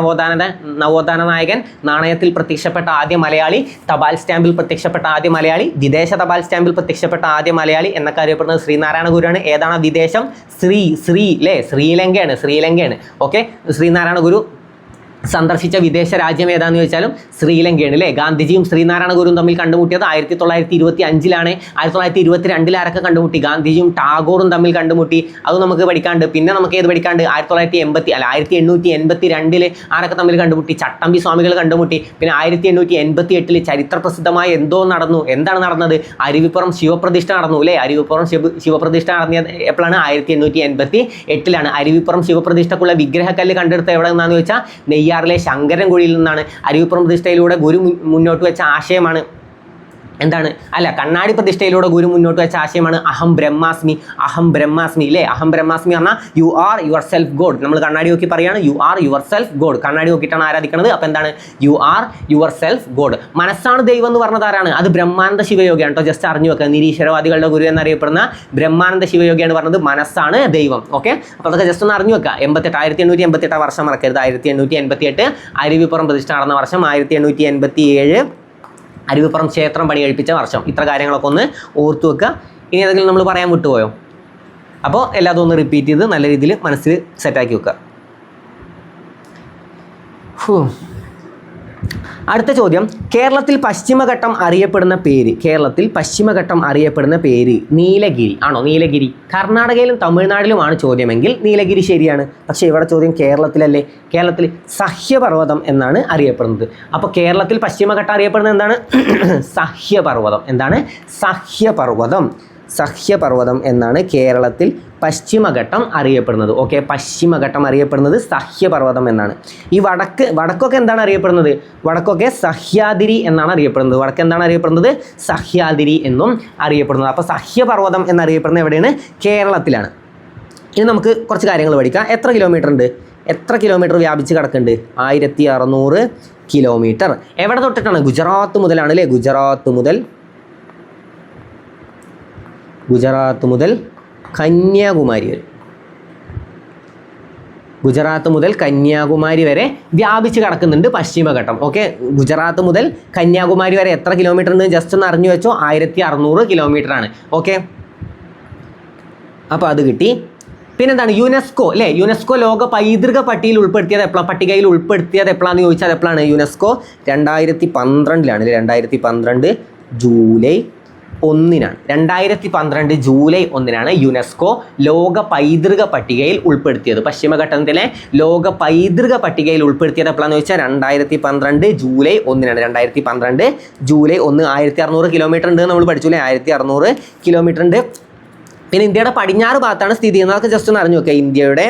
നവോത്ഥാന നായകൻ, നാണയത്തിൽ പ്രത്യക്ഷപ്പെട്ട ആദ്യ മലയാളി, തപാൽ സ്റ്റാമ്പിൽ പ്രത്യക്ഷപ്പെട്ട ആദ്യ മലയാളി, വിദേശ തപാൽ സ്റ്റാമ്പിൽ പ്രത്യക്ഷപ്പെട്ട ആദ്യ മലയാളി എന്നൊക്കെ അറിയപ്പെടുന്നത് ശ്രീനാരായണ ഗുരുവാണ്. ഏതാണ് വിദേശം? ശ്രീലങ്കയാണ്. ഓക്കെ, ശ്രീനാരായണ ഗുരു സന്ദർശിച്ച വിദേശ രാജ്യം ഏതാണെന്ന് ചോദിച്ചാലും ശ്രീലങ്കയാണ് അല്ലേ. ഗാന്ധിജിയും ശ്രീനാരായണ ഗുരുവും തമ്മിൽ കണ്ടുമുട്ടിയത് 1925-ലാണ്. 1922 ആരൊക്കെ കണ്ടുമുട്ടി? ഗാന്ധിജിയും ടാഗോറും തമ്മിൽ കണ്ടുമുട്ടി. അത് നമുക്ക് പഠിക്കാണ്ട്. പിന്നെ നമുക്ക് ഏത് പഠിക്കാണ്ട്? 1882 ആരൊക്കെ തമ്മിൽ കണ്ടുമുട്ടി? ചട്ടമ്പി സ്വാമികൾ കണ്ടുമുട്ടി. പിന്നെ 1888 ചരിത്ര പ്രസിദ്ധമായ എന്തോ നടന്നു. എന്താണ് നടന്നത്? അരുവിപ്പുറം ശിവപ്രതിഷ്ഠ നടന്നു അല്ലേ. അരുവിപ്പുറം ശിവപ്രതിഷ്ഠ നടന്നത് എപ്പോഴാണ്? 1888-ലാണ്. അരുവിപ്പുറം ശിവപ്രതിഷ്ഠക്കുള്ള വിഗ്രഹക്കല്ല് കണ്ടെടുത്ത എവിടെ നിന്നാന്ന് ചോദിച്ചാൽ നെയ്യാറിലെ ശങ്കരൻകുഴിയിൽ നിന്നാണ്. അരുവിപ്പുറം പ്രതിഷ്ഠയിലൂടെ ഗുരു മുന്നോട്ട് വെച്ച ആശയമാണ് എന്താണ്? അല്ല, കണ്ണാടി പ്രതിഷ്ഠയിലൂടെ ഗുരു മുന്നോട്ട് വെച്ച ആശയമാണ് അഹം ബ്രഹ്മാസ്മി. അഹം ബ്രഹ്മാസ്മി അല്ലേ. അഹം ബ്രഹ്മാസ്മി പറഞ്ഞാൽ you are your self God. നമ്മൾ കണ്ണാടി നോക്കി പറയാണ് you are your self God. കണ്ണാടി നോക്കിയിട്ടാണ് ആരാധിക്കുന്നത്. അപ്പോൾ എന്താണ്? You are your self God. മനസ്സാണ് ദൈവം എന്ന് പറഞ്ഞത് ആരാണ്? അത് ബ്രഹ്മാനന്ദ ശിവയോഗിയാണ് കേട്ടോ. ജസ്റ്റ് അറിഞ്ഞു വെക്കുക. നിരീശ്വരവാദികളുടെ ഗുരു എന്നറിയപ്പെടുന്ന ബ്രഹ്മാനന്ദ ശിവയോഗിയാണ് പറഞ്ഞത് മനസ്സാണ് ദൈവം. ഓക്കെ, അപ്പോൾ അതൊക്കെ ജസ്റ്റ് ഒന്ന് അറിഞ്ഞു വെക്കുക. 1888 വർഷം മറക്കരുത്. 1888 അരുവിപ്പുറം പ്രതിഷ്ഠ നടന്ന വർഷം. 1887 അരുവിപ്പുറം ക്ഷേത്രം പണി കഴിപ്പിച്ച വർഷം. ഇത്ര കാര്യങ്ങളൊക്കെ ഒന്ന് ഓർത്തു വെക്കുക. ഇനി ഏതെങ്കിലും നമ്മൾ പറയാൻ വിട്ടുപോയോ? അപ്പോൾ എല്ലാതും ഒന്ന് റിപ്പീറ്റ് ചെയ്ത് നല്ല രീതിയിൽ മനസ്സിൽ സെറ്റാക്കി വെക്കുക. അടുത്ത ചോദ്യം, കേരളത്തിൽ പശ്ചിമഘട്ടം അറിയപ്പെടുന്ന പേര്. കേരളത്തിൽ പശ്ചിമഘട്ടം അറിയപ്പെടുന്ന പേര് നീലഗിരി ആണോ? നീലഗിരി. കർണാടകയിലും തമിഴ്നാട്ടിലുമാണ് ചോദ്യമെങ്കിൽ നീലഗിരി ശരിയാണ്. പക്ഷേ ഇവിടെ ചോദ്യം കേരളത്തിലല്ലേ. കേരളത്തിൽ സഹ്യപർവ്വതം എന്നാണ് അറിയപ്പെടുന്നത്. അപ്പോൾ കേരളത്തിൽ പശ്ചിമഘട്ടം അറിയപ്പെടുന്നത് എന്താണ്? സഹ്യപർവ്വതം. എന്താണ്? സഹ്യപർവ്വതം. സഹ്യപർവ്വതം എന്നാണ് കേരളത്തിൽ പശ്ചിമഘട്ടം അറിയപ്പെടുന്നത്. ഓക്കെ, പശ്ചിമഘട്ടം അറിയപ്പെടുന്നത് സഹ്യപർവ്വതം എന്നാണ്. ഈ വടക്കൊക്കെ എന്താണ് അറിയപ്പെടുന്നത്? വടക്കൊക്കെ സഹ്യാദ്രി എന്നാണ് അറിയപ്പെടുന്നത്. വടക്ക് എന്താണ് അറിയപ്പെടുന്നത്? സഹ്യാദ്രി എന്നും അറിയപ്പെടുന്നത്. അപ്പോൾ സഹ്യപർവ്വതം എന്നറിയപ്പെടുന്നത് എവിടെയാണ്? കേരളത്തിലാണ്. ഇനി നമുക്ക് കുറച്ച് കാര്യങ്ങൾ പഠിക്കാം. എത്ര കിലോമീറ്റർ ഉണ്ട്? എത്ര കിലോമീറ്റർ വ്യാപിച്ച് കിടക്കുന്നുണ്ട്? 1600 കിലോമീറ്റർ. എവിടെ തൊട്ടിട്ടാണ്? ഗുജറാത്ത് മുതലാണ് അല്ലേ. ഗുജറാത്ത് മുതൽ കന്യാകുമാരി വരെ. ഗുജറാത്ത് മുതൽ കന്യാകുമാരി വരെ വ്യാപിച്ച് കിടക്കുന്നുണ്ട് പശ്ചിമഘട്ടം. ഓക്കെ, ഗുജറാത്ത് മുതൽ കന്യാകുമാരി വരെ എത്ര കിലോമീറ്റർ ഉണ്ട്? ജസ്റ്റ് ഒന്ന് അറിഞ്ഞു വെച്ചോ. 1600 കിലോമീറ്റർ ആണ്. ഓക്കെ, അപ്പോൾ അത് കിട്ടി. പിന്നെന്താണ്? യുനെസ്കോ അല്ലേ. യുനെസ്കോ ലോക പൈതൃക പട്ടികയിൽ ഉൾപ്പെടുത്തിയത് എപ്പോഴാണെന്ന് ചോദിച്ചാൽ എപ്പോഴാണ്? യുനെസ്കോ 2012-ലാണ്. 2012 ജൂലൈ 1-നാണ്. 2012 ജൂലൈ 1-നാണ് യുനെസ്കോ ലോക പൈതൃക പട്ടികയിൽ ഉൾപ്പെടുത്തിയത്. പശ്ചിമഘട്ടത്തിലെ ലോക പൈതൃക പട്ടികയിൽ ഉൾപ്പെടുത്തിയത് എപ്പോഴാണെന്ന് ചോദിച്ചാൽ 2012 ജൂലൈ 1-നാണ്. 2012 ജൂലൈ 1. 1600 കിലോമീറ്റർ ഉണ്ട് നമ്മൾ പഠിച്ചു അല്ലേ. 1600 കിലോമീറ്റർ ഉണ്ട്. പിന്നെ ഇന്ത്യയുടെ പടിഞ്ഞാറ് ഭാഗത്താണ് സ്ഥിതി ചെയ്യുന്നത്. അതൊക്കെ ജസ്റ്റ് ഒന്ന് അറിഞ്ഞു നോക്കുക. ഇന്ത്യയുടെ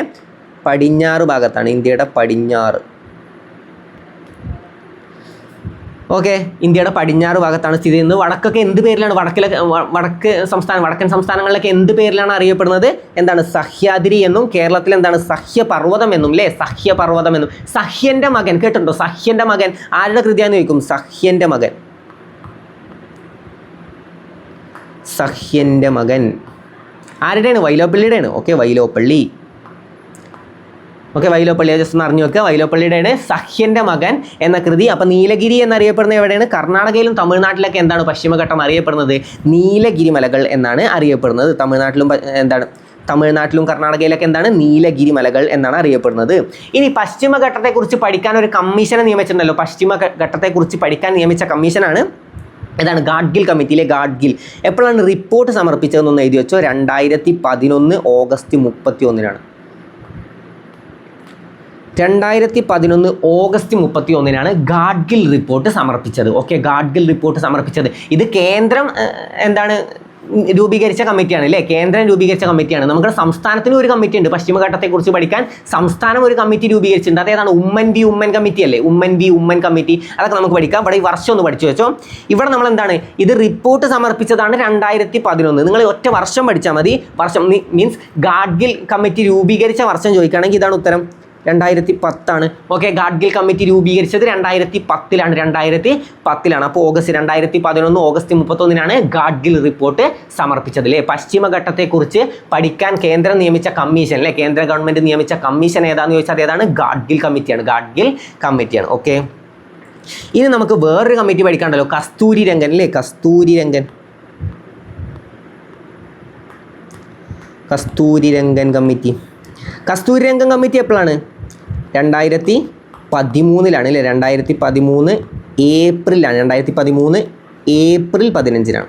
പടിഞ്ഞാറ് ഭാഗത്താണ്. ഇന്ത്യയുടെ പടിഞ്ഞാറ്. ഓക്കെ, ഇന്ത്യയുടെ പടിഞ്ഞാറ് ഭാഗത്താണ് സ്ഥിതി ചെയ്യുന്നത്. വടക്കൊക്കെ എന്ത് പേരിലാണ്? വടക്കൻ സംസ്ഥാനങ്ങളിലൊക്കെ എന്ത് പേരിലാണ് അറിയപ്പെടുന്നത്? എന്താണ്? സഹ്യാദ്രി എന്നും. കേരളത്തിൽ എന്താണ്? സഹ്യപർവ്വതം എന്നും അല്ലേ. സഹ്യപർവ്വതം എന്നും. സഹ്യന്റെ മകൻ കേട്ടിട്ടുണ്ടോ? സഹ്യന്റെ മകൻ ആരുടെ കൃതിയാന്ന് ചോദിക്കും. സഹ്യന്റെ മകൻ. സഹ്യന്റെ മകൻ ആരുടെയാണ്? വൈലോപ്പള്ളിയുടെയാണ്. Okay, Vyloppilli. Okay, Vyloppilli just ഒന്ന് അറിഞ്ഞു വെക്കുക. വൈലോപ്പള്ളിയുടെയാണ് സഹ്യന്റെ മകൻ എന്ന കൃതി. അപ്പോൾ നീലഗിരി എന്നറിയപ്പെടുന്നത് എവിടെയാണ്? കർണാടകയിലും തമിഴ്നാട്ടിലൊക്കെ എന്താണ് പശ്ചിമഘട്ടം അറിയപ്പെടുന്നത്? നീലഗിരി മലകൾ എന്നാണ് അറിയപ്പെടുന്നത്. തമിഴ്നാട്ടിലും കർണാടകയിലൊക്കെ എന്താണ്? നീലഗിരി മലകൾ എന്നാണ് അറിയപ്പെടുന്നത്. ഇനി പശ്ചിമഘട്ടത്തെക്കുറിച്ച് പഠിക്കാൻ ഒരു കമ്മീഷനെ നിയമിച്ചിട്ടുണ്ടല്ലോ. പശ്ചിമഘട്ടത്തെക്കുറിച്ച് പഠിക്കാൻ നിയമിച്ച കമ്മീഷനാണ് ഏതാണ്? ഗാഡ്ഗിൽ കമ്മിറ്റിയിലെ ഗാഡ്ഗിൽ. എപ്പോഴാണ് റിപ്പോർട്ട് സമർപ്പിച്ചതെന്നൊന്ന് എഴുതി വെച്ചോ. 2011 ഓഗസ്റ്റ് 31-നാണ്. 2011 ഓഗസ്റ്റ് 31-നാണ് ഗാഡ്ഗിൽ റിപ്പോർട്ട് സമർപ്പിച്ചത്. ഓക്കെ, ഗാഡ്ഗിൽ റിപ്പോർട്ട് സമർപ്പിച്ചത്. ഇത് കേന്ദ്രം എന്താണ് രൂപീകരിച്ച കമ്മിറ്റിയാണ് അല്ലേ. കേന്ദ്രം രൂപീകരിച്ച കമ്മിറ്റിയാണ്. നമ്മുടെ സംസ്ഥാനത്തിന് ഒരു കമ്മിറ്റി ഉണ്ട് പശ്ചിമഘട്ടത്തെക്കുറിച്ച് പഠിക്കാൻ. സംസ്ഥാനം ഒരു കമ്മിറ്റി രൂപീകരിച്ചിട്ടുണ്ട്. അതേതാണ്? ഉമ്മൻ കമ്മിറ്റി അല്ലേ. ഉമ്മൻ കമ്മിറ്റി. അതൊക്കെ നമുക്ക് പഠിക്കാം. ഇവിടെ ഈ വർഷം ഒന്ന് പഠിച്ചു വെച്ചോ. ഇവിടെ നമ്മൾ എന്താണ്? ഇത് റിപ്പോർട്ട് സമർപ്പിച്ചതാണ് 2011. നിങ്ങൾ ഒറ്റ വർഷം പഠിച്ചാൽ മതി. വർഷം മീൻസ് ഗാഡ്ഗിൽ കമ്മിറ്റി രൂപീകരിച്ച വർഷം ചോദിക്കുകയാണെങ്കിൽ ഇതാണ് ഉത്തരം. 2010 ഓക്കെ, ഗാഡ്ഗിൽ കമ്മിറ്റി രൂപീകരിച്ചത് 2010-ലാണ്. 2010-ലാണ്. അപ്പോൾ 2011 ഓഗസ്റ്റ് 31-നാണ് ഗാഡ്ഗിൽ റിപ്പോർട്ട് സമർപ്പിച്ചത് അല്ലേ. പശ്ചിമഘട്ടത്തെക്കുറിച്ച് പഠിക്കാൻ കേന്ദ്രം നിയമിച്ച കമ്മീഷൻ അല്ലേ. കേന്ദ്ര ഗവൺമെൻറ് നിയമിച്ച കമ്മീഷൻ ഏതാണെന്ന് ചോദിച്ചാൽ ഏതാണ്? ഗാഡ്ഗിൽ കമ്മിറ്റിയാണ്. ഓക്കെ, ഇനി നമുക്ക് വേറൊരു കമ്മിറ്റി പഠിക്കാണ്ടല്ലോ. കസ്തൂരി രംഗൻ അല്ലേ. കസ്തൂരി രംഗൻ കമ്മിറ്റി. കസ്തൂരി രംഗൻ കമ്മിറ്റി എപ്പോഴാണ്? 2010 2013 അല്ലേ, 2013 ഏപ്രിലാണ്, 2013 ഏപ്രിൽ 15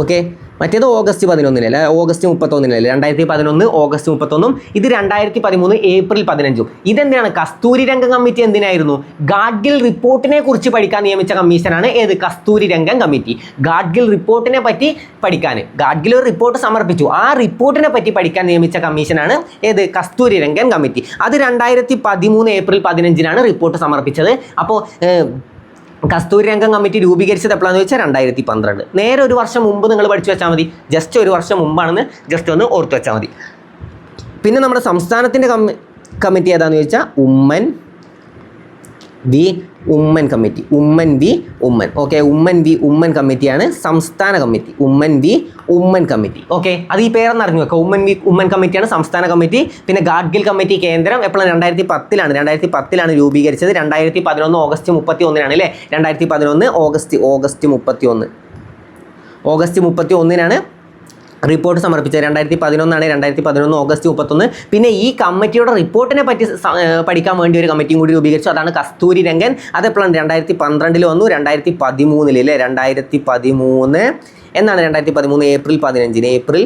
ഓക്കെ. മറ്റേത് ഓഗസ്റ്റ് 11 അല്ല, ഓഗസ്റ്റ് 31 അല്ലേ, 2011 ഓഗസ്റ്റ് 31, ഇത് 2013 ഏപ്രിൽ 15. ഇതെന്തിനാണ്? കസ്തൂരി രംഗൻ കമ്മിറ്റി എന്തിനായിരുന്നു? ഗാഡ്ഗിൽ റിപ്പോർട്ടിനെ കുറിച്ച് പഠിക്കാൻ നിയമിച്ച കമ്മീഷനാണ് ഏത്? കസ്തൂരി രംഗൻ കമ്മിറ്റി. ഗാഡ്ഗിൽ റിപ്പോർട്ടിനെ പറ്റി പഠിക്കാൻ, ഗാഡ്ഗിൽ ഒരു റിപ്പോർട്ട് സമർപ്പിച്ചു, ആ റിപ്പോർട്ടിനെ പറ്റി പഠിക്കാൻ നിയമിച്ച കമ്മീഷനാണ് ഏത്? കസ്തൂരി രംഗൻ കമ്മിറ്റി. അത് 2013 ഏപ്രിൽ 15 റിപ്പോർട്ട് സമർപ്പിച്ചത്. അപ്പോൾ കസ്തൂരി രംഗൻ കമ്മിറ്റി രൂപീകരിച്ചത് എപ്പോഴാണെന്ന് ചോദിച്ചാൽ 2012. നേരെ ഒരു വർഷം മുമ്പ് നിങ്ങൾ പഠിച്ചു വെച്ചാൽ മതി, ജസ്റ്റ് ഒരു വർഷം മുമ്പാണെന്ന് ജസ്റ്റ് ഒന്ന് ഓർത്ത് വെച്ചാൽ മതി. പിന്നെ നമ്മുടെ സംസ്ഥാനത്തിൻ്റെ കമ്മിറ്റി ഏതാണെന്ന് ചോദിച്ചാൽ ഉമ്മൻ കമ്മിറ്റി, ഉമ്മൻ ഓക്കെ. ഉമ്മൻ കമ്മിറ്റിയാണ് സംസ്ഥാന കമ്മിറ്റി, ഉമ്മൻ കമ്മിറ്റി ഓക്കെ. അത് ഈ പേരെന്ന് അറിഞ്ഞു വെക്കുക, ഉമ്മൻ കമ്മിറ്റിയാണ് സംസ്ഥാന കമ്മിറ്റി. പിന്നെ ഗാഡ്ഗിൽ കമ്മിറ്റി കേന്ദ്രം എപ്പോഴാണ്? 2010 രൂപീകരിച്ചത്. 2011 ഓഗസ്റ്റ് 31 അല്ലേ, 2011 ഓഗസ്റ്റ് 31 റിപ്പോർട്ട് സമർപ്പിച്ചത്. 2011 2011 ഓഗസ്റ്റ് 31. പിന്നെ ഈ കമ്മിറ്റിയുടെ റിപ്പോർട്ടിനെ പറ്റി പഠിക്കാൻ വേണ്ടി ഒരു കമ്മിറ്റിയും കൂടി രൂപീകരിച്ചു, അതാണ് കസ്തൂരി രംഗൻ. അതെപ്പോഴാണ്? 2012 വന്നു, 2013 അല്ലേ, 2013 എന്നാണ്, 2013 ഏപ്രിൽ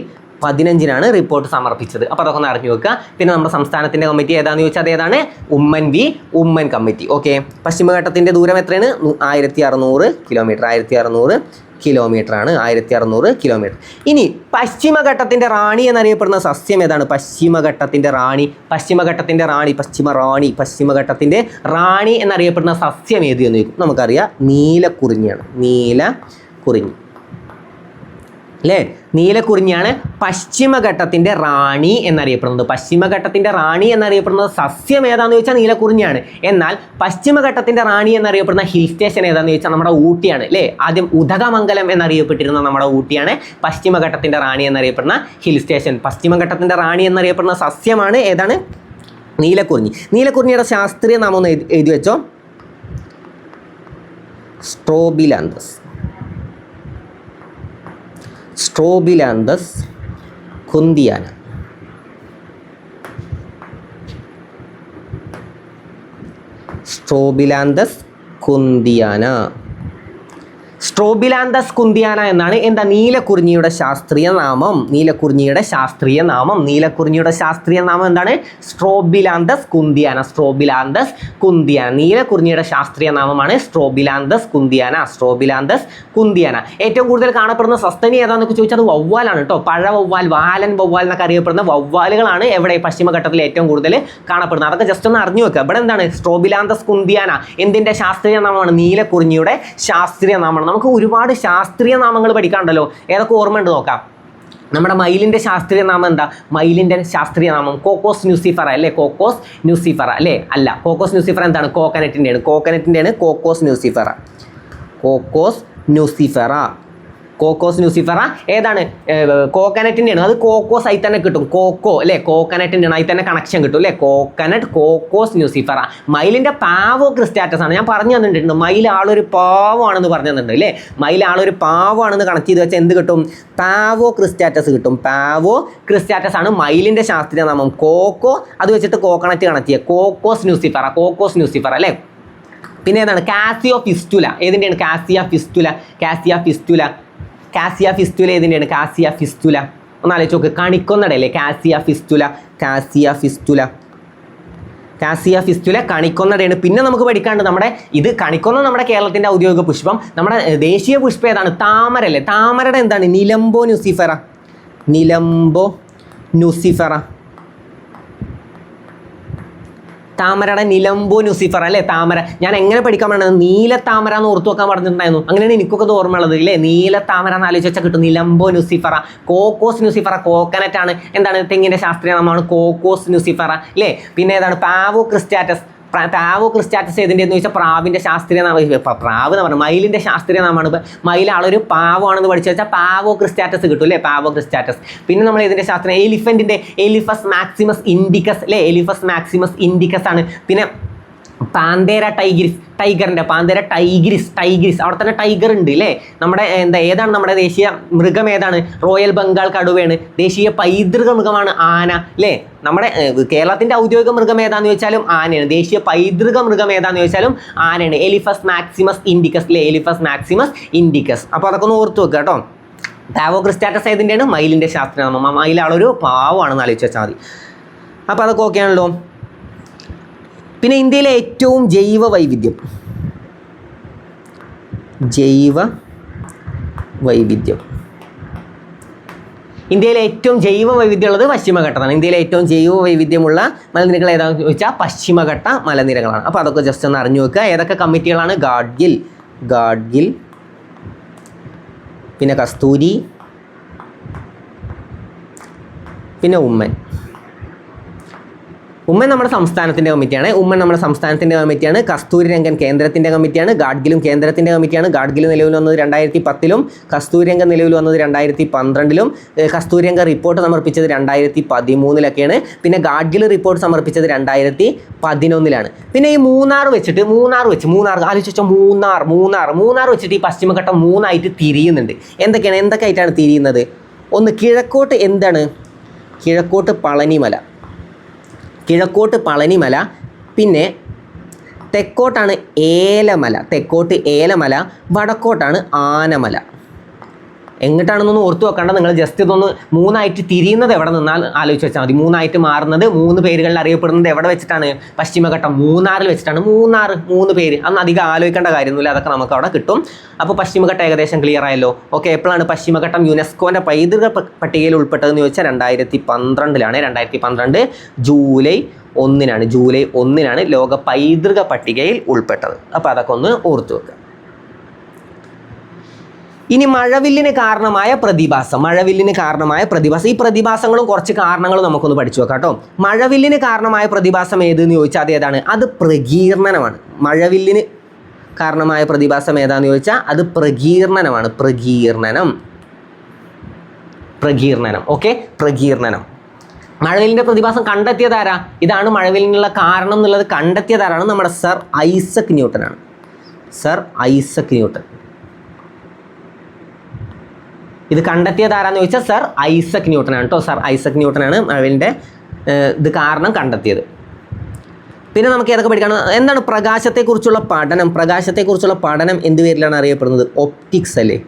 15 റിപ്പോർട്ട് സമർപ്പിച്ചത്. അപ്പോൾ അതൊക്കെ ഒന്ന് അറിഞ്ഞു വെക്കുക. പിന്നെ നമ്മുടെ സംസ്ഥാനത്തിൻ്റെ കമ്മിറ്റി ഏതാണെന്ന് ചോദിച്ചാൽ അതേതാണ്? Oommen committee okay. പശ്ചിമഘട്ടത്തിൻ്റെ ദൂരം എത്രയാണ്? 1600 കിലോമീറ്റർ, 1600 കിലോമീറ്റർ. ഇനി പശ്ചിമഘട്ടത്തിൻ്റെ റാണി എന്നറിയപ്പെടുന്ന സസ്യം ഏതാണ്? പശ്ചിമഘട്ടത്തിൻ്റെ റാണി എന്നറിയപ്പെടുന്ന സസ്യം ഏത് എന്ന് ചോദിക്കും. നമുക്കറിയാം, നീലക്കുറിഞ്ഞിയാണ്, അല്ലേ, നീലക്കുറിഞ്ഞിയാണ് പശ്ചിമഘട്ടത്തിൻ്റെ റാണി എന്നറിയപ്പെടുന്നത്. പശ്ചിമഘട്ടത്തിൻ്റെ റാണി എന്നറിയപ്പെടുന്നത് സസ്യം ഏതാണെന്ന് ചോദിച്ചാൽ നീലക്കുറിഞ്ഞിയാണ്. എന്നാൽ പശ്ചിമഘട്ടത്തിൻ്റെ റാണി എന്നറിയപ്പെടുന്ന ഹിൽ സ്റ്റേഷൻ ഏതാണെന്ന് ചോദിച്ചാൽ നമ്മുടെ ഊട്ടിയാണ്, അല്ലേ. ആദ്യം ഉദകമംഗലം എന്നറിയപ്പെട്ടിരുന്ന നമ്മുടെ ഊട്ടിയാണ് പശ്ചിമഘട്ടത്തിൻ്റെ റാണി എന്നറിയപ്പെടുന്ന ഹിൽ സ്റ്റേഷൻ. പശ്ചിമഘട്ടത്തിൻ്റെ റാണി എന്നറിയപ്പെടുന്ന സസ്യമാണ് ഏതാണ്? നീലക്കുറിഞ്ഞി. നീലക്കുറിഞ്ഞിയുടെ ശാസ്ത്രീയ നാമം ഒന്ന് എഴുതി വെച്ചോ, സ്ട്രോബിലാന്തസ് കുന്തിയാന. സ്ട്രോബിലാന്തസ് കുന്തിയാന എന്നാണ് എന്താ? നീലക്കുറിഞ്ഞിയുടെ ശാസ്ത്രീയ നാമം. നീലക്കുറിഞ്ഞിയുടെ ശാസ്ത്രീയ നാമം എന്താണ്? സ്ട്രോബിലാന്തസ് കുന്തിയാന. നീലക്കുറിഞ്ഞിയുടെ ശാസ്ത്രീയ നാമമാണ് സ്ട്രോബിലാന്തസ് കുന്തിയാന. ഏറ്റവും കൂടുതൽ കാണപ്പെടുന്ന സസ്തനി ഏതാണെന്നൊക്കെ ചോദിച്ചാൽ അത് വവ്വാലാണ് കേട്ടോ. പഴവവ്വാൽ, വാലൻ വവ്വാൽ എന്നൊക്കെ അറിയപ്പെടുന്ന വവ്വാലുകളാണ് എവിടെ? പശ്ചിമഘട്ടത്തിൽ ഏറ്റവും കൂടുതൽ കാണപ്പെടുന്നത്. അതൊക്കെ ജസ്റ്റ് ഒന്ന് അറിഞ്ഞു വെക്കുക. ഇവിടെ എന്താണ്? സ്ട്രോബിലാന്തസ് കുന്തിയാന എന്തിൻ്റെ ശാസ്ത്രീയ നാമമാണ്? നീലക്കുറിഞ്ഞിയുടെ ശാസ്ത്രീയ നാമമാണ്. നമുക്ക് ഒരുപാട് ശാസ്ത്രീയ നാമങ്ങൾ പഠിക്കാനുണ്ടല്ലോ. ഏതൊക്കെ ഓർമ്മയുണ്ട് നോക്കാം. നമ്മുടെ മയിലിൻ്റെ ശാസ്ത്രീയ നാമം എന്താ? മയിലിൻ്റെ ശാസ്ത്രീയ നാമം കോക്കോസ് ന്യൂസിഫറ അല്ലേ, അല്ലേ, അല്ല. കോക്കോസ് ന്യൂസിഫറ എന്താണ്? കോക്കനറ്റിൻ്റെയാണ് കോക്കോസ് ന്യൂസിഫറ ഏതാണ്? കോക്കനറ്റിൻ്റെയാണ്. അത് കോക്കോസ് ആയി തന്നെ കിട്ടും, കോക്കോ അല്ലേ, കോക്കനറ്റിൻ്റെയാണ്, ആയി തന്നെ കണക്ഷൻ കിട്ടും അല്ലേ, കോക്കോസ് ന്യൂസിഫറ. മയിലിൻ്റെ പാവോ ക്രിസ്റ്റാറ്റസ് ആണ് ഞാൻ പറഞ്ഞു തന്നിട്ടുണ്ട്. മയിൽ ആളൊരു പാവമാണെന്ന് പറഞ്ഞു തന്നിട്ടുണ്ട് അല്ലേ. മയിൽ ആളൊരു പാവമാണെന്ന് കണക്ട് ചെയ്ത് വെച്ചാൽ എന്ത് കിട്ടും? പാവോ ക്രിസ്റ്റാറ്റസ് കിട്ടും. പാവോ ക്രിസ്റ്റാറ്റസ് ആണ് മയിലിൻ്റെ ശാസ്ത്രീയ നാമം. കോക്കോ അത് വെച്ചിട്ട് കോക്കനറ്റ് കണക്ട് ചെയ്യുക, കോക്കോസ് ന്യൂസിഫറ അല്ലേ. പിന്നെ ഏതാണ്? Cassia fistula. ഏതിൻ്റെയാണ്? കാസിയ ഫിസ്റ്റുല ഏതിൻ്റെയാണ്? ഒന്ന് ആലോചിച്ച് നോക്ക്. കണിക്കൊന്നടയല്ലേ കാസിയ ഫിസ്റ്റുല കണിക്കൊന്നടയാണ്. പിന്നെ നമുക്ക് പഠിക്കാണ്ട് കണിക്കൊന്ന നമ്മുടെ കേരളത്തിൻ്റെ ഔദ്യോഗിക പുഷ്പം. നമ്മുടെ ദേശീയ പുഷ്പം ഏതാണ്? താമര അല്ലേ. താമരയുടെ എന്താണ്? Nelumbo nucifera. താമരയുടെ നിലംബോ ന്യൂസിഫറ അല്ലേ. താമര ഞാൻ എങ്ങനെ പഠിക്കാൻ പറഞ്ഞത്? നീലത്താമര എന്ന് ഓർത്ത് വെക്കാൻ പറഞ്ഞിട്ടുണ്ടായിരുന്നു. അങ്ങനെയാണ് എനിക്കൊക്കെ ഇത് ഓർമ്മയുള്ളത് അല്ലേ. നീലത്താമര എന്ന് ആലോചിച്ച് വെച്ചാൽ കിട്ടും. Nelumbo nucifera. Cocos nucifera coconut ആണ്. എന്താണ്? തെങ്ങിൻ്റെ ശാസ്ത്രീയ നാമമാണ് കോക്കോസ് ന്യൂസിഫറ അല്ലേ. പിന്നെ ഏതാണ്? പാവോ ക്രിസ്റ്റാറ്റസ് ഏതിൻ്റെയെന്ന് ചോദിച്ചാൽ പ്രാവിൻ്റെ ശാസ്ത്രീയ നാമം. പ്രാവ് എന്ന് പറഞ്ഞാൽ മയിലിൻ്റെ ശാസ്ത്രീയ നാമമാണ്. മയിൽ ആളൊരു പാവമാണെന്ന് പഠിച്ചു വെച്ചാൽ പാവോ ക്രിസ്റ്റാറ്റസ് കിട്ടും അല്ലേ, പിന്നെ നമ്മൾ ഇതിൻ്റെ ശാസ്ത്രം എലിഫസ് മാക്സിമസ് ഇൻഡിക്കസ് അല്ലേ, ആണ്. പിന്നെ പാന്തേര ടൈഗ്രിസ്, ടൈഗറിൻ്റെ പാന്തേര ടൈഗ്രിസ് അവിടെ തന്നെ ടൈഗർ ഉണ്ട് അല്ലേ. നമ്മുടെ ഏതാണ് നമ്മുടെ ദേശീയ മൃഗം ഏതാണ്? റോയൽ ബംഗാൾ കടുവയാണ്. ദേശീയ പൈതൃക മൃഗമാണ് ആന അല്ലേ. നമ്മുടെ കേരളത്തിൻ്റെ ഔദ്യോഗിക മൃഗം ഏതാന്ന് ചോദിച്ചാലും ആനയാണ്. ദേശീയ പൈതൃക മൃഗം ഏതാന്ന് ചോദിച്ചാലും ആനയാണ്. എലിഫസ് മാക്സിമസ് ഇൻഡിക്കസ് അല്ലേ, എലിഫസ് മാക്സിമസ് ഇൻഡിക്കസ്. അപ്പോൾ അതൊക്കെ ഒന്ന് ഓർത്ത് വെക്കുക കേട്ടോ. ടാവോക്രിസ്റ്റാറ്റസ് ഏതിൻ്റെയാണ്? മയിലിൻ്റെ ശാസ്ത്രനാമം. മയിലാളൊരു പാവമാണെന്ന് ആലോചിച്ച് വെച്ചാൽ മതി. അപ്പോൾ അതൊക്കെ ഓക്കെ ആണല്ലോ. പിന്നെ ഇന്ത്യയിലെ ഏറ്റവും ജൈവ വൈവിധ്യം ഇന്ത്യയിലെ ഏറ്റവും ജൈവ വൈവിധ്യമുള്ളത് പശ്ചിമഘട്ടമാണ്. ഇന്ത്യയിലെ ഏറ്റവും ജൈവ വൈവിധ്യമുള്ള മലനിരകൾ ഏതാണെന്ന് ചോദിച്ചാൽ പശ്ചിമഘട്ട മലനിരകളാണ്. അപ്പോൾ അതൊക്കെ ജസ്റ്റ് ഒന്ന് അറിഞ്ഞു വെക്കുക. ഏതൊക്കെ കമ്മിറ്റികളാണ്? ഗാഡ്ഗിൽ, പിന്നെ കസ്തൂരി, പിന്നെ ഉമ്മൻ നമ്മുടെ സംസ്ഥാനത്തിൻ്റെ കമ്മിറ്റിയാണ്. കസ്തൂരി രംഗൻ കേന്ദ്രത്തിൻ്റെ കമ്മിറ്റിയാണ്. ഗാഡ്ഗിലും കേന്ദ്രത്തിൻ്റെ കമ്മിറ്റിയാണ്. ഗാഡ്ഗിൽ നിലവിൽ വന്നത് 2010-ലും കസ്തൂരി രംഗൻ നിലവിൽ വന്നത് 2012-ലും. കസ്തൂരി രംഗൻ റിപ്പോർട്ട് സമർപ്പിച്ചത് 2013-ലൊക്കെയാണ്. പിന്നെ ഗാഡ്ഗിൽ റിപ്പോർട്ട് സമർപ്പിച്ചത് 2011-ലാണ്. പിന്നെ ഈ മൂന്നാർ ആലോചിച്ച മൂന്നാർ വെച്ചിട്ട് ഈ പശ്ചിമഘട്ടം 3ആയിട്ട് തിരിയുന്നുണ്ട്. എന്തൊക്കെ ആയിട്ടാണ് തിരിയുന്നത്? ഒന്ന് കിഴക്കോട്ട് എന്താണ്? കിഴക്കോട്ട് പളനിമല, പിന്നെ തെക്കോട്ടാണ് ഏലമല, വടക്കോട്ടാണ് ആനമല. എങ്ങോട്ടാണെന്നൊന്ന് ഓർത്തു വെക്കേണ്ട. നിങ്ങൾ ജസ്റ്റ് ഇതൊന്ന് 3ആയിട്ട് തിരിയുന്നത് എവിടെ നിന്നാൽ ആലോചിച്ച് വെച്ചാൽ മതി. 3ആയിട്ട് മാറുന്നത് 3 പേരുകളിൽ അറിയപ്പെടുന്നത് എവിടെ വെച്ചിട്ടാണ്? പശ്ചിമഘട്ടം മൂന്നാറിൽ വെച്ചിട്ടാണ്. 3 പേര് അന്ന് അധികം ആലോചിക്കേണ്ട കാര്യമൊന്നുമില്ല, അതൊക്കെ നമുക്ക് അവിടെ കിട്ടും. അപ്പോൾ പശ്ചിമഘട്ടം ഏകദേശം ക്ലിയർ ആയല്ലോ. ഓക്കെ, എപ്പോഴാണ് പശ്ചിമഘട്ടം യുനെസ്കോൻ്റെ പൈതൃക പട്ടികയിൽ ഉൾപ്പെട്ടതെന്ന് ചോദിച്ചാൽ 2012-ലാണ്. 2012 ജൂലൈ 1-നാണ് ലോക പൈതൃക പട്ടികയിൽ ഉൾപ്പെട്ടത്. അപ്പോൾ അതൊക്കെ ഒന്ന് ഓർത്തു വെക്കുക. ഇനി മഴവില്ലിന് കാരണമായ പ്രതിഭാസം. ഈ പ്രതിഭാസങ്ങളും കുറച്ച് കാരണങ്ങളും നമുക്കൊന്ന് പഠിച്ചു വെക്കാം കേട്ടോ. മഴവില്ലിന് കാരണമായ പ്രതിഭാസം ഏതെന്ന് ചോദിച്ചാൽ അത് ഏതാണ്? അത് പ്രകീർണനമാണ്. മഴവില്ലിന് കാരണമായ പ്രതിഭാസം ഏതാന്ന് ചോദിച്ചാൽ അത് പ്രകീർണനമാണ്. പ്രകീർണനം. ഓക്കെ, പ്രകീർണനം. മഴവില്ലിൻ്റെ പ്രതിഭാസം കണ്ടെത്തിയതാരാ? ഇതാണ് മഴവില്ലിനുള്ള കാരണം എന്നുള്ളത് കണ്ടെത്തിയതാരാണ്? നമ്മുടെ സർ ഐസക് ന്യൂട്ടനാണ്. ഇത് കണ്ടെത്തിയതാരാന്ന് ചോദിച്ചാൽ സർ ഐസക് ന്യൂട്ടനാണ് കേട്ടോ. സർ ഐസക് ന്യൂട്ടനാണ് മഴവില്ലിൻ്റെ ഇത് കാരണം കണ്ടെത്തിയത്. പിന്നെ നമുക്ക് ഏതൊക്കെ പഠിക്കണം? എന്താണ് പ്രകാശത്തെക്കുറിച്ചുള്ള പഠനം എന്ത് പേരിലാണ് അറിയപ്പെടുന്നത്? ഒപ്റ്റിക്സ് അല്ലേ.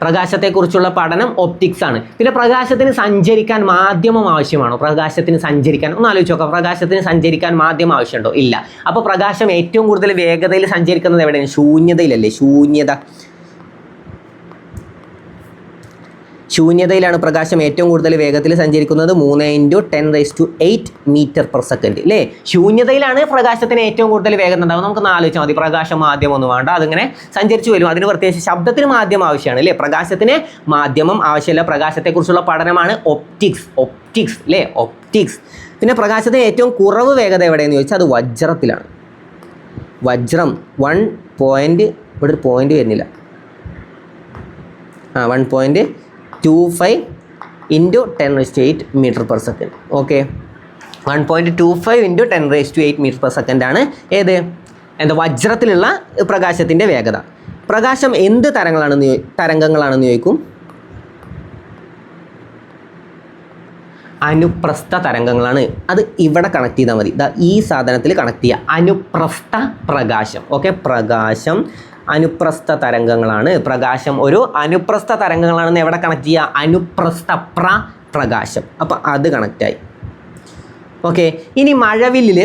പ്രകാശത്തെക്കുറിച്ചുള്ള പഠനം ഒപ്റ്റിക്സ് ആണ്. പിന്നെ പ്രകാശത്തിന് സഞ്ചരിക്കാൻ മാധ്യമം ആവശ്യമാണോ? ഒന്ന് ആലോചിച്ച് നോക്കാം. പ്രകാശത്തിന് സഞ്ചരിക്കാൻ മാധ്യമം ആവശ്യമുണ്ടോ? ഇല്ല. അപ്പോൾ പ്രകാശം ഏറ്റവും കൂടുതൽ വേഗതയിൽ സഞ്ചരിക്കുന്നത് എവിടെയാണ്? ശൂന്യതയിലല്ലേ. ശൂന്യതയിലാണ് പ്രകാശം ഏറ്റവും കൂടുതൽ വേഗത്തിൽ സഞ്ചരിക്കുന്നത്. 3 × 10⁸ മീറ്റർ/സെക്കൻഡ് അല്ലേ. ശൂന്യതയിലാണ് പ്രകാശത്തിന് ഏറ്റവും കൂടുതൽ വേഗത ഉണ്ടാകും. നമുക്ക് ആലോചിച്ചാൽ മതി. പ്രകാശം മാധ്യമം ഒന്നും വേണ്ട, അതിങ്ങനെ സഞ്ചരിച്ചു വരും. അതിന് പ്രത്യേകിച്ച് ശബ്ദത്തിന് മാധ്യമം ആവശ്യമാണ് അല്ലേ. പ്രകാശത്തിന് മാധ്യമം ആവശ്യമില്ല. പ്രകാശത്തെക്കുറിച്ചുള്ള പഠനമാണ് ഒപ്റ്റിക്സ് അല്ലേ. പിന്നെ പ്രകാശത്തിന് ഏറ്റവും കുറവ് വേഗത എവിടെയെന്ന് ചോദിച്ചാൽ അത് വജ്രത്തിലാണ്. വജ്രം 1 ഇവിടെ ഒരു പോയിന്റ് വരുന്നില്ല. 1.25 × 10⁸ മീറ്റർ/സെക്കൻഡ്. ഓക്കെ, 1.25 × 10⁸ മീറ്റർ/സെക്കൻഡ് ആണ് ഏത്? വജ്രത്തിലുള്ള പ്രകാശത്തിൻ്റെ വേഗത. പ്രകാശം എന്ത് തരംഗങ്ങളാണെന്ന് ചോദിക്കും? അനുപ്രസ്ഥ തരംഗങ്ങളാണ്. അത് ഇവിടെ കണക്ട് ചെയ്താൽ മതി. ഈ സാധനത്തിൽ കണക്ട് ചെയ്യുക. അനുപ്രസ്ഥ പ്രകാശം. ഓക്കെ, പ്രകാശം അനുപ്രസ്ഥ തരംഗങ്ങളാണ്. പ്രകാശം ഒരു അനുപ്രസ്ഥ തരംഗങ്ങളാണെന്ന് എവിടെ കണക്ട് ചെയ്യുക? അനുപ്രസ്ഥ പ്രകാശം. അപ്പോൾ അത് കണക്റ്റായി. ഓക്കെ, ഇനി മഴവില്ലിൽ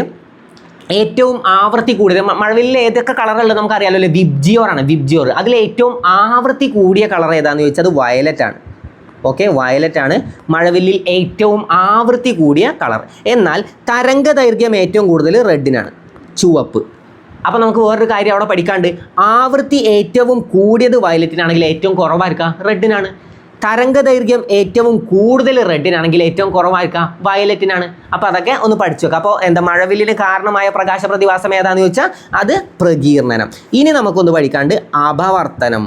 ഏറ്റവും ആവൃത്തി കൂടിയത്, മഴവില്ലിൽ ഏതൊക്കെ കളറുള്ളത് നമുക്കറിയാമല്ലോ അല്ലേ. വിബ്ജിയോർ. അതിൽ ഏറ്റവും ആവൃത്തി കൂടിയ കളർ ഏതാണെന്ന് ചോദിച്ചാൽ അത് വയലറ്റ് ആണ്. ഓക്കെ, വയലറ്റ് ആണ് മഴവില്ലിൽ ഏറ്റവും ആവൃത്തി കൂടിയ കളർ. എന്നാൽ തരംഗ ദൈർഘ്യം ഏറ്റവും കൂടുതൽ റെഡിനാണ്, ചുവപ്പ്. അപ്പോൾ നമുക്ക് വേറൊരു കാര്യം അവിടെ പഠിക്കാണ്ട്. ആവൃത്തി ഏറ്റവും കൂടിയത് വയലറ്റിനാണെങ്കിൽ ഏറ്റവും കുറവായിരിക്കുക റെഡിനാണ്. തരംഗ ദൈർഘ്യം ഏറ്റവും കൂടുതൽ റെഡിനാണെങ്കിൽ ഏറ്റവും കുറവായിരിക്കുക വയലറ്റിനാണ്. അപ്പോൾ അതൊക്കെ ഒന്ന് പഠിച്ചു വെക്കുക. അപ്പോൾ മഴവില്ലിന് കാരണമായ പ്രകാശ പ്രതിഭാസം ഏതാണെന്ന് ചോദിച്ചാൽ അത് പ്രകീർണനം. ഇനി നമുക്കൊന്ന് പഠിക്കാണ്ട് അപവർത്തനം.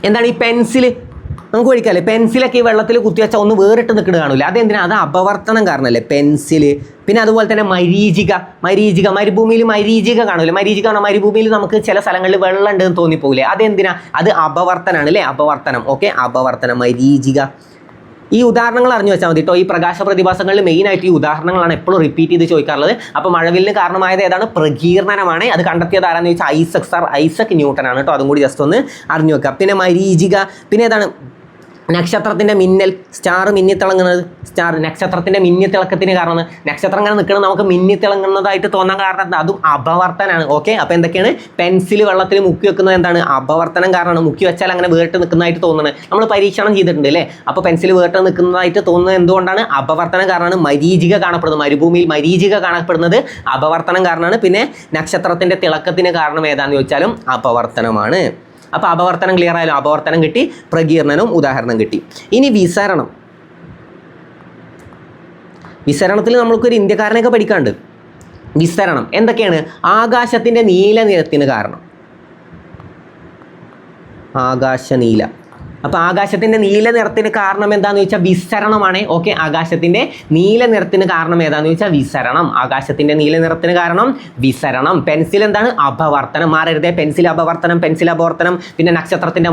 എന്താണ് ഈ നമുക്ക് പഠിക്കാമല്ലേ, പെൻസിലൊക്കെ ഈ വെള്ളത്തിൽ കുത്തിവെച്ചാൽ ഒന്ന് വേറിട്ട് നിൽക്കുന്നത് കാണില്ല. അതെന്തിനാ? അത് അപവർത്തനം കാരണമല്ലേ പെൻസില്. പിന്നെ അതുപോലെ തന്നെ മരീചിക, മരുഭൂമിയിൽ മരീചിക കാണില്ല. മരീചിക കാണാം, മരുഭൂമിയിൽ നമുക്ക് ചില സ്ഥലങ്ങളിൽ വെള്ളം ഉണ്ടെന്ന് തോന്നിപ്പോകില്ലേ, അതെന്തിനാ? അത് അപവർത്തനാണ് അല്ലേ, അപവർത്തനം. ഓക്കെ, അപവർത്തനം, മരീചിക. ഈ ഉദാഹരണങ്ങൾ അറിഞ്ഞു വെച്ചാൽ മതി കേട്ടോ. ഈ പ്രകാശ പ്രതിഭാസങ്ങളിൽ മെയിനായിട്ട് ഈ ഉദാഹരണങ്ങളാണ് എപ്പോഴും റിപ്പീറ്റ് ചെയ്ത് ചോദിക്കാറുള്ളത്. അപ്പോൾ മഴവില്ലിന് കാരണമായത് ഏതാണ്? പ്രകീർണനമാണ്. അത് കണ്ടെത്തിയത് ആരാന്ന് ചോദിച്ചാൽ ഐസക് ന്യൂട്ടൺ ആണ് കേട്ടോ. അതും കൂടി ജസ്റ്റ് ഒന്ന് അറിഞ്ഞു വെക്കാം. പിന്നെ മരീചിക, പിന്നെ ഏതാണ്? നക്ഷത്രത്തിൻ്റെ മിന്നൽ, സ്റ്റാർ മിന്നിത്തിളങ്ങുന്നത്. നക്ഷത്രത്തിൻ്റെ മിന്നിത്തിളക്കത്തിന് കാരണം, നക്ഷത്രം ഇങ്ങനെ നിൽക്കുന്നത് നമുക്ക് മിന്നിത്തിളങ്ങുന്നതായിട്ട് തോന്നാൻ കാരണം അതും അപവർത്തനാണ്. ഓക്കെ, അപ്പോൾ എന്തൊക്കെയാണ്? പെൻസിൽ വെള്ളത്തിൽ മുക്കി വെക്കുന്നത് എന്താണ്? അപവർത്തനം കാരണമാണ്. മുക്കി വെച്ചാൽ അങ്ങനെ വേറിട്ട് നിൽക്കുന്നതായിട്ട് തോന്നുന്നത് നമ്മൾ പരീക്ഷണം ചെയ്തിട്ടുണ്ട് അല്ലേ. അപ്പോൾ പെൻസിൽ വേറിട്ട് നിൽക്കുന്നതായിട്ട് തോന്നുന്നത് എന്തുകൊണ്ടാണ്? അപവർത്തനം കാരണമാണ്. മരീചിക കാണപ്പെടുന്നത്, മരുഭൂമിയിൽ മരീചിക കാണപ്പെടുന്നത് അപവർത്തനം കാരണമാണ്. പിന്നെ നക്ഷത്രത്തിൻ്റെ തിളക്കത്തിന് കാരണം ഏതാണെന്ന് ചോദിച്ചാലും അപവർത്തനമാണ്. അപ്പോൾ അപവർത്തനം ക്ലിയർ ആയാലും, അപവർത്തനം കിട്ടി, പ്രകീർണനവും ഉദാഹരണം കിട്ടി. ഇനി വിസരണം. വിസരണത്തിൽ നമ്മൾക്കൊരു ഇന്ത്യക്കാരനെയൊക്കെ പഠിക്കാനുണ്ട്. വിസരണം എന്തൊക്കെയാണ്? ആകാശത്തിൻ്റെ നീല നിറത്തിന് കാരണം, ആകാശനീല. അപ്പോൾ ആകാശത്തിൻ്റെ നീല നിറത്തിന് കാരണം എന്താണെന്ന് ചോദിച്ചാൽ വിസരണമാണ്. ഓക്കെ, ആകാശത്തിൻ്റെ നീല നിറത്തിന് കാരണം ഏതാണെന്ന് ചോദിച്ചാൽ വിസരണം. ആകാശത്തിൻ്റെ നീല നിറത്തിന് കാരണം വിസരണം. പെൻസിൽ എന്താണ്? അപവർത്തനം. മാറരുതേ, പെൻസിൽ അപവർത്തനം. പിന്നെ നക്ഷത്രത്തിൻ്റെ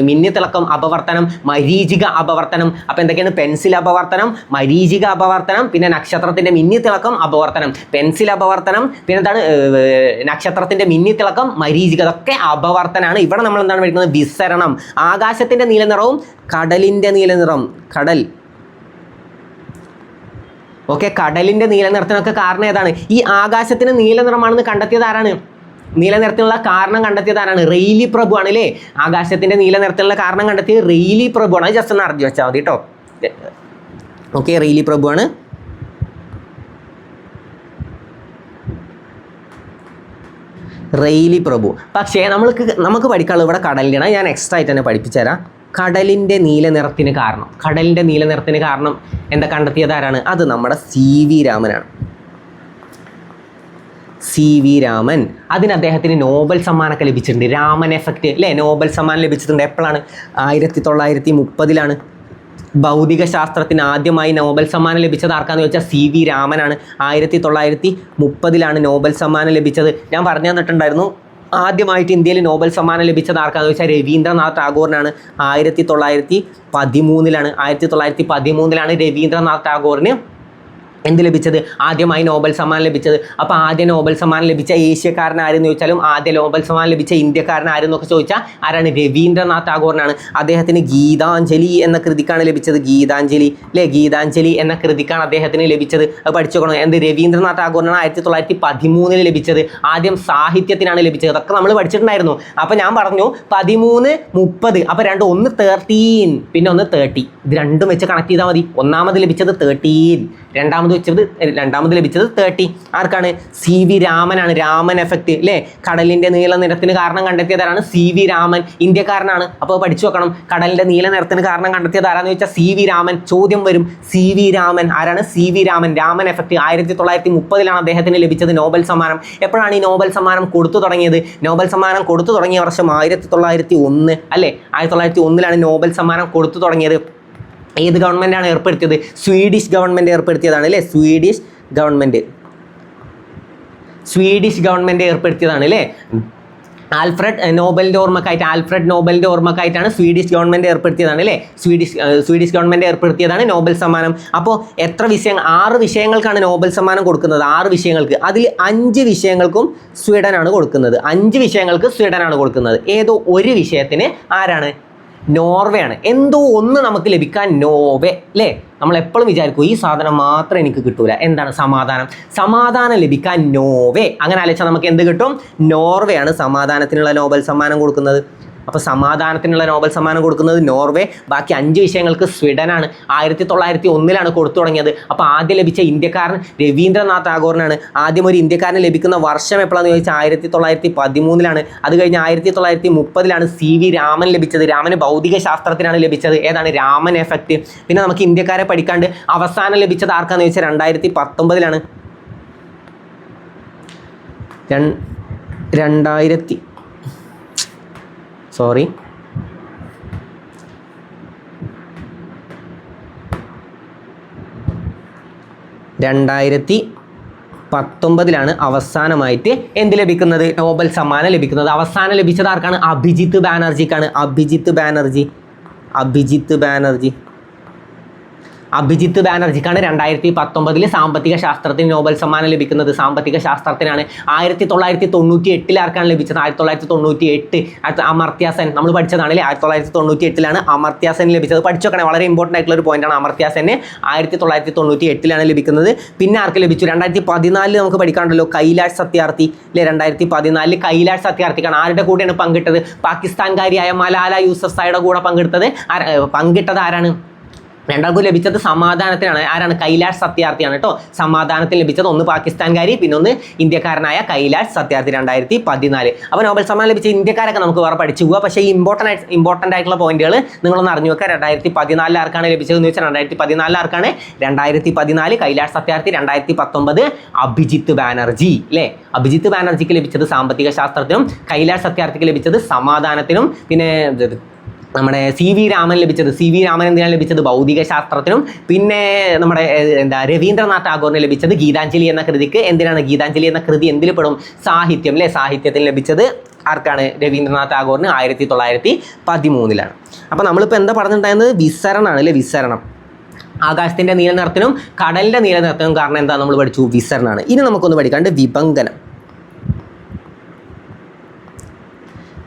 മിന്നിത്തിളക്കം അപവർത്തനം, മരീചിക അപവർത്തനം. അപ്പോൾ എന്തൊക്കെയാണ്? പെൻസിൽ അപവർത്തനം, മരീചിക അപവർത്തനം, പിന്നെ നക്ഷത്രത്തിൻ്റെ മിന്നിത്തിളക്കം അപവർത്തനം. പെൻസിൽ അപവർത്തനം, പിന്നെ എന്താണ്? നക്ഷത്രത്തിൻ്റെ മിന്നിത്തിളക്കം, മരീചിക, അതൊക്കെ അപവർത്തനാണ്. ഇവിടെ നമ്മൾ എന്താണ് പഠിക്കുന്നത്? വിസരണം. ആകാശത്തിൻ്റെ നീല നിറവും കടലിൻ്റെ നീല നിറം, കടൽ. ഓക്കെ, കടലിൻ്റെ നീല നിറത്തിനൊക്കെ കാരണം ഏതാണ്? ഈ ആകാശത്തിന് നീല നിറമാണെന്ന് കണ്ടെത്തിയത് ആരാണ്? നീല നിറത്തിനുള്ള കാരണം കണ്ടെത്തിയത് ആരാണ്? റെയ്ലി പ്രഭു ആണ് അല്ലേ. ആകാശത്തിൻ്റെ നീല നിറത്തിനുള്ള കാരണം കണ്ടെത്തിയത് റെയ്ലി പ്രഭു ആണ്. അത് ജസ്റ്റ് ഒന്ന് അറിഞ്ഞു വെച്ചാൽ മതി കേട്ടോ. ഓക്കെ, റെയ്ലി പ്രഭു ആണ്. റെയ്ലി പ്രഭു. പക്ഷേ നമുക്ക് പഠിക്കാനുള്ളത് ഇവിടെ കടലിലാണ്. ഞാൻ എക്സ്ട്രാ ആയിട്ട് തന്നെ പഠിപ്പിച്ചു തരാം. കടലിൻ്റെ നീല നിറത്തിന് കാരണം എന്താ കണ്ടെത്തിയത് ആരാണ്? അത് നമ്മുടെ CV രാമനാണ്. CV രാമൻ. അതിന് അദ്ദേഹത്തിന് നോബൽ സമ്മാനമൊക്കെ ലഭിച്ചിട്ടുണ്ട്. രാമൻ എഫക്റ്റ് അല്ലേ, നോബൽ സമ്മാനം ലഭിച്ചിട്ടുണ്ട്. എപ്പോഴാണ്? 1930 ഭൗതിക ശാസ്ത്രത്തിന് ആദ്യമായി നോബൽ സമ്മാനം ലഭിച്ചത് ആർക്കാന്ന് ചോദിച്ചാൽ CV രാമനാണ്. 1930 നോബൽ സമ്മാനം ലഭിച്ചത്. ഞാൻ പറഞ്ഞു തന്നിട്ടുണ്ടായിരുന്നു, ആദ്യമായിട്ട് ഇന്ത്യയിൽ നോബൽ സമ്മാനം ലഭിച്ചത് ആർക്കാന്ന് ചോദിച്ചാൽ രവീന്ദ്രനാഥ് ടാഗോറിനാണ്. 1913 രവീന്ദ്രനാഥ് ടാഗോറിന് എന്ത് ലഭിച്ചത്? ആദ്യമായി നോബൽ സമ്മാനം ലഭിച്ചത്. അപ്പോൾ ആദ്യ നോബൽ സമ്മാനം ലഭിച്ച ഏഷ്യക്കാരൻ ആരെന്ന് ചോദിച്ചാലും ആദ്യ നോബൽ സമ്മാനം ലഭിച്ച ഇന്ത്യക്കാരൻ ആരെന്നൊക്കെ ചോദിച്ചാൽ ആരാണ്? രവീന്ദ്രനാഥ് ടാഗോറിനാണ്. അദ്ദേഹത്തിന് ഗീതാഞ്ജലി എന്ന കൃതിക്കാണ് ലഭിച്ചത്. ഗീതാഞ്ജലി എന്ന കൃതിക്കാണ് അദ്ദേഹത്തിന് ലഭിച്ചത്. അത് പഠിച്ചോക്കണം. എന്ത്? രവീന്ദ്രനാഥ് ടാഗോറിനാണ് 1913 ലഭിച്ചത്. ആദ്യം സാഹിത്യത്തിനാണ് ലഭിച്ചത്. അതൊക്കെ നമ്മൾ പഠിച്ചിട്ടുണ്ടായിരുന്നു. അപ്പോൾ ഞാൻ പറഞ്ഞു 13, 30. അപ്പോൾ ഒന്ന് 13, പിന്നെ ഒന്ന് 30. ഇത് രണ്ടും വെച്ച് കണക്ട് ചെയ്താൽ മതി. ഒന്നാമത് ലഭിച്ചത് 13, രണ്ടാമത് ലഭിച്ചത് 30. ആർക്കാണ്? CV രാമനാണ്. രാമൻ എഫക്റ്റ് അല്ലേ. കടലിൻ്റെ നീല നിറത്തിന് കാരണം കണ്ടെത്തിയതാരാണ്? CV രാമൻ, ഇന്ത്യക്കാരനാണ്. അപ്പോൾ പഠിച്ചു വെക്കണം. കടലിൻ്റെ നീല നിറത്തിന് കാരണം കണ്ടെത്തിയത് ആരാന്ന് ചോദിച്ചാൽ CV രാമൻ. ചോദ്യം വരും, CV രാമൻ ആരാണ്? CV രാമൻ. രാമൻ എഫക്റ്റ് 1930 അദ്ദേഹത്തിന് ലഭിച്ചത് നോബൽ സമ്മാനം. എപ്പോഴാണ് ഈ നോബൽ സമ്മാനം കൊടുത്തു തുടങ്ങിയത്? നോബൽ സമ്മാനം കൊടുത്തു തുടങ്ങിയ വർഷം 1901 അല്ലേ. 1901 നോബൽ സമ്മാനം കൊടുത്തു തുടങ്ങിയത്. ഏത് ഗവൺമെൻറ്റാണ് ഏർപ്പെടുത്തിയത്? സ്വീഡിഷ് ഗവൺമെൻറ് ഏർപ്പെടുത്തിയതാണ് അല്ലേ. സ്വീഡിഷ് ഗവൺമെൻറ് ഏർപ്പെടുത്തിയതാണ് അല്ലേ. ആൽഫ്രഡ് നോബലിൻ്റെ ഓർമ്മക്കായിട്ടാണ് സ്വീഡിഷ് ഗവൺമെൻറ് ഏർപ്പെടുത്തിയതാണ് അല്ലേ. സ്വീഡിഷ് ഗവൺമെൻറ് ഏർപ്പെടുത്തിയതാണ് നോബൽ സമ്മാനം. അപ്പോൾ എത്ര വിഷയങ്ങൾ? 6 വിഷയങ്ങൾക്കാണ് നോബൽ സമ്മാനം കൊടുക്കുന്നത്. 6 വിഷയങ്ങൾക്ക്. അതിൽ 5 വിഷയങ്ങൾക്കും സ്വീഡനാണ് കൊടുക്കുന്നത്. ഏതോ ഒരു വിഷയത്തിന് ആരാണ്? നോർവേ ആണ്. എന്തോ ഒന്ന് നമുക്ക് ലഭിക്കാൻ നോർവേ അല്ലേ. നമ്മളെപ്പോഴും വിചാരിക്കും ഈ സാധനം മാത്രം എനിക്ക് കിട്ടൂല. എന്താണ്? സമാധാനം ലഭിക്കാൻ നോർവേ. അങ്ങനെ ആലോചിച്ചാൽ നമുക്ക് എന്ത് കിട്ടും? നോർവേ ആണ് സമാധാനത്തിനുള്ള നോബൽ സമ്മാനം കൊടുക്കുന്നത്. അപ്പോൾ സമാധാനത്തിനുള്ള നോബൽ സമ്മാനം കൊടുക്കുന്നത് നോർവേ. ബാക്കി 5 വിഷയങ്ങൾക്ക് സ്വീഡനാണ്. 1901 കൊടുത്തു തുടങ്ങിയത്. അപ്പോൾ ആദ്യം ലഭിച്ച ഇന്ത്യക്കാരൻ രവീന്ദ്രനാഥ് ടാഗോറിനാണ്. ആദ്യം ഒരു ഇന്ത്യക്കാരന് ലഭിക്കുന്ന വർഷം എപ്പോഴാണെന്ന് ചോദിച്ചാൽ 1913. അത് കഴിഞ്ഞ് 1930 CV രാമൻ ലഭിച്ചത്. രാമന് ഭൗതിക ശാസ്ത്രത്തിനാണ് ലഭിച്ചത്. ഏതാണ്? രാമൻ എഫക്റ്റ്. പിന്നെ നമുക്ക് ഇന്ത്യക്കാരെ പഠിക്കാണ്ട് അവസാനം ലഭിച്ചത് ആർക്കാന്ന് ചോദിച്ചാൽ 2019 2000 2019 അവസാനമായിട്ട് എന്ത് ലഭിക്കുന്നത്, നോബൽ സമ്മാനം ലഭിക്കുന്നത്. അവസാനം ലഭിച്ചത് ആർക്കാണ്? അഭിജിത്ത് ബാനർജിക്കാണ്. അഭിജിത്ത് ബാനർജിക്കാണ് 2019 സാമ്പത്തിക ശാസ്ത്രത്തിന് നോബൽ സമ്മാനം ലഭിക്കുന്നത്. സാമ്പത്തിക ശാസ്ത്രത്തിനാണ്. 1998 ആർക്കാണ് ലഭിച്ചത്? 1998 അമർത്യ സെൻ. നമ്മൾ പഠിച്ചതാണല്ലേ, 1998 അമർത്യ സെൻ ലഭിച്ചത്. പഠിച്ചോക്കണേ, വളരെ ഇമ്പോർട്ടൻ്റ് ആയിട്ടുള്ള ഒരു പോയിന്റാണ്. അമർത്യ സെന് 1998 ലഭിക്കുന്നത്. പിന്നെ ആർക്ക് ലഭിച്ചു? 2014 നമുക്ക് പഠിക്കാണ്ടല്ലോ, കൈലാഷ് സത്യാർത്ഥി അല്ലെ. 2014 കൈലാഷ് സത്യാർത്ഥിക്കാണ്. ആരുടെ കൂടെയാണ് പങ്കിട്ടത്? പാകിസ്ഥാൻകാരിയായ മലാല യൂസഫ്സായിയുടെ കൂടെ പങ്കിട്ടത് ആരാണ്? രണ്ടാൾക്കും ലഭിച്ചത് സമാധാനത്തിനാണ്. ആരാണ്? കൈലാഷ് സത്യാർത്ഥിയാണ് കേട്ടോ. സമാധാനത്തിന് ലഭിച്ചത് ഒന്ന് പാകിസ്ഥാൻകാരി, പിന്നെ ഒന്ന് ഇന്ത്യക്കാരനായ കൈലാഷ് സത്യാർത്ഥി 2014. അപ്പോൾ നോബൽ സമ്മാനം ലഭിച്ച ഇന്ത്യക്കാരൊക്കെ നമുക്ക് വേറെ പഠിച്ചു പോവുക. പക്ഷേ ഈ ഇമ്പോർട്ടൻ്റ് ആയിട്ടുള്ള പോയിന്റുകൾ നിങ്ങളൊന്ന് അറിഞ്ഞു വെക്കുക. 2014 ആർക്കാണ് ലഭിച്ചതെന്ന് വെച്ചാൽ 2014 ആർക്കാണ്? 2014 കൈലാഷ് സത്യാർത്ഥി, 2019 അഭിജിത്ത് ബാനർജി അല്ലേ. അഭിജിത്ത് ബാനർജിക്ക് ലഭിച്ചത് സാമ്പത്തിക ശാസ്ത്രത്തിനും കൈലാഷ് സത്യാർത്ഥിക്ക് ലഭിച്ചത് സമാധാനത്തിനും. പിന്നെ നമ്മുടെ CV രാമൻ എന്തിനാണ് ലഭിച്ചത്? ഭൗതിക ശാസ്ത്രത്തിനും. പിന്നെ നമ്മുടെ രവീന്ദ്രനാഥ് ടാഗോറിന് ലഭിച്ചത് ഗീതാഞ്ജലി എന്ന കൃതിക്ക്. എന്തിനാണ് ഗീതാഞ്ജലി എന്ന കൃതി? എന്തിൽ പെടും? സാഹിത്യം അല്ലേ. സാഹിത്യത്തിന് ലഭിച്ചത് ആർക്കാണ്? രവീന്ദ്രനാഥ് ടാഗോറിന് 1913. അപ്പോൾ നമ്മളിപ്പോൾ എന്താ പറഞ്ഞിട്ടുണ്ടായിരുന്നത്? വിസരണമാണ് അല്ലേ. വിസരണം. ആകാശത്തിൻ്റെ നീല നിറത്തിനും കടലിൻ്റെ നീല നിറത്തിനും കാരണം എന്താ നമ്മൾ പഠിച്ചു? വിസരണമാണ്. ഇനി നമുക്കൊന്ന് പഠിക്കാണ്ട്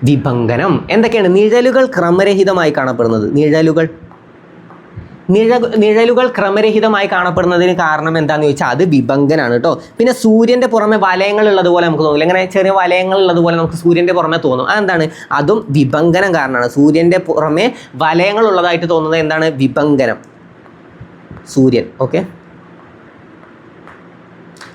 വിഭംഗനം. എന്തൊക്കെയാണ്? നിഴലുകൾ ക്രമരഹിതമായി കാണപ്പെടുന്നത്. നിഴലുകൾ ക്രമരഹിതമായി കാണപ്പെടുന്നതിന് കാരണം എന്താണെന്ന് ചോദിച്ചാൽ അത് വിഭംഗനാണ് കേട്ടോ. പിന്നെ സൂര്യൻ്റെ പുറമെ വലയങ്ങൾ ഉള്ളതുപോലെ നമുക്ക് തോന്നില്ല. ഇങ്ങനെ ചെറിയ വലയങ്ങൾ ഉള്ളതുപോലെ നമുക്ക് സൂര്യൻ്റെ പുറമെ തോന്നും. അതെന്താണ്? അതും വിഭംഗനം കാരണമാണ്. സൂര്യൻ്റെ പുറമെ വലയങ്ങൾ ഉള്ളതായിട്ട് തോന്നുന്നത് എന്താണ്? വിഭംഗനം. സൂര്യൻ. ഓക്കെ,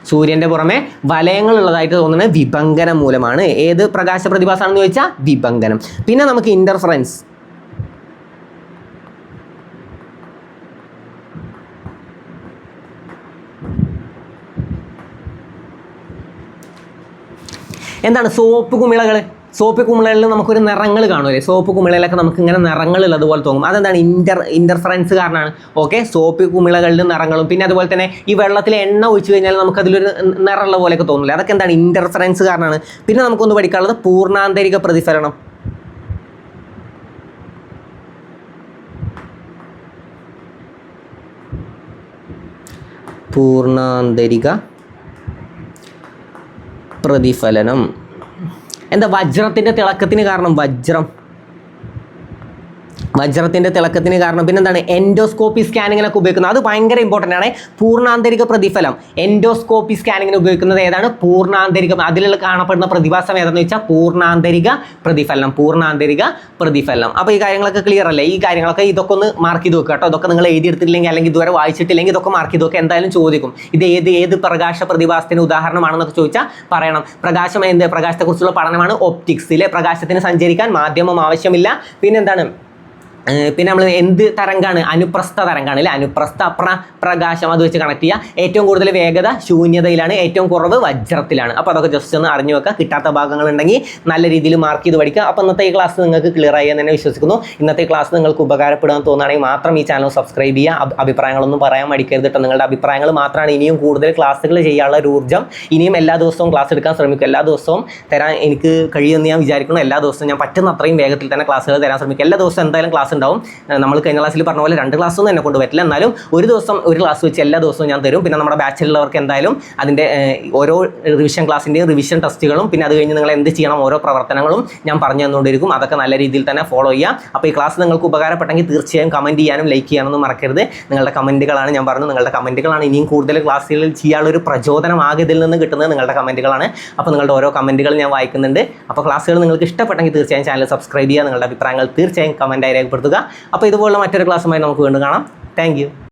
സൂര്യൻ്റെ പുറമെ വലയങ്ങൾ ഉള്ളതായിട്ട് തോന്നുന്നത് വിഭംഗനം മൂലമാണ്. ഏത് പ്രകാശ പ്രതിഭാസമാണെന്ന് ചോദിച്ചാൽ വിഭംഗനം. പിന്നെ നമുക്ക് ഇന്റർഫറൻസ്. എന്താണ്? സോപ്പ് കുമിളകളിൽ നമുക്കൊരു നിറങ്ങൾ കാണുമല്ലേ. സോപ്പ് കുമിളയിലൊക്കെ നമുക്ക് ഇങ്ങനെ നിറങ്ങൾ ഉള്ളതുപോലെ തോന്നും. അതെന്താണ്? ഇന്റർഫറൻസ് കാരണമാണ്. ഓക്കെ, സോപ്പ് കുമിളകളിൽ നിറങ്ങളും. പിന്നെ അതുപോലെ തന്നെ ഈ വെള്ളത്തിൽ എണ്ണ ഒഴിച്ചു കഴിഞ്ഞാൽ നമുക്കതിലൊരു നിറമുള്ള പോലെയൊക്കെ തോന്നില്ല. അതൊക്കെ എന്താണ്? ഇന്റർഫറൻസ് കാരണമാണ്. പിന്നെ നമുക്കൊന്ന് പഠിക്കാനുള്ളത് പൂർണ്ണാന്തരിക പ്രതിഫലനം. പ്രതിഫലനം എന്താ? വജ്രത്തിൻ്റെ തിളക്കത്തിന് കാരണം. വജ്രത്തിൻ്റെ തിളക്കത്തിന് കാരണം. പിന്നെന്താണ്? എൻഡോസ്കോപ്പി സ്കാനിങ്ങിനൊക്കെ ഉപയോഗിക്കുന്നത്. അത് ഭയങ്കര ഇമ്പോർട്ടൻ്റ് ആണ്. പൂർണ്ണാന്തരിക പ്രതിഫലം. എൻഡോസ്കോപ്പി സ്കാനിങ്ങിന് ഉപയോഗിക്കുന്നത് ഏതാണ്? പൂർണ്ണാന്തരികം. അതിലുള്ള കാണപ്പെടുന്ന പ്രതിഭാസം ഏതാണെന്ന് വെച്ചാൽ പൂർണ്ണാന്തരിക പ്രതിഫലനം. അപ്പോൾ ഈ കാര്യങ്ങളൊക്കെ ക്ലിയർ അല്ലേ? ഈ കാര്യങ്ങളൊക്കെ ഇതൊക്കെ ഒന്ന് മാർക്ക് ചെയ്ത് വെക്കുക കേട്ടോ. ഇതൊക്കെ നിങ്ങൾ എഴുതിയെടുത്തില്ലെങ്കിൽ അല്ലെങ്കിൽ ഇതുവരെ വായിച്ചിട്ടില്ലെങ്കിൽ ഇതൊക്കെ മാർക്ക് ചെയ്ത് വെക്കുക. എന്തായാലും ചോദിക്കും. ഇത് ഏത് പ്രകാശ പ്രതിഭാസത്തിന് ഉദാഹരണമാണെന്നൊക്കെ ചോദിച്ചാൽ പറയണം. പ്രകാശത്തെക്കുറിച്ചുള്ള പഠനമാണ് ഒപ്റ്റിക്സ്. പ്രകാശത്തിന് സഞ്ചരിക്കാൻ മാധ്യമം ആവശ്യമില്ല. പിന്നെന്താണ്? പിന്നെ നമ്മൾ എന്ത് തരംഗമാണ്? അനുപ്രസ്ഥ തരംഗമാണ് അല്ലേ. അനുപ്രസ്ഥ പ്രകാശം അത് വെച്ച് കണക്ട് ചെയ്യുക. ഏറ്റവും കൂടുതൽ വേഗത ശൂന്യതയിലാണ്, ഏറ്റവും കുറവ് വജ്രത്തിലാണ്. അപ്പോൾ അതൊക്കെ ജസ്റ്റ് ഒന്ന് അറിഞ്ഞു വെക്കുക. കിട്ടാത്ത ഭാഗങ്ങളുണ്ടെങ്കിൽ നല്ല രീതിയിൽ മാർക്ക് ചെയ്ത് പഠിക്കുക. അപ്പോൾ ഇന്നത്തെ ഈ ക്ലാസ് നിങ്ങൾക്ക് ക്ലിയർ ആയി എന്ന് തന്നെ വിശ്വസിക്കുന്നു. ഇന്നത്തെ ക്ലാസ് നിങ്ങൾക്ക് ഉപകാരപ്പെടുമെന്ന് തോന്നുകയാണെങ്കിൽ മാത്രം ഈ ചാനൽ സബ്സ്ക്രൈബ് ചെയ്യുക. അഭിപ്രായങ്ങളൊന്നും പറയാൻ മടിക്കരുത് കേട്ടോ. നിങ്ങളുടെ അഭിപ്രായങ്ങൾ മാത്രമാണ് ഇനിയും കൂടുതൽ ക്ലാസ്സുകൾ ചെയ്യാനുള്ള ഒരു ഊർജ്ജം. ഇനിയും എല്ലാ ദിവസവും ക്ലാസ് എടുക്കാൻ ശ്രമിക്കും. എല്ലാ ദിവസവും തരാൻ എനിക്ക് കഴിയുമെന്ന് ഞാൻ വിചാരിക്കുന്നു. എല്ലാ ദിവസവും ഞാൻ പറ്റുന്ന അത്രയും വേഗത്തിൽ തന്നെ ക്ലാസ്സുകൾ തരാൻ ശ്രമിക്കും. എല്ലാ ദിവസവും എന്തായാലും ക്ലാസ് ഉണ്ടാവും. നമ്മൾ കഴിഞ്ഞ ക്ലാസ്സിൽ പറഞ്ഞ പോലെ 2 ക്ലാസ്സൊന്നും എന്നെ കൊണ്ട് പറ്റില്ല. എന്നാലും ഒരു ദിവസം ഒരു ക്ലാസ് വെച്ച് എല്ലാ ദിവസവും ഞാൻ തരും. പിന്നെ നമ്മുടെ ബാച്ചിലുള്ളവർക്ക് എന്തായാലും അതിൻ്റെ ഓരോ റിവിഷൻ ക്ലാസ്സിൻ്റെയും റിവിഷൻ ടെസ്റ്റുകളും പിന്നെ അത് കഴിഞ്ഞ് നിങ്ങൾ എന്ത് ചെയ്യണം ഓരോ പ്രവർത്തനങ്ങളും ഞാൻ പറഞ്ഞു തന്നുകൊണ്ടിരിക്കും. അതൊക്കെ നല്ല രീതിയിൽ തന്നെ ഫോളോ ചെയ്യുക. അപ്പോൾ ഈ ക്ലാസ് നിങ്ങൾക്ക് ഉപകാരപ്പെട്ടെങ്കിൽ തീർച്ചയായും കമൻറ്റ് ചെയ്യാനും ലൈക്ക് ചെയ്യാനൊന്നും മറക്കരുത്. നിങ്ങളുടെ കമൻറ്റുകളാണ് ഞാൻ പറഞ്ഞു, നിങ്ങളുടെ കമൻറ്റുകളാണ് ഇനിയും കൂടുതൽ ക്ലാസ്സുകളിൽ ചെയ്യാനുള്ളൊരു പ്രചോദനമാകെ ഇതിൽ നിന്ന് കിട്ടുന്നത് നിങ്ങളുടെ കമൻറ്റുകളാണ്. അപ്പോൾ നിങ്ങളുടെ ഓരോ കമൻറ്റുകൾ ഞാൻ വായിക്കുന്നുണ്ട്. അപ്പോൾ ക്ലാസ്സുകൾ നിങ്ങൾക്ക് ഇഷ്ടപ്പെട്ടെങ്കിൽ തീർച്ചയായും ചാനൽ സബ്സ്ക്രൈബ് ചെയ്യുക. നിങ്ങളുടെ അഭിപ്രായങ്ങൾ തീർച്ചയായും കമൻറ്റായി രേഖപ്പെടുത്തുക. അപ്പോൾ ഇതുപോലുള്ള മറ്റൊരു ക്ലാസ്സുമായി നമുക്ക് വീണ്ടും കാണാം. Thank you.